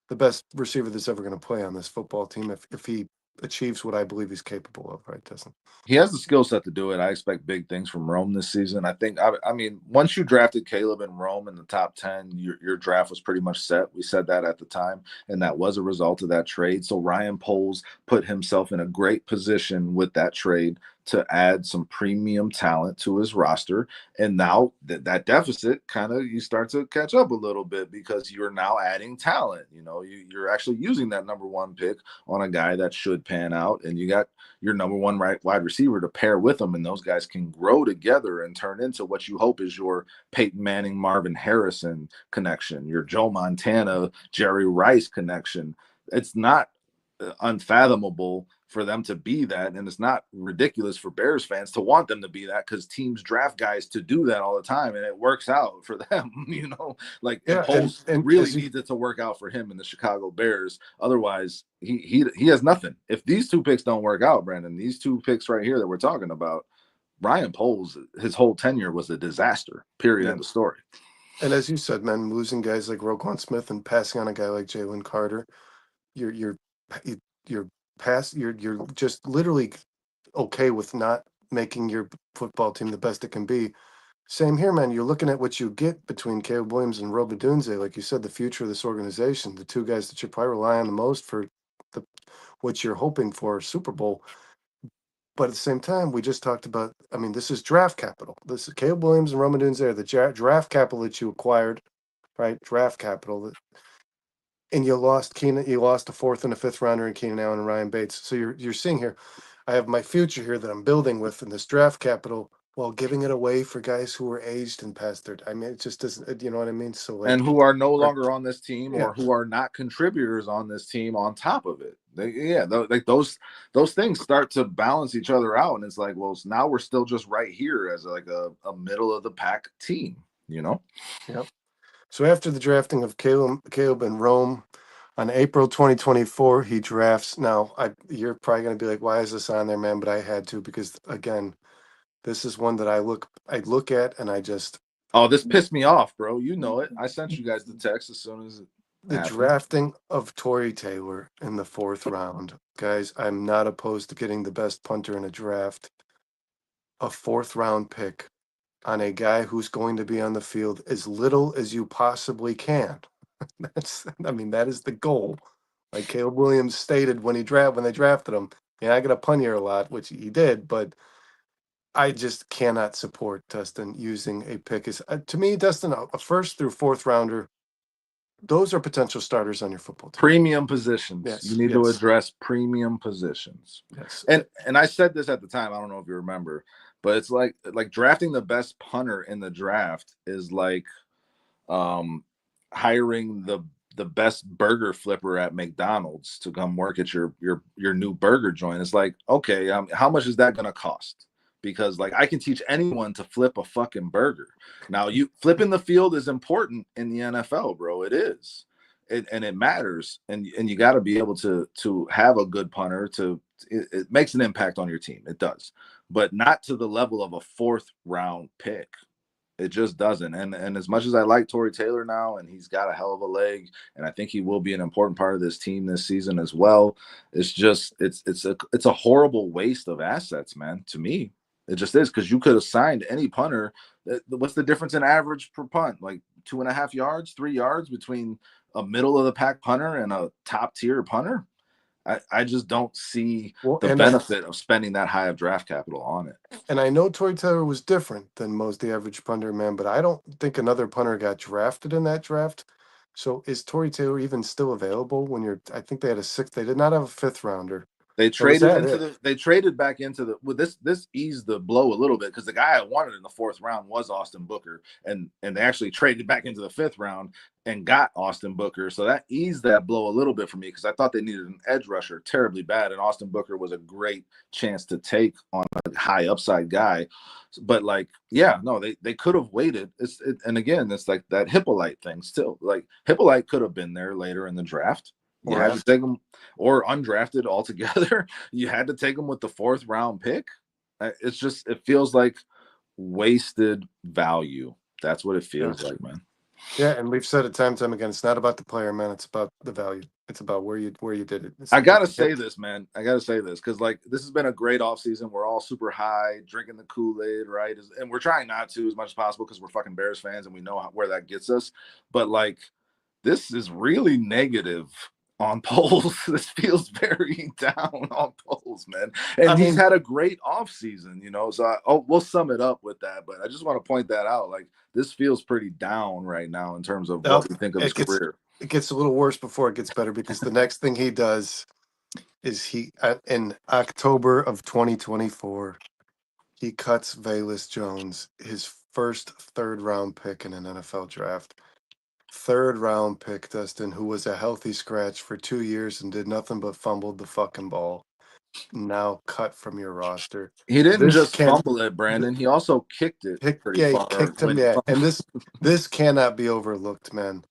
the best receiver that's ever going to play on this football team if he achieves what I believe he's capable of, right, Dustin?
He has the skill set to do it. I expect big things from Rome this season. I think, I mean, once you drafted Caleb and Rome in the top 10, your draft was pretty much set. We said that at the time, and that was a result of that trade. So Ryan Poles put himself in a great position with that trade to add some premium talent to his roster. And now that deficit you start to catch up a little bit, because you're now adding talent. You know, you're actually using that number 1 pick on a guy that should pan out, and you got your number 1 wide receiver to pair with them, and those guys can grow together and turn into what you hope is your Peyton Manning, Marvin Harrison connection, your Joe Montana, Jerry Rice connection. It's not unfathomable for them to be that, and it's not ridiculous for Bears fans to want them to be that, because teams draft guys to do that all the time, and it works out for them. You know, like, Poles really needs it to work out for him in the Chicago Bears. Otherwise, he has nothing. If these 2 picks don't work out, Brandon, these 2 picks right here that we're talking about, Ryan Poles, his whole tenure was a disaster. Period. End of story.
And as you said, man, losing guys like Roquan Smith and passing on a guy like Jalen Carter, you're just literally okay with not making your football team the best it can be. Same here, man. You're looking at what you get between Caleb Williams and Rome Odunze. Like you said, the future of this organization, the 2 guys that you probably rely on the most for what you're hoping for, Super Bowl. But at the same time, we just talked about, I mean, this is draft capital. This is Caleb Williams and Rome Odunze, the draft capital that you acquired, right? Draft capital. and you lost a fourth and a fifth rounder in Keenan Allen and Ryan Bates. So you're seeing here, I have my future here that I'm building with in this draft capital while giving it away for guys who are aged and past their. I mean, it just doesn't. You know what I mean? So like,
and who are no longer on this team
yeah.
or who are not contributors on this team on top of it. Like those things start to balance each other out, and it's like, well, now we're still just right here as like a middle of the pack team, you know.
Yep. So after the drafting of Caleb in Rome on April 2024, he drafts. Now, you're probably going to be like, "Why is this on there, man?" But I had to because again, this is one that I look at and I just.
Oh, this pissed me off, bro. You know it. I sent you guys the text as soon as it
The
happened.
drafting of Tory Taylor in the 4th round, guys. I'm not opposed to getting the best punter in a draft. A 4th round pick on a guy who's going to be on the field as little as you possibly can. That is the goal. Like Caleb Williams stated when they drafted him, yeah, I got to punt here a lot, which he did, but I just cannot support Dustin using a pick as to me, Dustin, a first through 4th rounder. Those are potential starters on your football team.
Premium positions.
Yes,
you need to address premium positions.
Yes,
and I said this at the time. I don't know if you remember, but it's like drafting the best punter in the draft is like hiring the best burger flipper at McDonald's to come work at your new burger joint. It's like, okay, how much is that going to cost? Because like I can teach anyone to flip a fucking burger. Now, you flipping the field is important in the NFL, bro. It is. And it matters, and you got to be able to have a good punter. It makes an impact on your team. It does, but not to the level of a 4th round pick. It just doesn't. And as much as I like Tory Taylor now, and he's got a hell of a leg, and I think he will be an important part of this team this season as well, it's just it's a horrible waste of assets, man. To me, it just is, because you could have signed any punter. What's the difference in average per punt? Like 2.5 yards, 3 yards between a middle of the pack punter and a top tier punter. I just don't see the benefit of spending that high of draft capital on it.
And I know Tory Taylor was different than most the average punter, man, but I don't think another punter got drafted in that draft. So is Tory Taylor even still available when I think they had a 6th, they did not have a 5th rounder.
They traded back into the this eased the blow a little bit, because the guy I wanted in the 4th round was Austin Booker, and they actually traded back into the 5th round and got Austin Booker. So that eased that blow a little bit for me, because I thought they needed an edge rusher terribly bad, and Austin Booker was a great chance to take on a high upside guy. But like, yeah, no, they could have waited. And again, it's like that Hippolyte thing still. Like Hippolyte could have been there later in the draft. You had to take them, or undrafted altogether. You had to take them with the 4th round pick. It feels like wasted value. That's what it feels like, man.
Yeah, and we've said it time and time again. It's not about the player, man. It's about the value. It's about where you did it.
I gotta say this, man. I gotta say this, because like this has been a great offseason. We're all super high, drinking the Kool-Aid, right? And we're trying not to as much as possible, because we're fucking Bears fans and we know where that gets us. But like, this is really negative on polls. This feels very down on polls, man. And he's had a great offseason, so we'll sum it up with that. But I just want to point that out. Like, this feels pretty down right now in terms of what we think of his career.
It gets a little worse before it gets better, because the next thing he does is in October of 2024, he cuts Velus Jones, his first 3rd round pick in an NFL draft. 3rd round pick, Dustin, who was a healthy scratch for 2 years and did nothing but fumbled the fucking ball. Now cut from your roster.
He didn't just fumble it, Brandon. He also kicked it pretty far.
Kicked him, yeah. And this cannot be overlooked, man.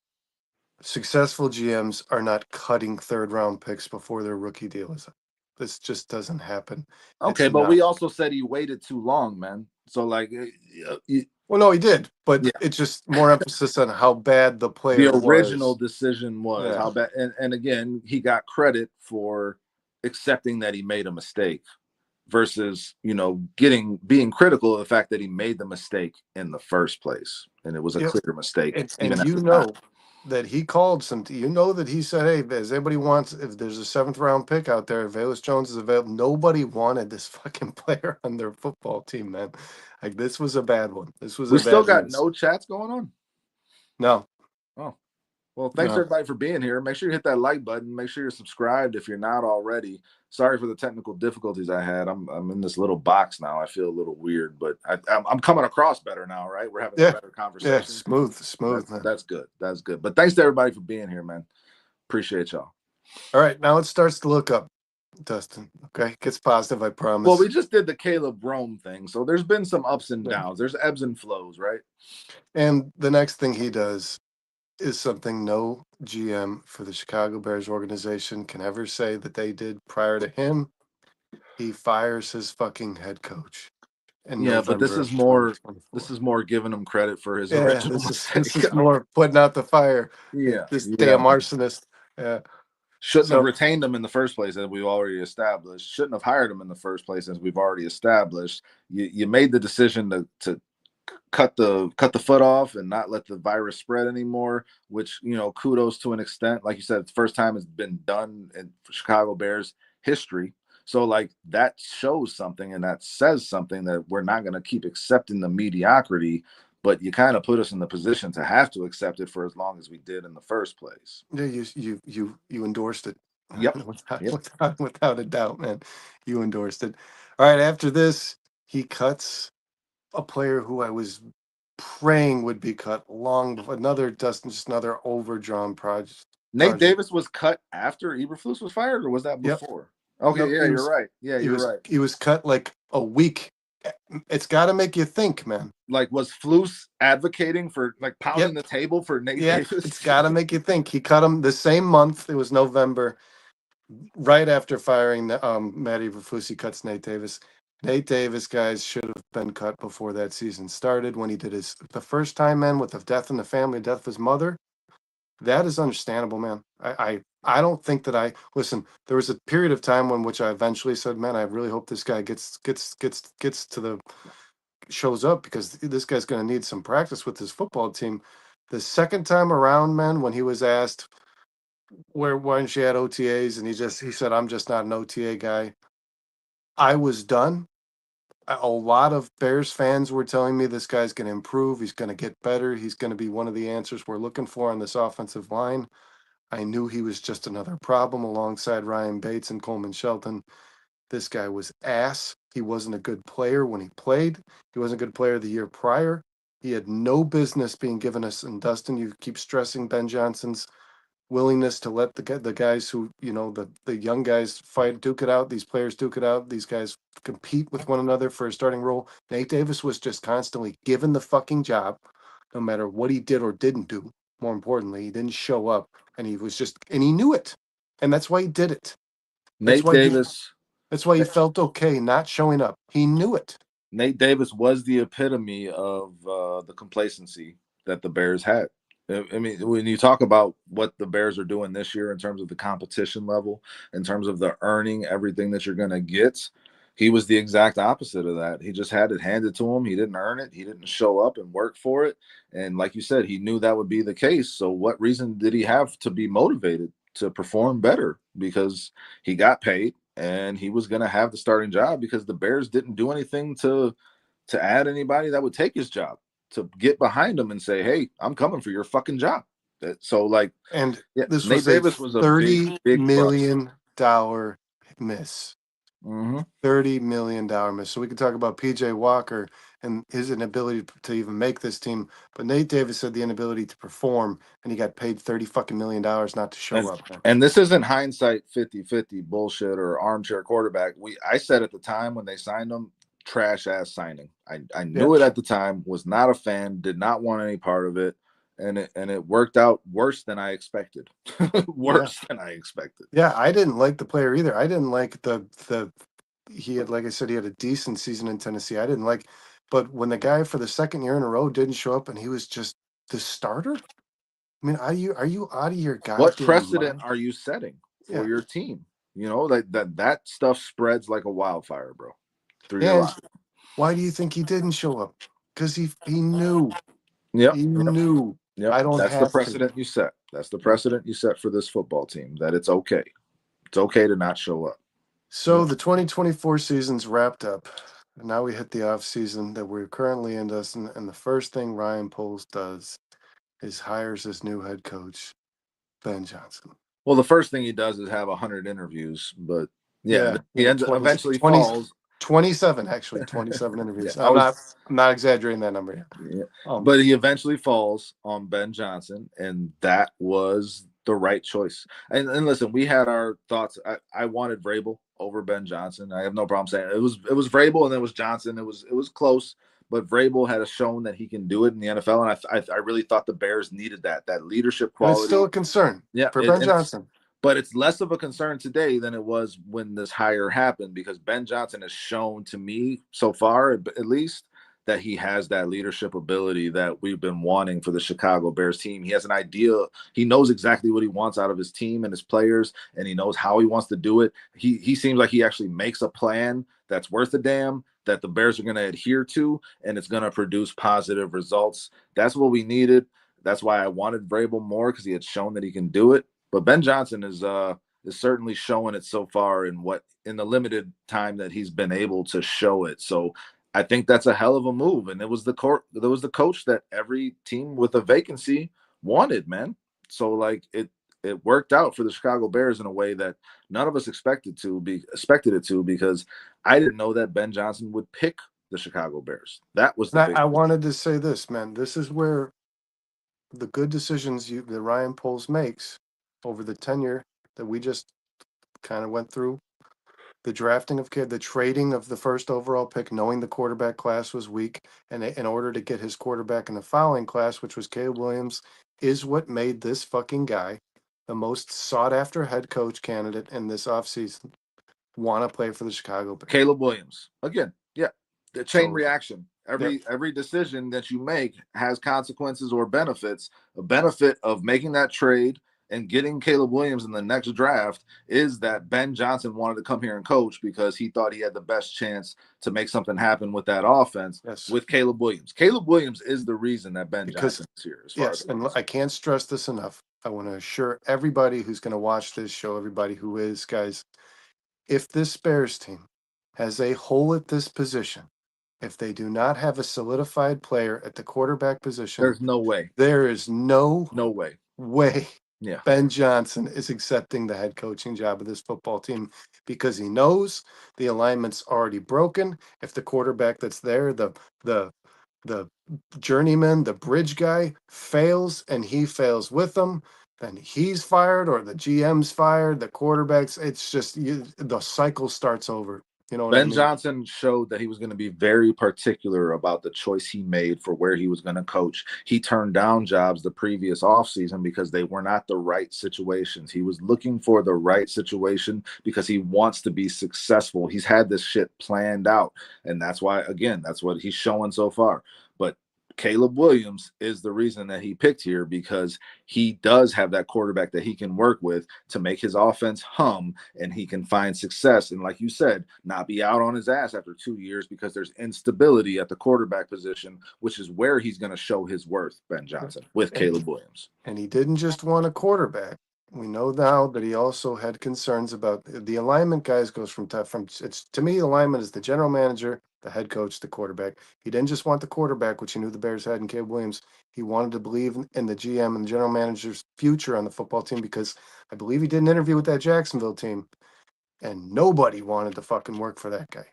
Successful GMs are not cutting 3rd round picks before their rookie deal is up. This just doesn't happen.
Okay, but we also said he waited too long, man. So like,
well, no, he did, but it's just more emphasis on how bad the player was.
The original decision was how bad, and again, he got credit for accepting that he made a mistake, versus being critical of the fact that he made the mistake in the first place, and it was a clear mistake.
And that he called that he said, hey, if anybody wants, if there's a 7th round pick out there, Velus Jones is available. Nobody wanted this fucking player on their football team, man. Like, this was a bad one.
We still got no chats going on.
No.
Oh, Well, thanks
No.
everybody for being here. Make sure you hit that like button. Make sure you're subscribed if you're not already. Sorry for the technical difficulties I had. I'm in this little box now. I feel a little weird, but I'm coming across better now, right? We're having a better conversation.
Smooth, man.
That's good. That's good. But thanks to everybody for being here, man. Appreciate y'all.
All right, now it starts to look up, Dustin. Okay, gets positive, I promise.
Well, we just did the Caleb Rome thing, so there's been some ups and downs. There's ebbs and flows, right?
And the next thing he does is something no GM for the Chicago Bears organization can ever say that they did prior to him. He fires his fucking head coach in
Yeah, but
November of 2024.
this is more giving him credit for his
Yeah,
original
this
mistake.
is more putting out the fire.
Yeah,
This
yeah.
damn arsonist. Yeah.
Shouldn't have
So
retained him in the first place, as we've already established. Shouldn't have hired him in the first place, as we've already established. You made the decision to cut the foot off and not let the virus spread anymore, which, you know, kudos to an extent. Like you said, it's the first time it's been done in Chicago Bears history. So like that shows something, and that says something, that we're not going to keep accepting the mediocrity, but you kind of put us in the position to have to accept it for as long as we did in the first place.
yeah, you endorsed it.
Yep.
Without a doubt, man. You endorsed it. All right, after this, he cuts a player who I was praying would be cut long before. Another Dustin, just another overdrawn project.
Nate Davis was cut after Eberflus was fired, or was that
Yep.
before? Okay,
Nope,
yeah, you're right. Yeah, you're right.
He was cut like a week. It's got to make you think, man.
Like, was Flus advocating for, like, pounding the table for Nate Davis?
It's got to make you think. He cut him the same month. It was November, right after firing Matt Eberflus. He cuts Nate Davis. Nate Davis, guys, should have been cut before that season started. When he did the first time, man, with the death in the family, death of his mother. That is understandable, man. I don't think that listen. There was a period of time when which I eventually said, man, I really hope this guy gets to the shows up, because this guy's going to need some practice with his football team. The second time around, man, when he was asked why didn't you had OTAs, and he said, I'm just not an OTA guy. I was done. A lot of Bears fans were telling me this guy's going to improve. He's going to get better. He's going to be one of the answers we're looking for on this offensive line. I knew he was just another problem alongside Ryan Bates and Coleman Shelton. This guy was ass. He wasn't a good player when he played. He wasn't a good player the year prior. He had no business being given us. And Dustin, you keep stressing Ben Johnson's willingness to let the guys who, the young guys duke it out. These players duke it out. These guys compete with one another for a starting role. Nate Davis was just constantly given the fucking job, no matter what he did or didn't do. More importantly, he didn't show up, and he knew it, and that's why he did it. That's why he felt okay not showing up. He knew it.
Nate Davis was the epitome of the complacency that the Bears had. I mean, when you talk about what the Bears are doing this year in terms of the competition level, in terms of the earning everything that you're going to get, he was the exact opposite of that. He just had it handed to him. He didn't earn it. He didn't show up and work for it. And like you said, he knew that would be the case. So what reason did he have to be motivated to perform better? Because he got paid and he was going to have the starting job, because the Bears didn't do anything to add anybody that would take his job, to get behind him and say, hey, I'm coming for your fucking job. So like,
and this
Nate
was
Davis was a
$30
big
million miss.
Mm-hmm.
$30 million miss. So we could talk about PJ Walker and his inability to even make this team, but Nate Davis had the inability to perform, and he got paid $30 million not to show up.
And this isn't hindsight 50-50 bullshit or armchair quarterback. I said at the time when they signed him, trash ass signing. I knew it at the time, was not a fan, did not want any part of it. And it worked out worse than I expected. Than I expected.
Yeah, I didn't like the player either. I didn't like he had, like I said, he had a decent season in Tennessee. I didn't like, but when the guy for the second year in a row didn't show up and he was just the starter, I mean, are you out of your goddamn
What precedent
mind?
are you setting for your team? You know, that stuff spreads like a wildfire, bro. Through your life.
Why do you think he didn't show up? Because he knew.
Yep.
He knew.
Yep.
I don't
That's
have
the precedent you set. That's the precedent you set for this football team, that it's okay. It's okay to not show up.
So the 2024 season's wrapped up. And now we hit the off season that we're currently in, Dustin. And the first thing Ryan Poles does is hires his new head coach. Ben Johnson.
Well, the first thing he does is have 100 interviews, but he eventually
20,
falls.
27 actually, 27 interviews.
Yeah,
I'm not exaggerating that number yet.
Yeah. But he eventually falls on Ben Johnson, and that was the right choice. And listen, we had our thoughts. I wanted Vrabel over Ben Johnson. I have no problem saying it was Vrabel and then it was Johnson. It was close, but Vrabel had shown that he can do it in the NFL, and I really thought the Bears needed that leadership quality.
And it's still a concern, for Ben Johnson.
But it's less of a concern today than it was when this hire happened, because Ben Johnson has shown to me so far, at least, that he has that leadership ability that we've been wanting for the Chicago Bears team. He has an idea. He knows exactly what he wants out of his team and his players, and he knows how he wants to do it. He seems like he actually makes a plan that's worth a damn, that the Bears are going to adhere to, and it's going to produce positive results. That's what we needed. That's why I wanted Vrabel more, because he had shown that he can do it. But Ben Johnson is certainly showing it so far in the limited time that he's been able to show it. So I think that's a hell of a move, and it was the coach that every team with a vacancy wanted, man. So like it worked out for the Chicago Bears in a way that none of us expected it to, because I didn't know that Ben Johnson would pick the Chicago Bears. That was
I wanted to say this, man. This is where the good decisions that Ryan Poles makes over the tenure that we just kind of went through. The drafting of the trading of the first overall pick, knowing the quarterback class was weak, and in order to get his quarterback in the following class, which was Caleb Williams, is what made this fucking guy the most sought after head coach candidate in this offseason want to play for the Chicago Bears.
Caleb Williams. Again, yeah. The chain reaction. Every decision that you make has consequences or benefits. A benefit of making that trade and getting Caleb Williams in the next draft is that Ben Johnson wanted to come here and coach because he thought he had the best chance to make something happen with that offense with Caleb Williams. Caleb Williams is the reason that Ben Johnson is here.
And I can't stress this enough. I want to assure everybody who's going to watch this show, everybody who is, guys, if this Bears team has a hole at this position, if they do not have a solidified player at the quarterback position,
there's no way.
There is no
way.
Yeah. Ben Johnson is accepting the head coaching job of this football team, because he knows the alignment's already broken. If the quarterback that's there, the journeyman, the bridge guy, fails and he fails with them, then he's fired or the GM's fired, the quarterbacks, it's just the cycle starts over. You know what I mean?
Ben Johnson showed that he was going to be very particular about the choice he made for where he was going to coach. He turned down jobs the previous offseason because they were not the right situations. He was looking for the right situation because he wants to be successful. He's had this shit planned out. And that's why, again, that's what he's showing so far. But Caleb Williams is the reason that he picked here, because he does have that quarterback that he can work with to make his offense hum, and he can find success. And like you said, not be out on his ass after 2 years because there's instability at the quarterback position, which is where he's going to show his worth, Ben Johnson, with Caleb Williams.
And he didn't just want a quarterback. We know now that he also had concerns about the alignment. Guys, goes from it's, to me, alignment is the general manager, the head coach, the quarterback. He didn't just want the quarterback, which he knew the Bears had in Caleb Williams. He wanted to believe in the GM and the general manager's future on the football team, because I believe he did an interview with that Jacksonville team, and nobody wanted to fucking work for that guy.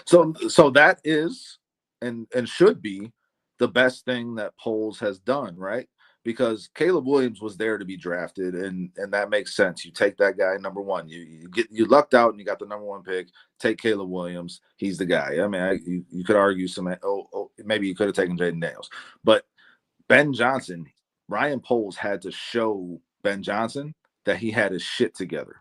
So that is and should be the best thing that Poles has done, right? Because Caleb Williams was there to be drafted, and that makes sense. You take that guy, number one. You lucked out and you got the number one pick. Take Caleb Williams. He's the guy. I mean, you could argue maybe you could have taken Jaden Daniels, but Ben Johnson, Ryan Poles had to show Ben Johnson that he had his shit together,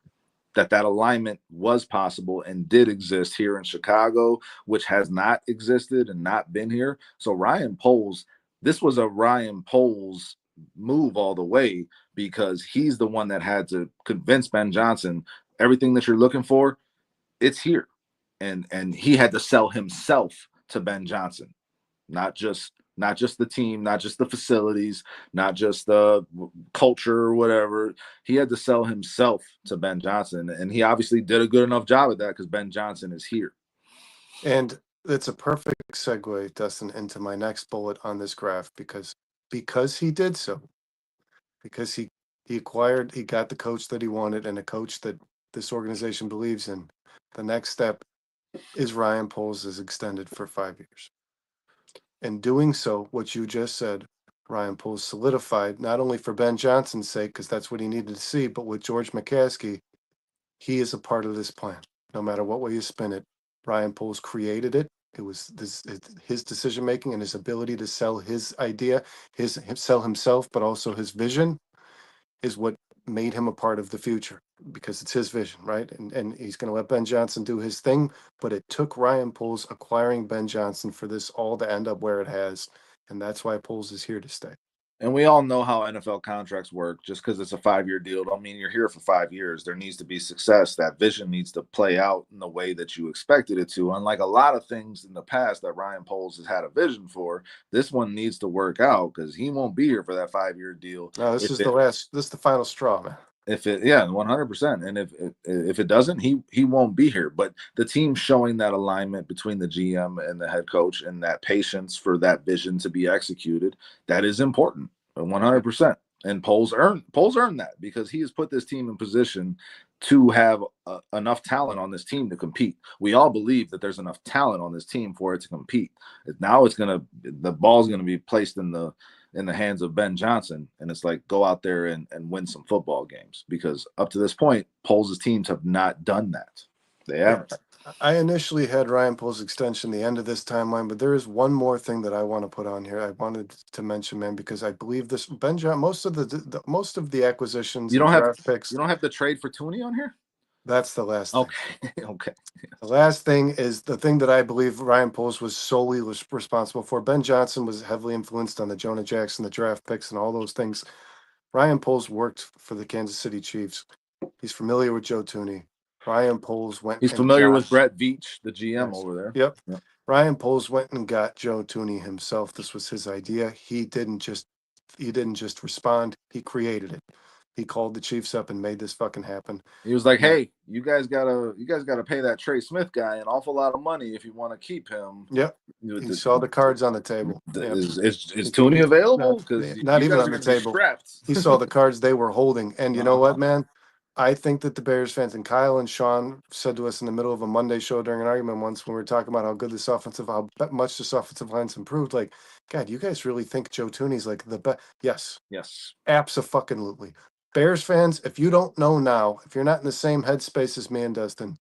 that alignment was possible and did exist here in Chicago, which has not existed and not been here. So Ryan Poles, this was a Ryan Poles move all the way, because he's the one that had to convince Ben Johnson everything that you're looking for, it's here. And he had to sell himself to Ben Johnson, not just the team, not just the facilities, not just the culture or whatever. He had to sell himself to Ben Johnson, and he obviously did a good enough job at that, because Ben Johnson is here.
And it's a perfect segue, Dustin, into my next bullet on this graph, because he did so. because he got the coach that he wanted and a coach that this organization believes in. The next step is Ryan Poles is extended for 5 years. In doing so, what you just said, Ryan Poles solidified not only for Ben Johnson's sake, because that's what he needed to see, but with George McCaskey, he is a part of this plan. No matter what way you spin it, Ryan Poles created it. It was his decision making and his ability to sell his idea, sell himself, but also his vision, is what made him a part of the future, because it's his vision, right? And he's going to let Ben Johnson do his thing, but it took Ryan Poles acquiring Ben Johnson for this all to end up where it has, and that's why Poles is here to stay.
And we all know how NFL contracts work. Just because it's a 5-year deal don't mean you're here for 5 years. There needs to be success. That vision needs to play out in the way that you expected it to. Unlike a lot of things in the past that Ryan Poles has had a vision for, this one needs to work out, because he won't be here for that 5-year deal.
No, this is the final straw, man.
If it, yeah, 100%. And if it doesn't, he won't be here. But the team showing that alignment between the GM and the head coach, and that patience for that vision to be executed, that is important, 100%. And Poles earned that, because he has put this team in position to have enough talent on this team to compete. We all believe that there's enough talent on this team for it to compete. Now the ball's gonna be placed in the hands of Ben Johnson, and it's like, go out there and win some football games, because up to this point, Poles' teams have not done that. They haven't.
I initially had Ryan Poles' extension the end of this timeline, but there is one more thing that I want to put on here. I wanted to mention, man, because I believe this Ben Johnson, most of the acquisitions,
You don't
and
have
draft picks.
You don't have to trade for Tooney on here.
That's the last thing.
Okay. Okay.
The last thing is the thing that I believe Ryan Poles was solely responsible for. Ben Johnson was heavily influenced on the Jonah Jackson, the draft picks, and all those things. Ryan Poles worked for the Kansas City Chiefs. He's familiar with Joe Tooney. Ryan Poles went.
He's familiar with Brett Veach, the GM over there.
Yep. Ryan Poles went and got Joe Tooney himself. This was his idea. He didn't just respond. He created it. He called the Chiefs up and made this fucking happen.
He was like, "Hey, you guys gotta pay that Trey Smith guy an awful lot of money if you want to keep him."
Yep. He saw the cards on the table.
Is Tooney available?
Because not even on the table. He saw the cards they were holding, and you know what, man? I think that the Bears fans, and Kyle and Sean said to us in the middle of a Monday show during an argument once when we were talking about how much this offensive line's improved. Like, God, you guys really think Joe Tooney's like the best? Yes. Abso-fucking-lutely. Bears fans, if you don't know now, if you're not in the same headspace as me and Dustin,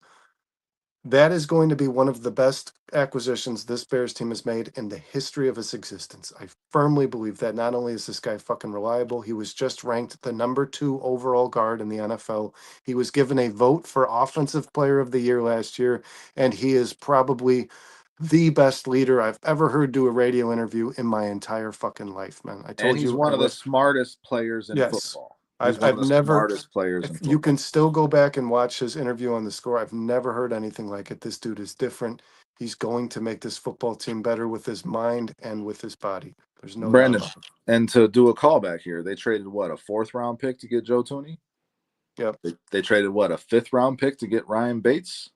that is going to be one of the best acquisitions this Bears team has made in the history of its existence. I firmly believe that. Not only is this guy fucking reliable, he was just ranked the number 2 overall guard in the NFL. He was given a vote for Offensive Player of the Year last year, and he is probably the best leader I've ever heard do a radio interview in my entire fucking life, man. I told you,
he's one of the smartest players in football.
I've never.
Smartest players.
You can still go back and watch his interview on The Score. I've never heard anything like it. This dude is different. He's going to make this football team better with his mind and with his body. There's no
Brandon.
doubt.
And to do a callback here, they traded what, a 4th round pick to get Joe Tooney?
Yep.
They traded what, a 5th round pick to get Ryan Bates?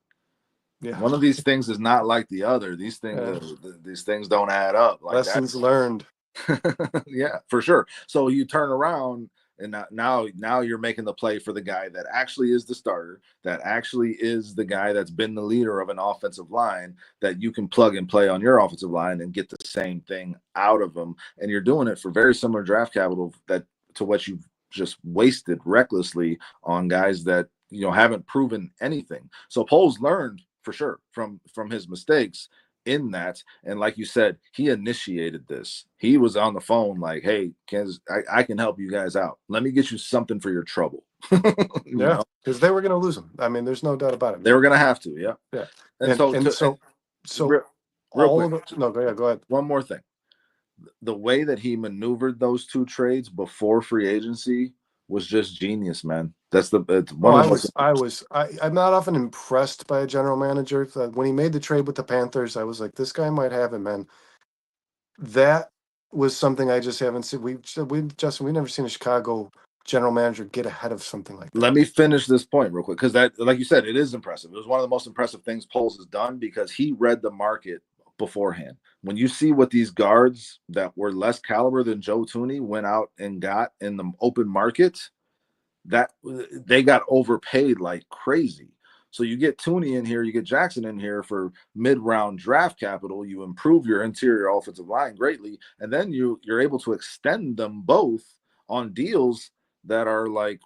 Yeah.
One of these things is not like the other. These things don't add up. Like
lessons learned.
Yeah, for sure. So you turn around, and now you're making the play for the guy that actually is the starter, that actually is the guy that's been the leader of an offensive line, that you can plug and play on your offensive line and get the same thing out of them. And you're doing it for very similar draft capital to what you've just wasted recklessly on guys that haven't proven anything. So Poles learned for sure from his mistakes in that. And like you said, he initiated this. He was on the phone like, "Hey, Kansas, I can help you guys out. Let me get you something for your trouble."
Yeah, because they were going to lose him. I mean, there's no doubt about it.
They were going to have to. Yeah.
Go ahead.
One more thing. The way that he maneuvered those 2 trades before free agency was just genius, man. I'm
not often impressed by a general manager. When he made the trade with the Panthers, I was like, this guy might have it, man. That was something I just haven't seen. We've never seen a Chicago general manager get ahead of something like that.
Let me finish this point real quick, because that, like you said, it is impressive. It was one of the most impressive things Poles has done, because he read the market beforehand. When you see what these guards that were less caliber than Joe Tooney went out and got in the open market, that they got overpaid like crazy. So you get Tooney in here, you get Jackson in here for mid-round draft capital, you improve your interior offensive line greatly, and then you're able to extend them both on deals that are like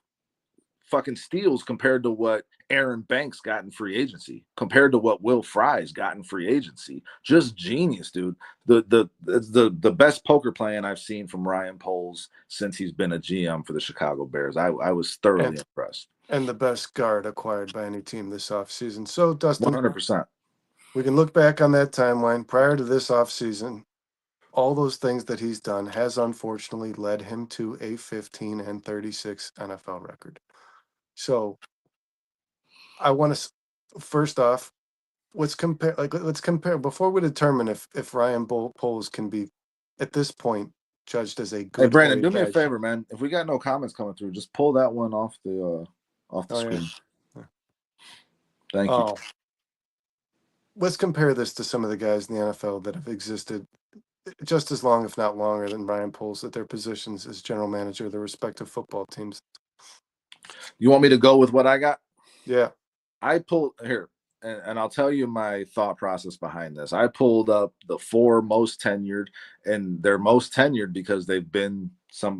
fucking steals compared to what Aaron Banks got in free agency, compared to what Will Fry's got in free agency. Just genius, dude. The best poker playing I've seen from Ryan Poles since he's been a GM for the Chicago Bears. I was thoroughly impressed.
And the best guard acquired by any team this offseason. So, Dustin,
100%.
we can look back on that timeline prior to this offseason. All those things that he's done has unfortunately led him to a 15-36 NFL record. So I want to first off, let's compare before we determine if Ryan Poles can be at this point judged as a good.
Hey Brandon, do me a favor, man. If we got no comments coming through, just pull that one off the screen.
Yeah.
Thank you.
Let's compare this to some of the guys in the NFL that have existed just as long, if not longer, than Ryan Poles at their positions as general manager of their respective football teams.
You want me to go with what I got?
Yeah.
I pulled here, and I'll tell you my thought process behind this. I pulled up the 4 most tenured, and they're most tenured because they've been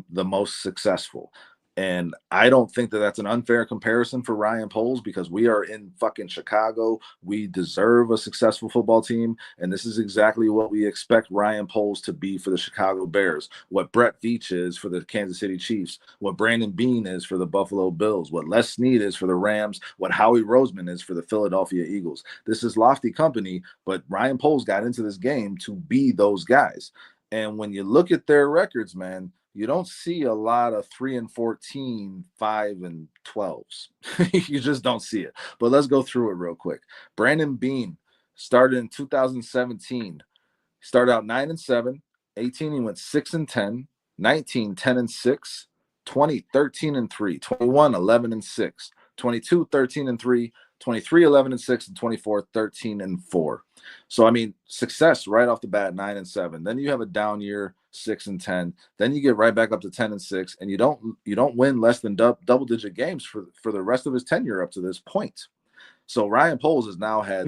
the most successful. And I don't think that that's an unfair comparison for Ryan Poles because we are in fucking Chicago. We deserve a successful football team. And this is exactly what we expect Ryan Poles to be for the Chicago Bears, what Brett Veach is for the Kansas City Chiefs, what Brandon Beane is for the Buffalo Bills, what Les Snead is for the Rams, what Howie Roseman is for the Philadelphia Eagles. This is lofty company, but Ryan Poles got into this game to be those guys. And when you look at their records, man, you don't see a lot of 3-14, 5-12s. You just don't see it. But let's go through it real quick. Brandon Beane started in 2017. Started out 9-7. 18, he went 6-10. 19, 10-6. 20, 13-3. 21, 11-6. 22, 13-3. 23, 11-6, and 24, 13-4. So I mean, success right off the bat, 9-7. Then you have a down year, 6-10. Then you get right back up to 10-6, and you don't win less than double-digit games for the rest of his tenure up to this point. So Ryan Poles has now had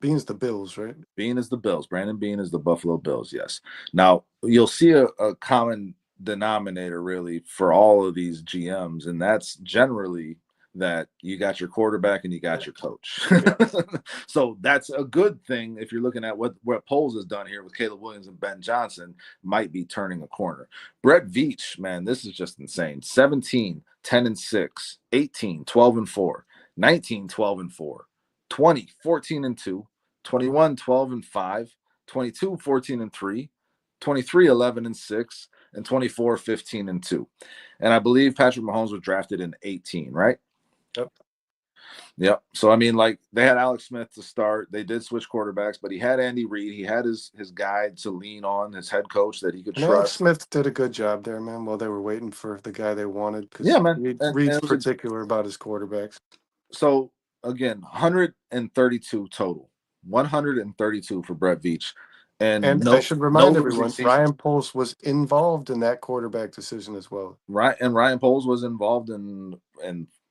Beane's the Bills, right?
Beane is the Bills. Brandon Beane is the Buffalo Bills. Yes. Now you'll see a common denominator really for all of these GMs, and that's generally that you got your quarterback and you got your coach. Yeah. So that's a good thing if you're looking at what Poles has done here with Caleb Williams and Ben Johnson, might be turning a corner. Brett Veach, man, this is just insane. 17, 10-6, 18, 12-4, 19, 12-4, 20, 14-2, 21, 12-5, 22, 14-3, 23, 11-6, and 24, 15-2. And I believe Patrick Mahomes was drafted in 18, right? Yep. So I mean, like, they had Alex Smith to start. They did switch quarterbacks, but he had Andy Reid. He had his guide to lean on, his head coach that he could trust.
Alex Smith did a good job there, man, while they were waiting for the guy they wanted.
Yeah, man.
Reid's particular about his quarterbacks.
So again, 132 total. 132 for Brett Veach. And
I should remind everyone, Ryan Poles was involved in that quarterback decision as well.
Right, and Ryan Poles was involved in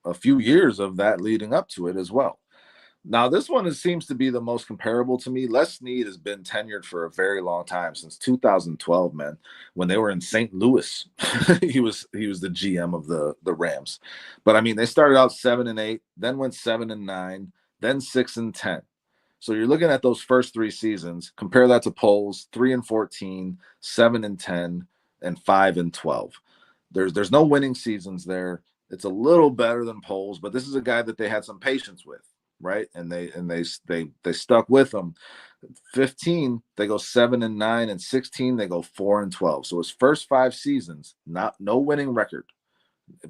a few years of that leading up to it as well. Now, this one seems to be the most comparable to me. Les Snead has been tenured for a very long time, since 2012, man, when they were in St. Louis. he was the GM of the Rams. But I mean, they started out 7-8, then went 7-9, then 6-10. So you're looking at those first 3 seasons. Compare that to Poles, 3-14, 7-10, and 5-12. There's no winning seasons there. It's a little better than Poles, but this is a guy that they had some patience with, right? And they stuck with him. 15, they go 7-9, and 16, they go 4-12. So his first 5 seasons, no winning record.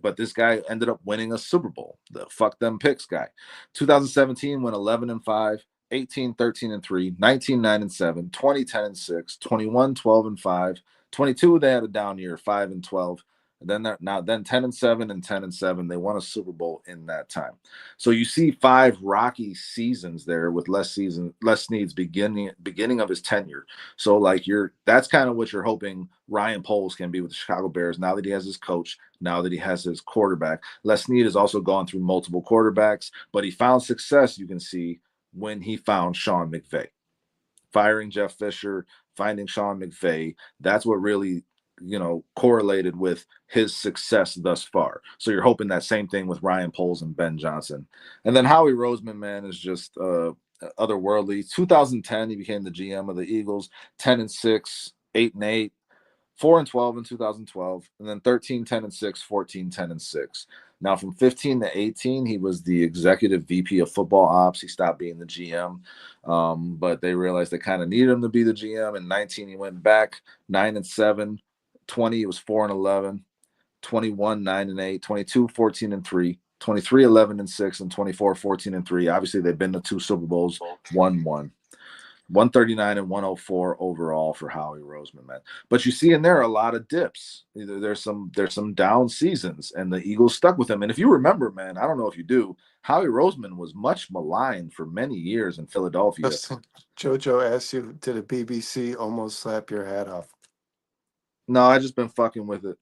But this guy ended up winning a Super Bowl. The fuck them picks guy. 2017 went 11-5, 18, 13-3, 19, 9-7, 20, 10-6, 21, 12-5, 22, they had a down year, 5-12. Then 10-7 and 10-7. They won a Super Bowl in that time. So you see 5 rocky seasons there with Les Snead's beginning of his tenure. So like that's kind of what you're hoping Ryan Poles can be with the Chicago Bears now that he has his coach, now that he has his quarterback. Les Snead has also gone through multiple quarterbacks, but he found success, you can see, when he found Sean McVay. Firing Jeff Fisher, finding Sean McVay, that's what really correlated with his success thus far. So you're hoping that same thing with Ryan Poles and Ben Johnson. And then Howie Roseman, man, is just otherworldly. 2010, he became the GM of the Eagles. 10-6, 8-8, 4-12 in 2012, and then 13, 10-6, 14, 10-6. Now, from 15 to 18, he was the executive VP of football ops. He stopped being the GM, but they realized they kind of needed him to be the GM. In 19, he went back 9-7. 20, it was 4-11. 21, 9-8. 22, 14-3. 23, 11-6, and 24, 14-3. Obviously, they've been to 2 Super Bowls, 1-1. 139 and 104 overall for Howie Roseman, man. But you see in there a lot of dips. There's some down seasons, and the Eagles stuck with him. And if you remember, man, I don't know if you do, Howie Roseman was much maligned for many years in Philadelphia.
Jojo asked you, did a BBC almost slap your hat off?
No, I just been fucking with it.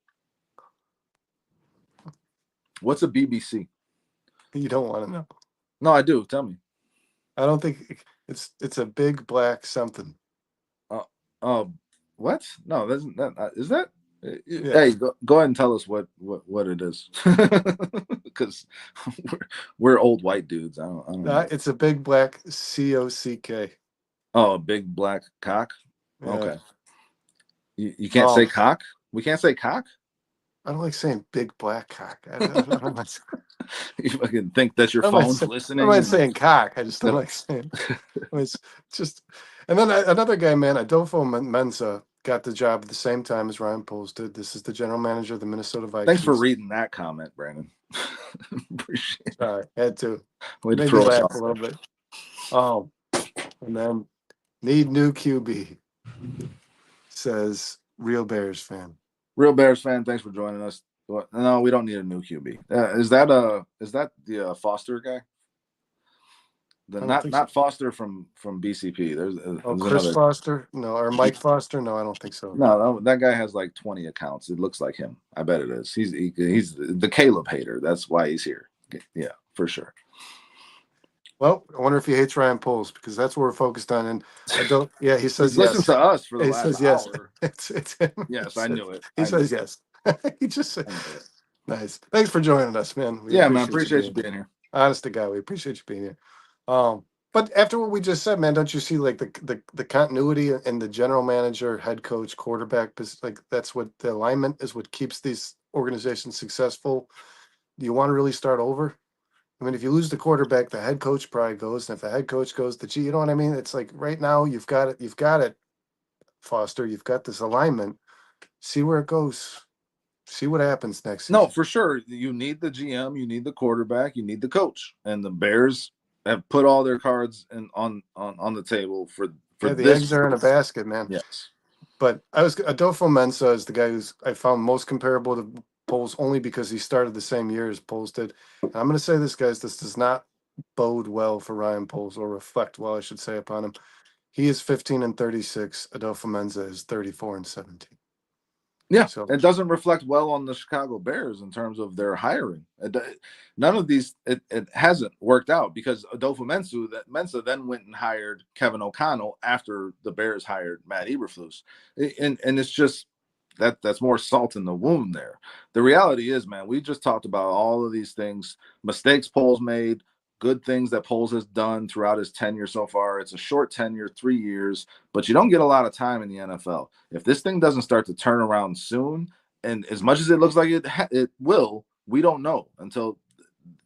What's a BBC?
You don't want to know.
No, I do. Tell me.
I don't think it's a big black something.
What? No, that's that. Is that?
Yeah.
Hey, go ahead and tell us what it is, because we're old white dudes. I don't know.
It's a big black COCK.
Oh, a big black cock.
Yeah.
Okay. You can't say cock. We can't say cock.
I don't like saying big black cock. I don't like.
You fucking think that your phone's listening?
I'm not saying cock. I just don't like saying. It's just. And then another guy, man, Adolfo Mensa, got the job at the same time as Ryan Poles did. This is the general manager of the Minnesota Vikings.
Thanks for reading that comment, Brandon. Appreciate it.
Sorry, had to.
Way to
Maybe
throw us
laugh
off.
a little bit. And then need new QB, says Real Bears fan.
Real Bears fan, thanks for joining us. No, we don't need a new QB. Is that the Foster guy? Not Foster from BCP. There's
Chris
another...
Foster? No, or Mike Foster? No, I don't think so.
No, that guy has like 20 accounts. It looks like him. I bet it is. He's the Caleb hater. That's why he's here. Yeah, for sure.
Well, I wonder if he hates Ryan Poles, because that's what we're focused on. And I don't. Yeah, he says yes.
Listen to us for the
he
last
says yes.
hour.
It's him.
Yes, I knew it.
He says yes. He just said nice. Thanks for joining us, man.
Appreciate you being here.
Honest to God, we appreciate you being here. But after what we just said, man, don't you see like the continuity in the general manager, head coach, quarterback? Like that's what the alignment is. What keeps these organizations successful. Do you want to really start over? I mean, if you lose the quarterback, the head coach probably goes, and if the head coach goes, you know what I mean? It's like right now you've got it, Foster. You've got this alignment. See where it goes. See what happens next season.
No, for sure. You need the GM, you need the quarterback, you need the coach, and the Bears have put all their cards on the table for
the
this.
Eggs are in a basket, man.
Yes.
But Adolfo Mensa is the guy who's I found most comparable to Poles, only because he started the same year as Poles did. And I'm going to say this, guys, this does not bode well for Ryan Poles, or reflect well, I should say, upon him. He is 15-36. Adolfo Mensa is 34-17.
Yeah, so it doesn't reflect well on the Chicago Bears in terms of their hiring. None of these, it hasn't worked out, because Adolfo Mensa then went and hired Kevin O'Connell after the Bears hired Matt Eberflus. And it's just that's more salt in the wound there. The reality is, man, we just talked about all of these things, mistakes Poles made, good things that Poles has done throughout his tenure so far. It's a short tenure, 3 years, but you don't get a lot of time in the NFL. If this thing doesn't start to turn around soon, and as much as it looks like it will, we don't know until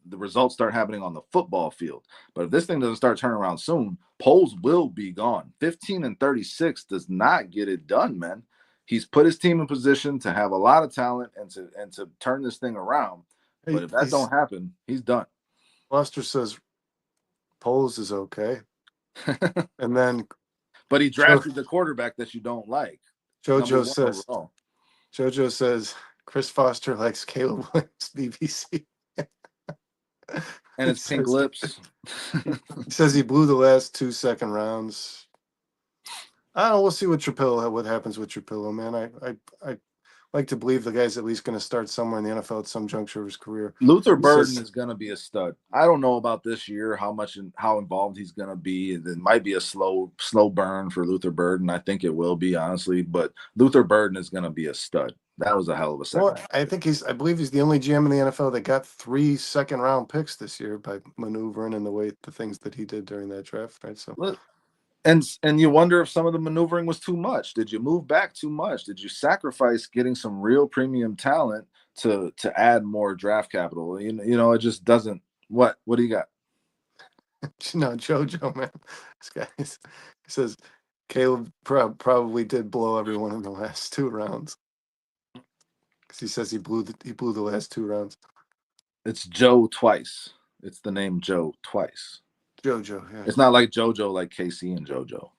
the results start happening on the football field. But if this thing doesn't start turning around soon, Poles will be gone. 15-36 does not get it done, man. He's put his team in position to have a lot of talent and to turn this thing around. But if that don't happen, he's done.
Foster says Poles is okay. And then
but he drafted the quarterback that you don't like.
Jojo says Chris Foster likes Caleb Williams, BBC.
And his pink lips.
He says he blew the last 2 second rounds. I don't know. We'll see what happens with Trapillo, man. I like to believe the guy's at least going to start somewhere in the NFL at some juncture of his career.
Luther Burden is going to be a stud. I don't know about this year, how involved he's going to be. It might be a slow burn for Luther Burden. I think it will be, honestly. But Luther Burden is going to be a stud. That was a hell of a second.
Well, I believe he's the only GM in the NFL that got 3 second-round picks this year by maneuvering and the things that he did during that draft, right? So.
And you wonder if some of the maneuvering was too much. Did you move back too much? Did you sacrifice getting some real premium talent to add more draft capital? You know, it just doesn't. What do you got?
No, JoJo, man. This guy he says Caleb probably did blow everyone in the last 2 rounds. Because he says he blew the last 2 rounds.
It's Joe twice. It's the name Joe twice.
JoJo, yeah.
It's not like JoJo like KC and JoJo.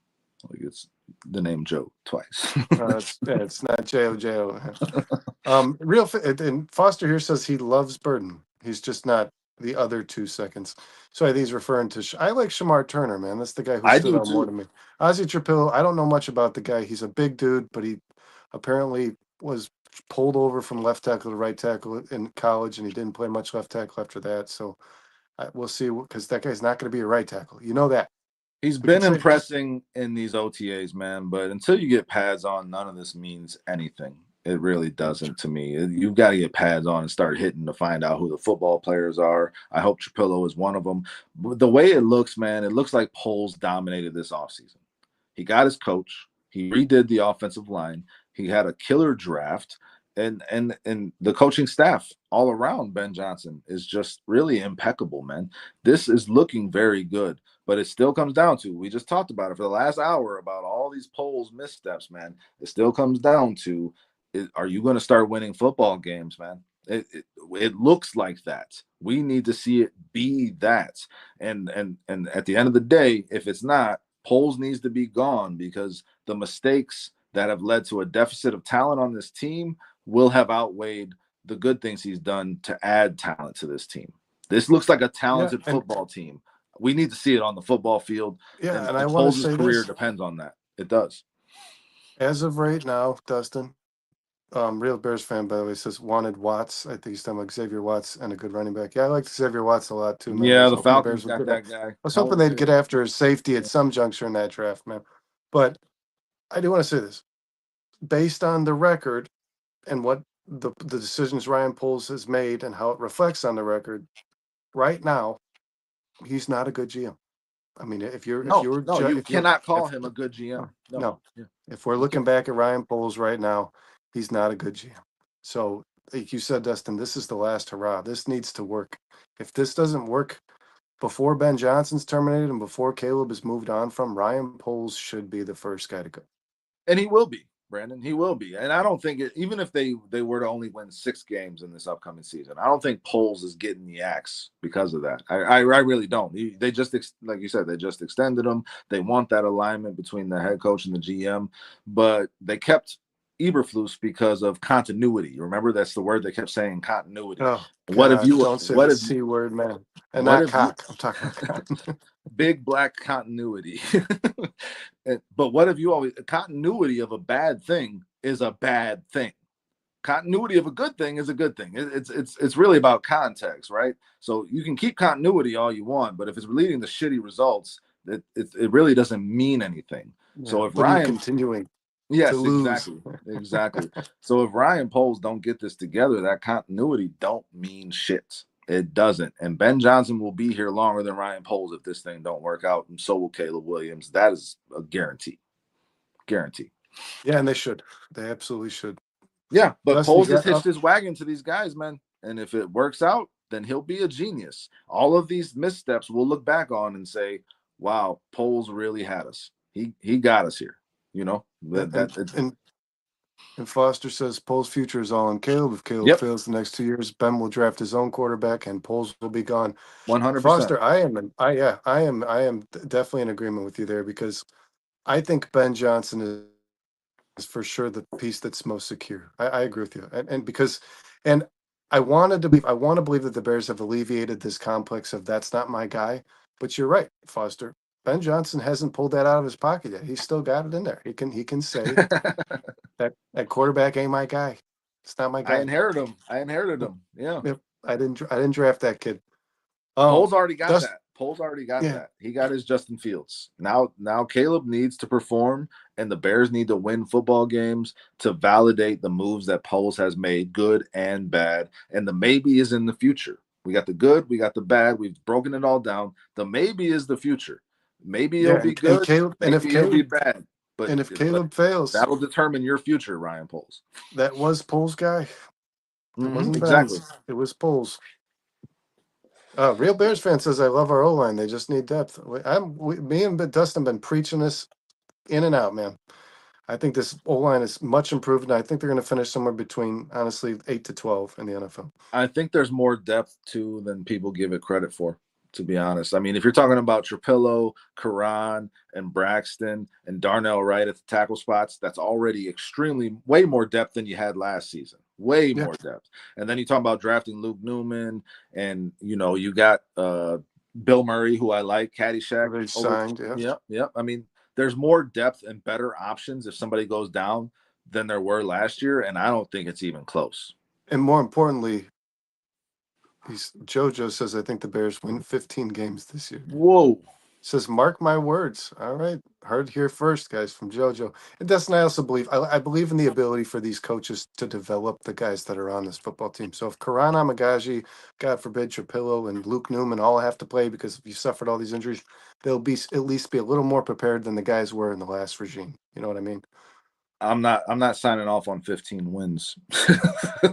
Like it's the name Joe twice.
It's not J-O-J-O. And Foster here says he loves Burden. He's just not the other 2 seconds. So I think he's referring to. I like Shamar Turner, man. That's the guy who stood out more to me. Ozzie Trapillo, I don't know much about the guy. He's a big dude, but he apparently was pulled over from left tackle to right tackle in college, and he didn't play much left tackle after that. So we'll see, because that guy's not going to be a right tackle. You know that.
He's been impressing in these OTAs, man. But until you get pads on, none of this means anything. It really doesn't to me. You've got to get pads on and start hitting to find out who the football players are. I hope Trapillo is one of them. But the way it looks, man, it looks like Poles dominated this offseason. He got his coach. He redid the offensive line. He had a killer draft. And the coaching staff all around Ben Johnson is just really impeccable, man. This is looking very good, but it still comes down to, we just talked about it for the last hour about all these Poles missteps, man. It still comes down to, are you going to start winning football games, man? It looks like that. We need to see it be that. And at the end of the day, if it's not, Poles needs to be gone, because the mistakes that have led to a deficit of talent on this team will have outweighed the good things he's done to add talent to this team. This looks like a talented football team. We need to see it on the football field.
Yeah, and I want to say
career depends on that. It does.
As of right now, Dustin, real Bears fan, by the way, says wanted Watts. I think he's talking about Xavier Watts and a good running back. Yeah, I like Xavier Watts a lot too, man.
Yeah, the Falcons got that guy. I
was hoping they'd get after his safety at some juncture in that draft, man. But I do want to say this. Based on the record and what the decisions Ryan Poles has made and how it reflects on the record, right now, he's not a good GM. I mean,
you cannot call him a good GM.
No. Yeah. If we're looking back at Ryan Poles right now, he's not a good GM. So, like you said, Dustin, this is the last hurrah. This needs to work. If this doesn't work before Ben Johnson's terminated and before Caleb is moved on from, Ryan Poles should be the first guy to go.
And he will be, Brandon. He will be. And I don't think even if they were to only win 6 games in this upcoming season, I don't think Poles is getting the axe because of that. I really don't. They just, like you said, they just extended him. They want that alignment between the head coach and the GM, but they kept Eberflus because of continuity. Remember, that's the word they kept saying, continuity.
Oh,
what
God,
if you
don't say the C word, man? And not cock. I'm talking about cock.
Big black continuity. But what if you always, continuity of a bad thing is a bad thing. Continuity of a good thing is a good thing. It's really about context, right? So you can keep continuity all you want, but if it's leading to shitty results, it really doesn't mean anything. Yeah, so if Ryan
continuing,
yes, exactly. So if Ryan Poles don't get this together, that continuity don't mean shit. It doesn't. And Ben Johnson will be here longer than Ryan Poles if this thing don't work out, and so will Caleb Williams. That is a guarantee.
Yeah, and they should. They absolutely should.
Yeah, but Poles has hitched his wagon to these guys, man. And if it works out, then he'll be a genius. All of these missteps we'll look back on and say, wow, Poles really had us. He got us here. You know?
And Foster says Poles' future is all on Caleb. If Caleb fails the next 2 years, Ben will draft his own quarterback, and Poles will be gone.
100%.
Foster, I am definitely in agreement with you there, because I think Ben Johnson is for sure the piece that's most secure. I agree with you, and because, and I want to believe that the Bears have alleviated this complex of that's not my guy. But you're right, Foster. Ben Johnson hasn't pulled that out of his pocket yet. He's still got it in there. He can say that quarterback ain't my guy. It's not my
I
guy.
inherited him. Yeah.
Yep. I didn't draft that kid.
Poles already got
Dust,
that. Poles already got
yeah,
that. He got his Justin Fields. Now Caleb needs to perform, and the Bears need to win football games to validate the moves that Poles has made, good and bad. And the maybe is in the future. We got the good, we got the bad. We've broken it all down. The maybe is the future. Maybe
yeah,
it'll be good. Maybe it'll be bad. But
if Caleb fails,
that'll determine your future, Ryan Poles.
that was Poles' guy. It wasn't
Exactly.
Ben's. It was Poles. Real Bears fan says I love our O line. They just need depth. Me and Dustin been preaching this in and out, man. I think this O line is much improved, and I think they're going to finish somewhere between, honestly, 8 to 12 in the NFL.
I think there's more depth too than people give it credit for, to be honest. I mean, if you're talking about Trapillo, Karan, and Braxton, and Darnell Wright at the tackle spots, that's already extremely way more depth than you had last season. Way more depth. And then you talk about drafting Luke Newman, and you got Bill Murray, who I like, Caddyshack.
They signed,
Yep. I mean, there's more depth and better options if somebody goes down than there were last year, and I don't think it's even close.
And more importantly, JoJo says I think the Bears win 15 games this year.
Whoa.
Says, mark my words. All right. Heard here first, guys, from JoJo. And Dustin, I also believe, I believe in the ability for these coaches to develop the guys that are on this football team. So if Karan Amagaji, God forbid, Trapillo, and Luke Newman all have to play because you suffered all these injuries, they'll be at least be a little more prepared than the guys were in the last regime. You know what I mean?
I'm not signing off on 15 wins.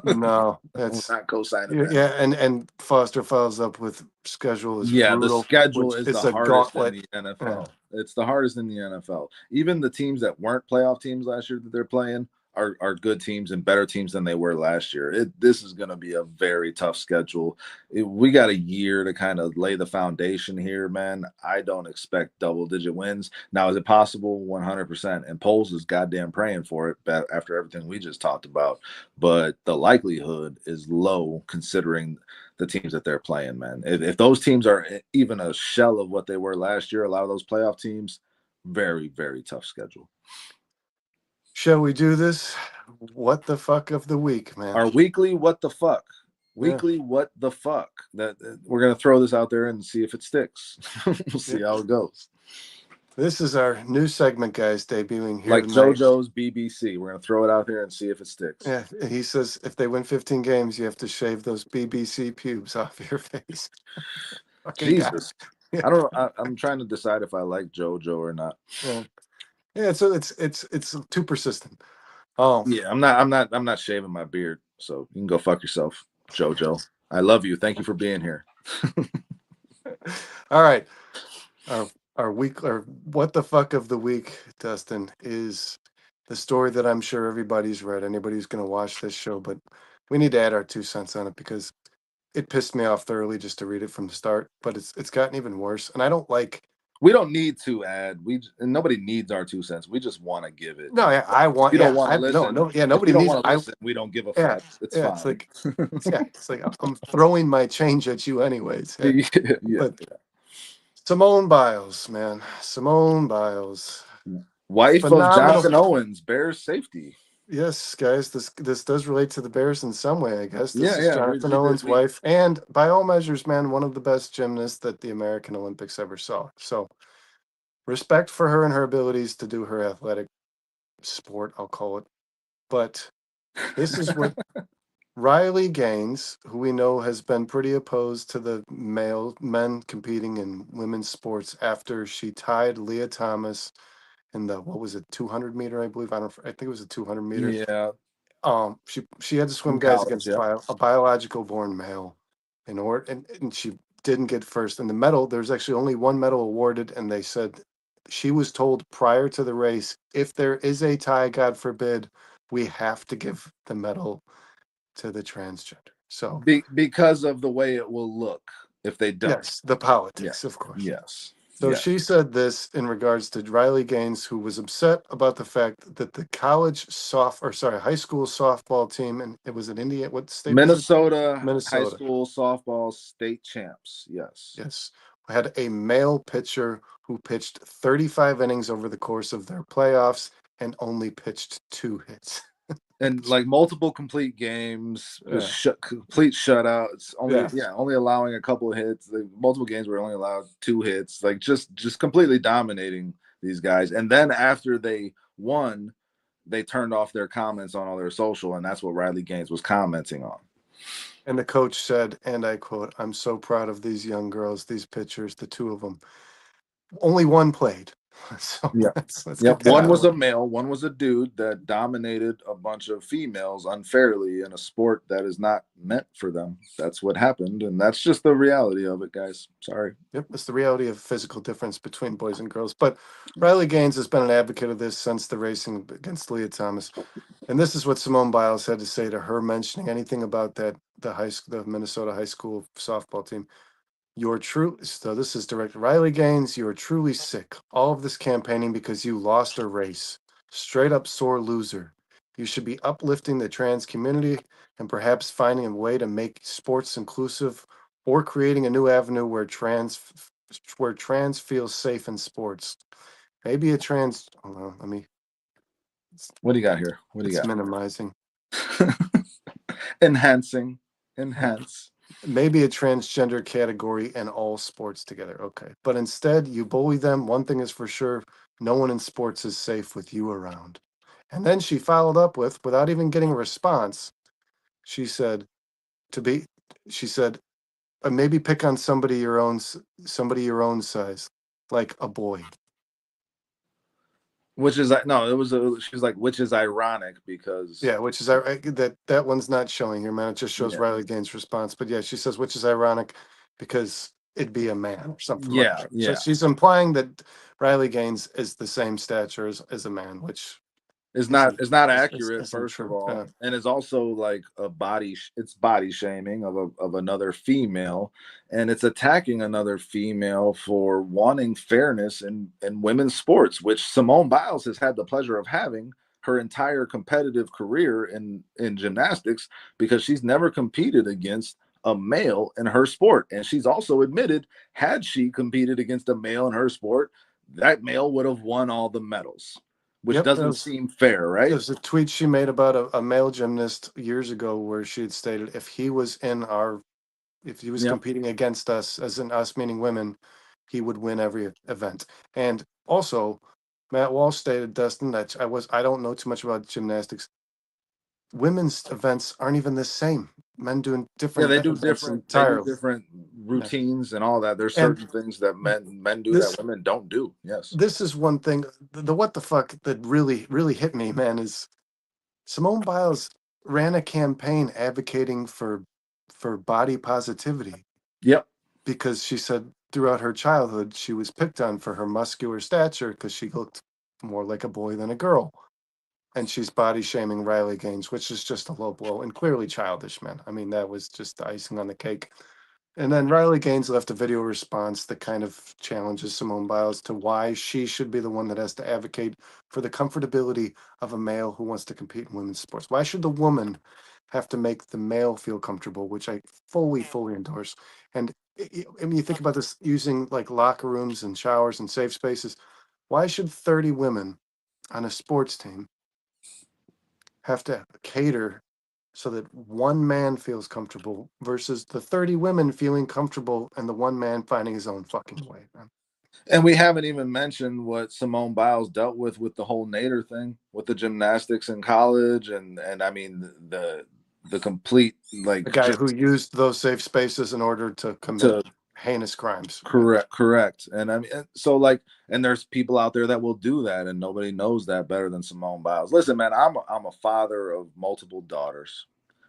No, that's
not co-signing that.
Yeah, and Foster follows up with schedule is
The
brutal.
schedule is
it's
the
a
hardest
gauntlet.
in the NFL. Yeah. It's the hardest in the NFL. Even the teams that weren't playoff teams last year that they're playing are good teams and better teams than they were last year. This is going to be a very tough schedule. We got a year to kind of lay the foundation here, man. I don't expect double-digit wins. Now, is it possible? 100%. And Poles is goddamn praying for it after everything we just talked about. But the likelihood is low considering the teams that they're playing, man. If those teams are even a shell of what they were last year, a lot of those playoff teams, very, very tough schedule.
Shall we do this? What the fuck of the week, man?
Our weekly what the fuck. Weekly what the fuck. That we're gonna throw this out there and see if it sticks. We'll see how it goes.
This is our new segment, guys, debuting here
like
tonight.
JoJo's BBC. We're gonna throw it out there and see if it sticks.
Yeah, he says if they win 15 games, you have to shave those BBC pubes off your face.
Jesus, I don't know. I'm trying to decide if I like JoJo or not.
Yeah. So it's too persistent.
Yeah, I'm not shaving my beard, so you can go fuck yourself, JoJo. I love you. Thank you for being here.
All right. Our week, or what the fuck of the week, Dustin, is the story that I'm sure everybody's read. Anybody who's going to watch this show, but we need to add our 2 cents on it because it pissed me off thoroughly just to read it from the start. But it's gotten even worse, and I don't like.
We don't need to add. Nobody needs our 2 cents. We just want to give it.
No, I want.
You don't want to listen.
Nobody
don't
needs.
Want to listen. We don't give a fuck. It's fine.
It's like I'm throwing my change at you anyways.
But
Simone Biles, man, Simone Biles,
wife of Jonathan Owens, Bears safety.
Yes, guys, this does relate to the Bears in some way, I guess. This is Jonathan
we
Owens' wife, and by all measures, man, one of the best gymnasts that the American Olympics ever saw. So, respect for her and her abilities to do her athletic sport, I'll call it. But this is what Riley Gaines, who we know has been pretty opposed to the men competing in women's sports after she tied Leah Thomas in the, what was it, 200 meter, I believe. I think it was a 200 meter.
Yeah.
She had to swim guys against a biological born male in order, and she didn't get first. And the medal, there's actually only one medal awarded, and they said she was told prior to the race, if there is a tie, God forbid, we have to give the medal to the transgender. So
because of the way it will look if they don't.
Yes, the politics, of course.
Yes.
So she said this in regards to Riley Gaines, who was upset about the fact that the high school softball team, and it was in Indiana. What state was it?
Minnesota high
Minnesota.
school softball state champs. Yes.
Yes. Had a male pitcher who pitched 35 innings over the course of their playoffs and only pitched 2 hits.
And like multiple complete games,
Yeah.
complete shutouts. Only allowing a couple of hits. Like, multiple games where only allowed 2 hits. Like just completely dominating these guys. And then after they won, they turned off their comments on all their social, and that's what Riley Gaines was commenting on.
And the coach said, and I quote, "I'm so proud of these young girls, these pitchers, the 2 of them. Only one played." So let's get
one was a male, one was a dude that dominated a bunch of females unfairly in a sport that is not meant for them. That's what happened, and that's just the reality of it, guys. Sorry.
Yep, it's the reality of physical difference between boys and girls. But Riley Gaines has been an advocate of this since the racing against Leah Thomas. And this is what Simone Biles had to say to her mentioning anything about the Minnesota high school softball team. So this is direct. Riley Gaines, you are truly sick. All of this campaigning because you lost a race. Straight up sore loser. You should be uplifting the trans community and perhaps finding a way to make sports inclusive or creating a new avenue where trans feels safe in sports. Maybe a trans. Hold on, let me.
What do you got here? What do you got?
Minimizing.
Enhance.
Maybe a transgender category and all sports together. Okay. But instead, you bully them. One thing is for sure, no one in sports is safe with you around. And then she followed up with, without even getting a response, she said, maybe pick on somebody your own size, like a boy.
Which is she's like, which is ironic because
which is that one's not showing here, man. It just shows Riley Gaines' response. But yeah, she says, which is ironic because it'd be a man or something like that.
Yeah.
So she's implying that Riley Gaines is the same stature as a man, which
is not accurate, first
true.
of all, and is also like it's body shaming of another female, and it's attacking another female for wanting fairness in women's sports, which Simone Biles has had the pleasure of having her entire competitive career in gymnastics, because she's never competed against a male in her sport. And she's also admitted, had she competed against a male in her sport, that male would have won all the medals, which doesn't seem fair, right?
There's a tweet she made about a male gymnast years ago where she had stated, if he was competing against us, as in us meaning women, he would win every event. And also, Matt Walsh stated, Dustin, that I don't know too much about gymnastics. Women's events aren't even the same. Men doing different.
They do different routines and all that. There's certain things that men do that women don't do. Yes.
This is one thing. The what the fuck that really, really hit me, man, is Simone Biles ran a campaign advocating for body positivity.
Yep.
Because she said throughout her childhood she was picked on for her muscular stature because she looked more like a boy than a girl. And she's body shaming Riley Gaines, which is just a low blow and clearly childish, man. I mean, that was just the icing on the cake. And then Riley Gaines left a video response that kind of challenges Simone Biles to why she should be the one that has to advocate for the comfortability of a male who wants to compete in women's sports. Why should the woman have to make the male feel comfortable, which I fully endorse. And I mean, you think about this using like locker rooms and showers and safe spaces. Why should 30 women on a sports team have to cater so that one man feels comfortable versus the 30 women feeling comfortable and the one man finding his own fucking way, man?
And we haven't even mentioned what Simone Biles dealt with the whole Nader thing, with the gymnastics in college, and I mean the complete, like,
the guy who used those safe spaces in order to commit heinous crimes.
Correct. And I mean, so like, and there's people out there that will do that, and nobody knows that better than Simone Biles. Listen, man, I'm a father of multiple daughters.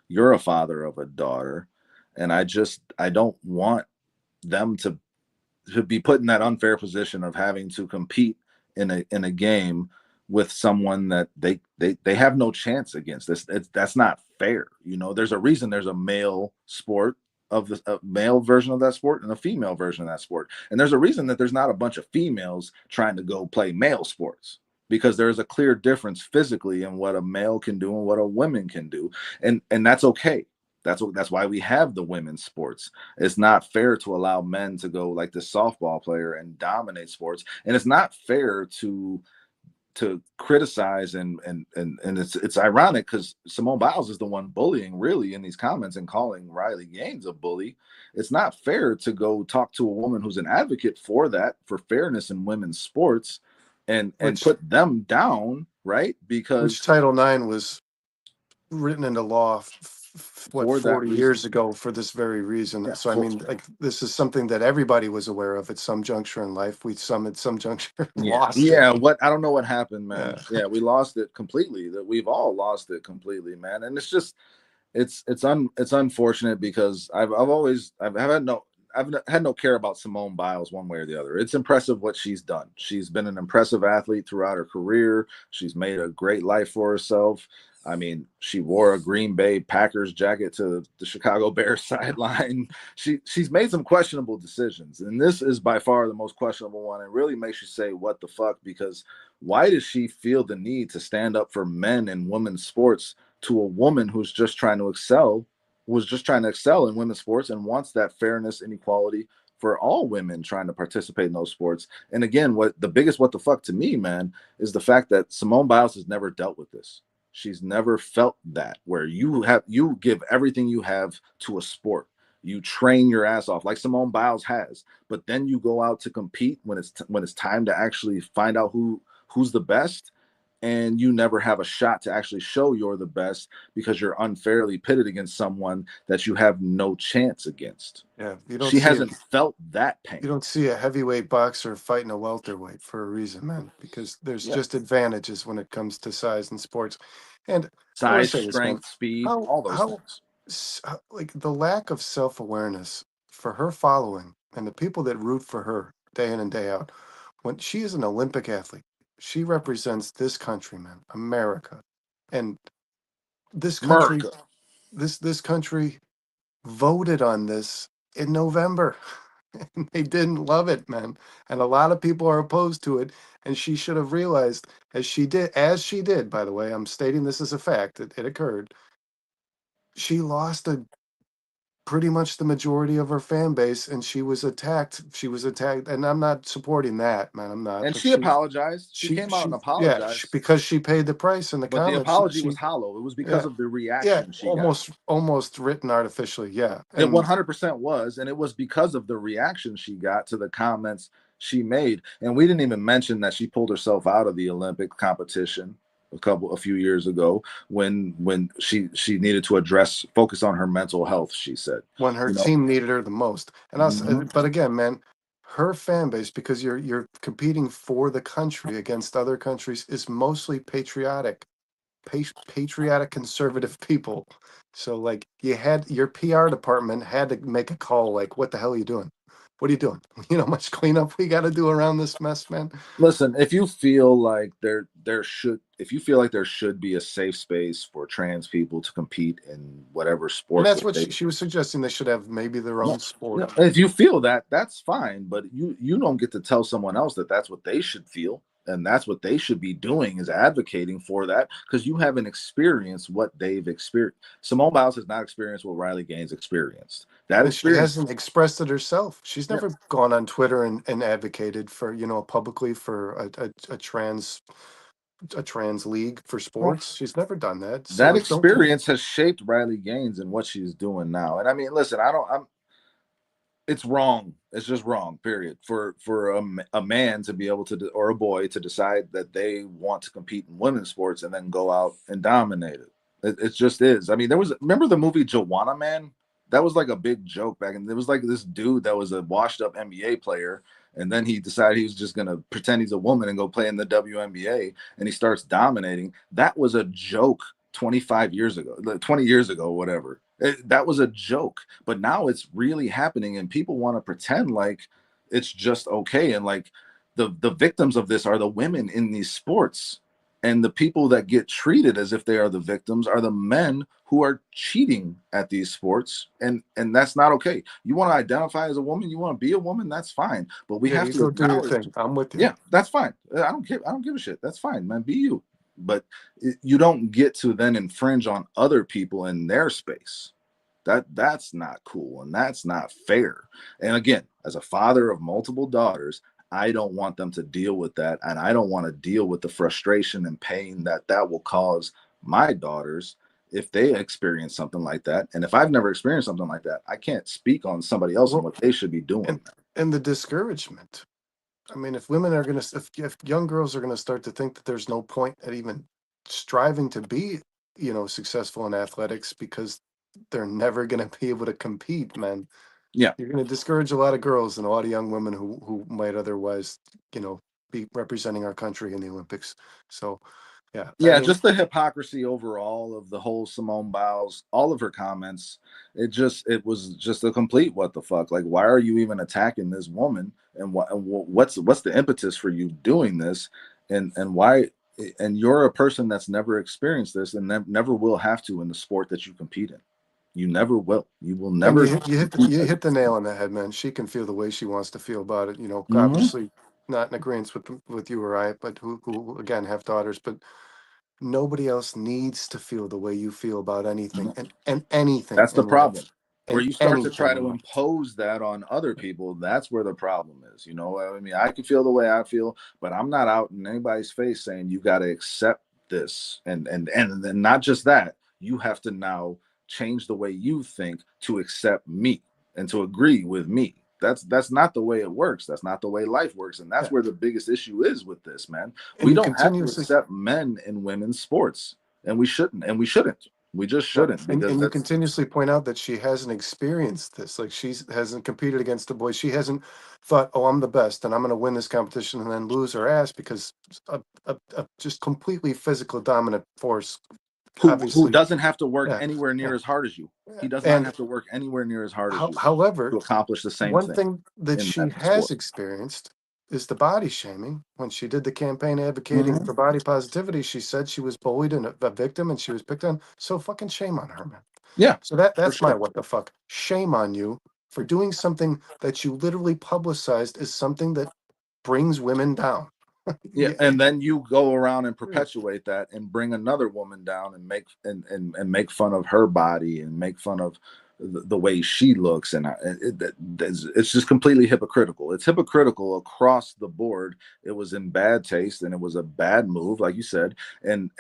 You're a father of a daughter, and I don't want them to be put in that unfair position of having to compete in a game with someone that they have no chance against. That's not fair. You know, there's a reason there's a male sport of the male version of that sport and a female version of that sport. And there's a reason that there's not a bunch of females trying to go play male sports, because there's a clear difference physically in what a male can do and what a woman can do. And that's okay. That's why we have the women's sports. It's not fair to allow men to go like the softball player and dominate sports. And it's not fair to criticize and it's ironic because Simone Biles is the one bullying really in these comments and calling Riley Gaines a bully. It's not fair to go talk to a woman who's an advocate for that, for fairness in women's sports, and put them down, right? Because
Title IX was written into law 40 years ago for this very reason.
Yeah,
so I mean, like, this is something that everybody was aware of at some juncture in life. We at some juncture lost it.
I don't know what happened, man. Yeah, we lost it completely. That we've all lost it completely, man. And it's just it's unfortunate because I've had no care about Simone Biles one way or the other. It's impressive what she's done. She's been an impressive athlete throughout her career. She's made a great life for herself. I mean, she wore a Green Bay Packers jacket to the Chicago Bears sideline. She's made some questionable decisions, and this is by far the most questionable one. It really makes you say, what the fuck? Because why does she feel the need to stand up for men and women's sports to a woman who's just trying to excel in women's sports and wants that fairness and equality for all women trying to participate in those sports? And again, what the fuck to me, man, is the fact that Simone Biles has never dealt with this. She's never felt that, where you give everything you have to a sport. You train your ass off like Simone Biles has, but then you go out to compete when it's time to actually find out who's the best, and you never have a shot to actually show you're the best because you're unfairly pitted against someone that you have no chance against.
Yeah,
she hasn't felt that pain.
You don't see a heavyweight boxer fighting a welterweight for a reason, man, because there's just advantages when it comes to size in sports. And
size, strength, speed, all those things.
Like the lack of self-awareness for her following and the people that root for her day in and day out. When she is an Olympic athlete, she represents this country, man, America. And this country, this country voted on this in November. And they didn't love it, man. And a lot of people are opposed to it. And she should have realized, as she did, by the way, I'm stating this as a fact, it occurred. She lost pretty much the majority of her fan base, and she was attacked. And I'm not supporting that, man. I'm not.
And she apologized. She came out and apologized.
Yeah, because she paid the price in the comments.
But the apology was hollow. It was because of the reaction she got.
Almost written artificially, yeah.
It 100% was, and it was because of the reaction she got to the comments she made. And we didn't even mention that she pulled herself out of the Olympic competition a few years ago when she needed to focus on her mental health, she said,
when her team needed her the most. And but again, man, her fan base, because you're competing for the country against other countries, is mostly patriotic conservative people. So like, your PR department had to make a call, like, what the hell are you doing? What are you doing? You know how much cleanup we got to do around this mess, man?
Listen, if you feel like there should be a safe space for trans people to compete in whatever sport,
and that's what she was suggesting. They should have maybe their own sport.
If you feel that, that's fine, but you don't get to tell someone else that that's what they should feel. And that's what they should be doing, is advocating for that, because you haven't experienced what they've experienced. Simone Biles has not experienced what Riley Gaines experienced.
She hasn't expressed it herself. She's never gone on Twitter and advocated for, publicly for a trans league for sports. She's never done that. So
that experience has shaped Riley Gaines and what she's doing now. And I mean, listen, it's wrong. It's just wrong, period. For a man to be able to, or a boy to decide that they want to compete in women's sports and then go out and dominate it. It just is. I mean, remember the movie Joanna Man? That was like a big joke back in. There was like this dude that was a washed up NBA player, and then he decided he was just gonna pretend he's a woman and go play in the WNBA, and he starts dominating. That was a joke 25 years ago, 20 years ago, whatever. That was a joke, but now it's really happening, and people want to pretend like it's just okay. And like the victims of this are the women in these sports. And the people that get treated as if they are the victims are the men who are cheating at these sports, and that's not okay. You want to identify as a woman, you want to be a woman, that's fine, but we have
you
to
go do your
acknowledge,
thing. I'm with you.
yeah, that's fine. I don't give a shit. That's fine, man. Be you. But you don't get to then infringe on other people in their space. That's not cool, and that's not fair. And again, as a father of multiple daughters, I don't want them to deal with that, and I don't want to deal with the frustration and pain that will cause my daughters if they experience something like that. And if I've never experienced something like that, I can't speak on somebody else and
Well,
what they should be doing.
and the discouragement. I mean, if women are going to, if young girls are going to start to think that there's no point at even striving to be, successful in athletics because they're never going to be able to compete, man,
Yeah.
you're going to discourage a lot of girls and a lot of young women who might otherwise, be representing our country in the Olympics. So, yeah, I
Yeah,
mean,
just the hypocrisy overall of the whole Simone Biles, all of her comments. It was just a complete what the fuck. Like, why are you even attacking this woman? And what's the impetus for you doing this? And why? And you're a person that's never experienced this and never will have to in the sport that you compete in. You never will. You will
and
never.
you hit the nail on the head, man. She can feel the way she wants to feel about it.
Mhm.
Obviously not in agreement with you or I, but who again have daughters, but nobody else needs to feel the way you feel about anything and anything
That's the
in
problem.
life
Where
and
you start to
anything
try
in
to
life.
impose that on other people, that's where the problem is. I mean, I can feel the way I feel, but I'm not out in anybody's face saying you got to accept this. And then not just that, you have to now change the way you think to accept me and to agree with me. That's not the way it works. That's not the way life works. And that's
Yeah.
where the biggest issue is with this, man.
And
We
you
don't have to
continuously
accept men in women's sports, and we shouldn't. And we shouldn't. We just
No,
shouldn't, because
and you
that's
continuously point out that she hasn't experienced this. Like she hasn't competed against a boy. She hasn't thought, "Oh, I'm the best, and I'm going to win this competition," and then lose her ass because a just completely physical dominant force.
who
Obviously,
doesn't have to work
yeah,
anywhere
yeah.
near as hard as you. He does not
And
have to work anywhere near as hard as you to
however,
accomplish the same
one
thing
thing that
in
she
that
has
sport.
experienced is the body shaming. When she did the campaign advocating
Mhm.
for body positivity, she said she was bullied and a victim, and she was picked on. So fucking shame on her, man.
Yeah,
So
for
that's my
sure.
what the fuck. Shame on you for doing something that you literally publicized as something that brings women down.
Yeah,
Yeah,
and then you go around and perpetuate that and bring another woman down and make fun of her body and make fun of the way she looks, and it's just completely hypocritical. It's hypocritical across the board. It was in bad taste, and it was a bad move, like you said, and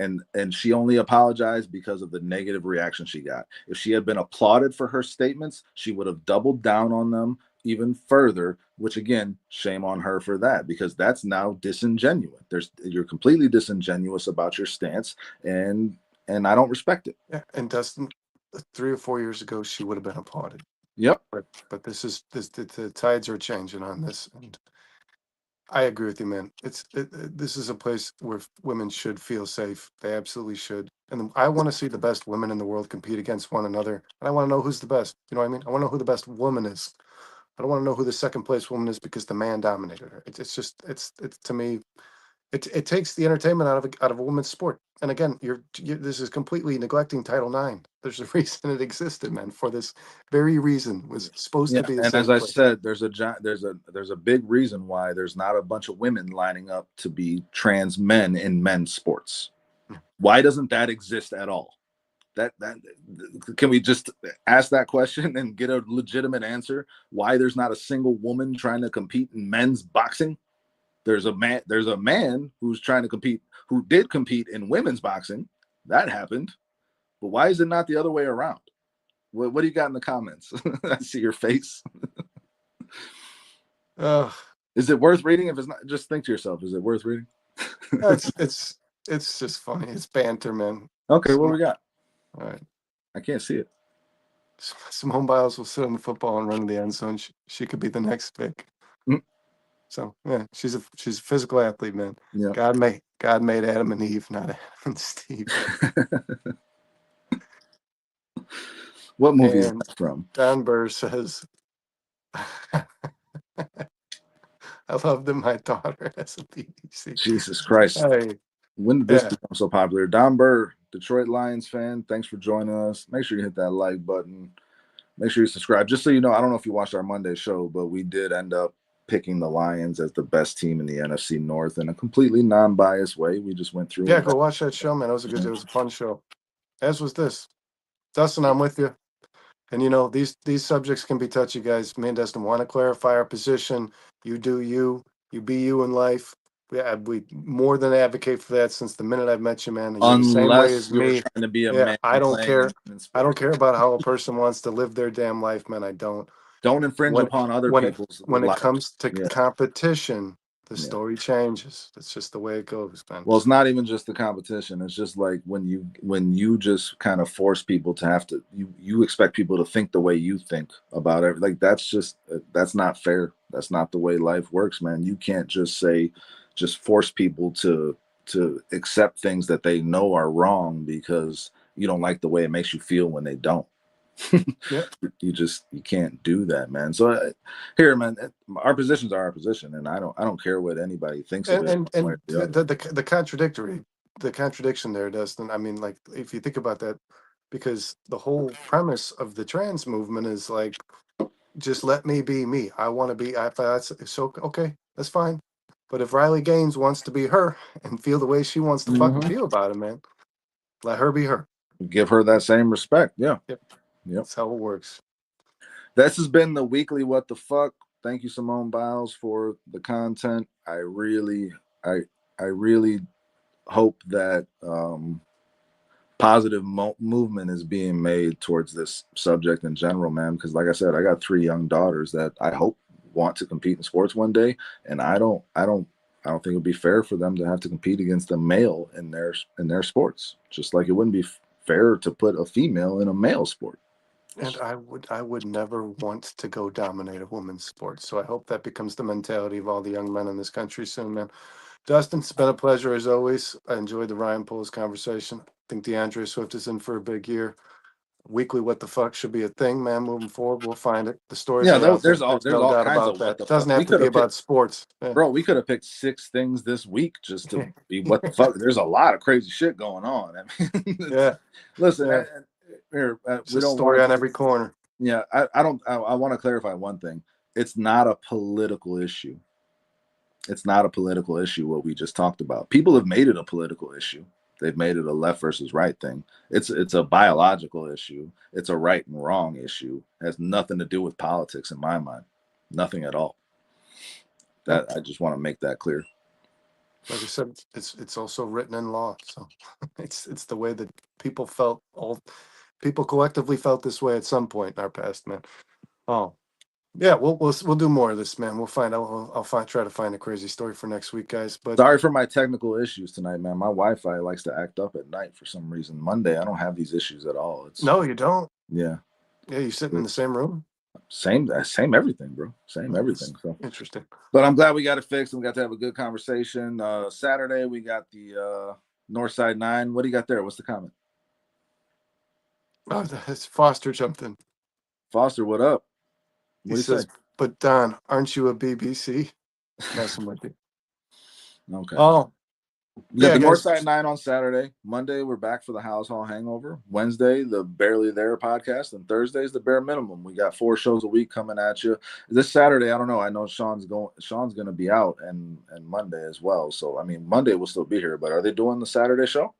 she only apologized because of the negative reaction she got. If she had been applauded for her statements, she would have doubled down on them even further, which again, shame on her for that, because that's now disingenuous. You're completely disingenuous about your stance, and I don't respect it.
yeah. And Dustin, 3 or 4 years ago, she would have been applauded.
Yep.
But the tides are changing on this, and I agree with you, man. This is a place where women should feel safe. They absolutely should. And I want to see the best women in the world compete against one another. And I want to know who's the best. You know what I mean? I want to know who the best woman is. I don't want to know who the second place woman is because the man dominated her. It's just it's to me it takes the entertainment out of a woman's sport. And again, this is completely neglecting Title IX. There's a reason it existed, man. For this very reason, was supposed
Yeah,
to be a
and as
safe
I
place.
said, there's a big reason why there's not a bunch of women lining up to be trans men in men's sports. Why doesn't that exist at all? That can we just ask that question and get a legitimate answer? Why there's not a single woman trying to compete in men's boxing? There's a man who's trying to compete, who did compete in women's boxing. That happened. But why is it not the other way around? What do you got in the comments? I see your face.
Uh,
Is it worth reading? If it's not, just think to yourself, is it worth reading?
it's just funny. It's banter, man.
Okay, what we got?
All right.
I can't see it.
Simone Biles will sit on the football and run to the end zone. She could be the next pick.
Mm.
So yeah, she's a physical athlete, man.
Yeah.
God made Adam and Eve, not Adam and Steve.
What movie is
And
that from?
Don Burr says, "I love that my daughter has a BBC."
Jesus Christ.
Hey,
when did this become so popular? Don Burr, Detroit Lions fan, thanks for joining us. Make sure you hit that like button. Make sure you subscribe. Just so you know, I don't know if you watched our Monday show, but we did end up picking the Lions as the best team in the NFC North in a completely non-biased way. We just went through.
Yeah, go watch that show, man. It was a fun show. As was this. Dustin, I'm with you. And these subjects can be touchy, guys. Me and Dustin want to clarify our position. You do you. You be you in life. We more than advocate for that since the minute I've met you, man. And you're the same way
Unless
as
you're
me.
trying to be a
Yeah,
man
I don't
playing
care.
in
I don't
sports.
care about how a person wants to live their damn life, man. I don't.
Don't infringe upon other people's
When it
lives.
comes to
Yeah.
competition, the
Yeah.
story changes. That's just the way it goes, man.
Well, it's not even just the competition. It's just like when you just kind of force people to have to you expect people to think the way you think about it. Like that's not fair. That's not the way life works, man. You can't just force people to accept things that they know are wrong because you don't like the way it makes you feel when they don't.
Yeah.
You can't do that, man. So here, man, our positions are our position, and I don't care what anybody thinks of it.
And the contradiction there, Dustin. I mean, like, if you think about that, because the whole premise of the trans movement is like, just let me be me. I want to be. I that's so okay. That's fine. But if Riley Gaines wants to be her and feel the way she wants to fucking feel about it, man, let her be her.
Give her that same respect. Yeah.
Yep.
Yep.
That's how it works.
This has been the weekly What the Fuck. Thank you, Simone Biles, for the content. I really hope that positive movement is being mid towards this subject in general, man. Because like I said, I got 3 young daughters that I hope want to compete in sports one day, and I don't think it'd be fair for them to have to compete against a male in their sports. Just like it wouldn't be fair to put a female in a male sport.
And I would never want to go dominate a women's sport. So I hope that becomes the mentality of all the young men in this country soon, man. Dustin, it's been a pleasure as always. I enjoyed the Ryan Poles conversation. I think DeAndre Swift is in for a big year. Weekly What the Fuck should be a thing, man. Moving forward, we'll find it. The stories are out there. There's no
all
doubt
kinds
about
of
that.
what the
It doesn't
fuck.
have to be about sports. Yeah.
Bro, we could have picked 6 things this week just to be what the fuck. There's a lot of crazy shit going on. I mean,
Yeah.
Listen,
Yeah.
we don't
story
want
on every corner.
Yeah, I want to clarify one thing. It's not a political issue. It's not a political issue what we just talked about. People have made it a political issue. They've made it a left versus right thing. It's a biological issue. It's a right and wrong issue. It has nothing to do with politics in my mind. Nothing at all. That I just want to make that clear.
Like I said, it's also written in law. So it's the way that people collectively felt this way at some point in our past, man. Oh. Yeah, we'll do more of this, man. We'll find out. I'll try to find a crazy story for next week, guys. But
sorry for my technical issues tonight, man. My Wi-Fi likes to act up at night for some reason. Monday, I don't have these issues at all.
No, you don't.
Yeah.
Yeah, you sitting in the same room.
Same everything, bro. Same everything. So
interesting.
But I'm glad we got it fixed and we got to have a good conversation. Saturday, we got the Northside 9. What do you got there? What's the comment?
Oh, that's Foster jumped in.
Foster, what up?
What he says, but Don, aren't you a BBC? Messing with you.
Okay.
Oh.
We got the Northside 9 on Saturday. Monday, we're back for the House Hall Hangover. Wednesday, the Barely There podcast. And Thursday's the Bare Minimum. We got 4 shows a week coming at you. This Saturday, I don't know. I know Sean's going to be out and Monday as well. So, I mean, Monday will still be here. But are they doing the Saturday show?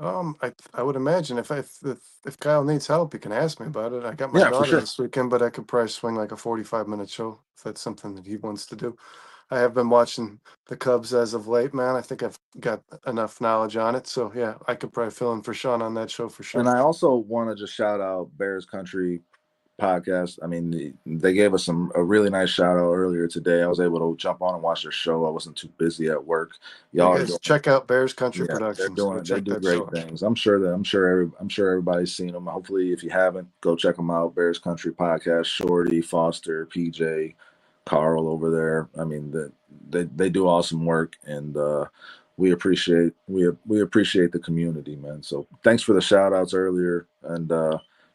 I would imagine if Kyle needs help, he can ask me about it. I got my daughter this weekend, but I could probably swing like a 45-minute show if that's something that he wants to do. I have been watching the Cubs as of late, man. I think I've got enough knowledge on it. So, yeah, I could probably fill in for Sean on that show for sure.
And I also want to just shout out Bears Country podcast. I mean, they gave us a really nice shout out earlier today. I was able to jump on and watch their show. I wasn't too busy at work.
Y'all guys check out Bears Country Productions.
They do great things. I'm sure everybody's seen them. Hopefully, if you haven't, go check them out. Bears Country Podcast. Shorty, Foster, PJ, Carl over there. I mean, they do awesome work, and we appreciate the community, man. So thanks for the shout outs earlier, and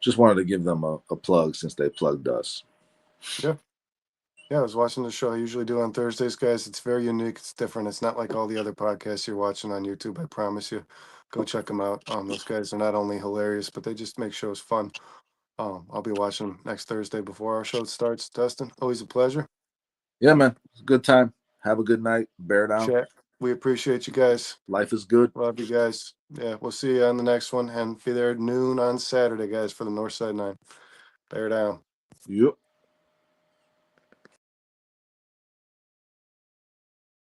just wanted to give them a plug since they plugged us.
Yeah. Yeah, I was watching the show I usually do on Thursdays, guys. It's very unique. It's different. It's not like all the other podcasts you're watching on YouTube. I promise you. Go check them out. Those guys are not only hilarious, but they just make shows fun. I'll be watching them next Thursday before our show starts. Dustin, always a pleasure.
Yeah, man. It's a good time. Have a good night. Bear down.
Chat. We appreciate you guys.
Life is good.
Love you guys. Yeah, we'll see you on the next one and be there at noon on Saturday, guys, for the Northside 9. Bear down.
Yep.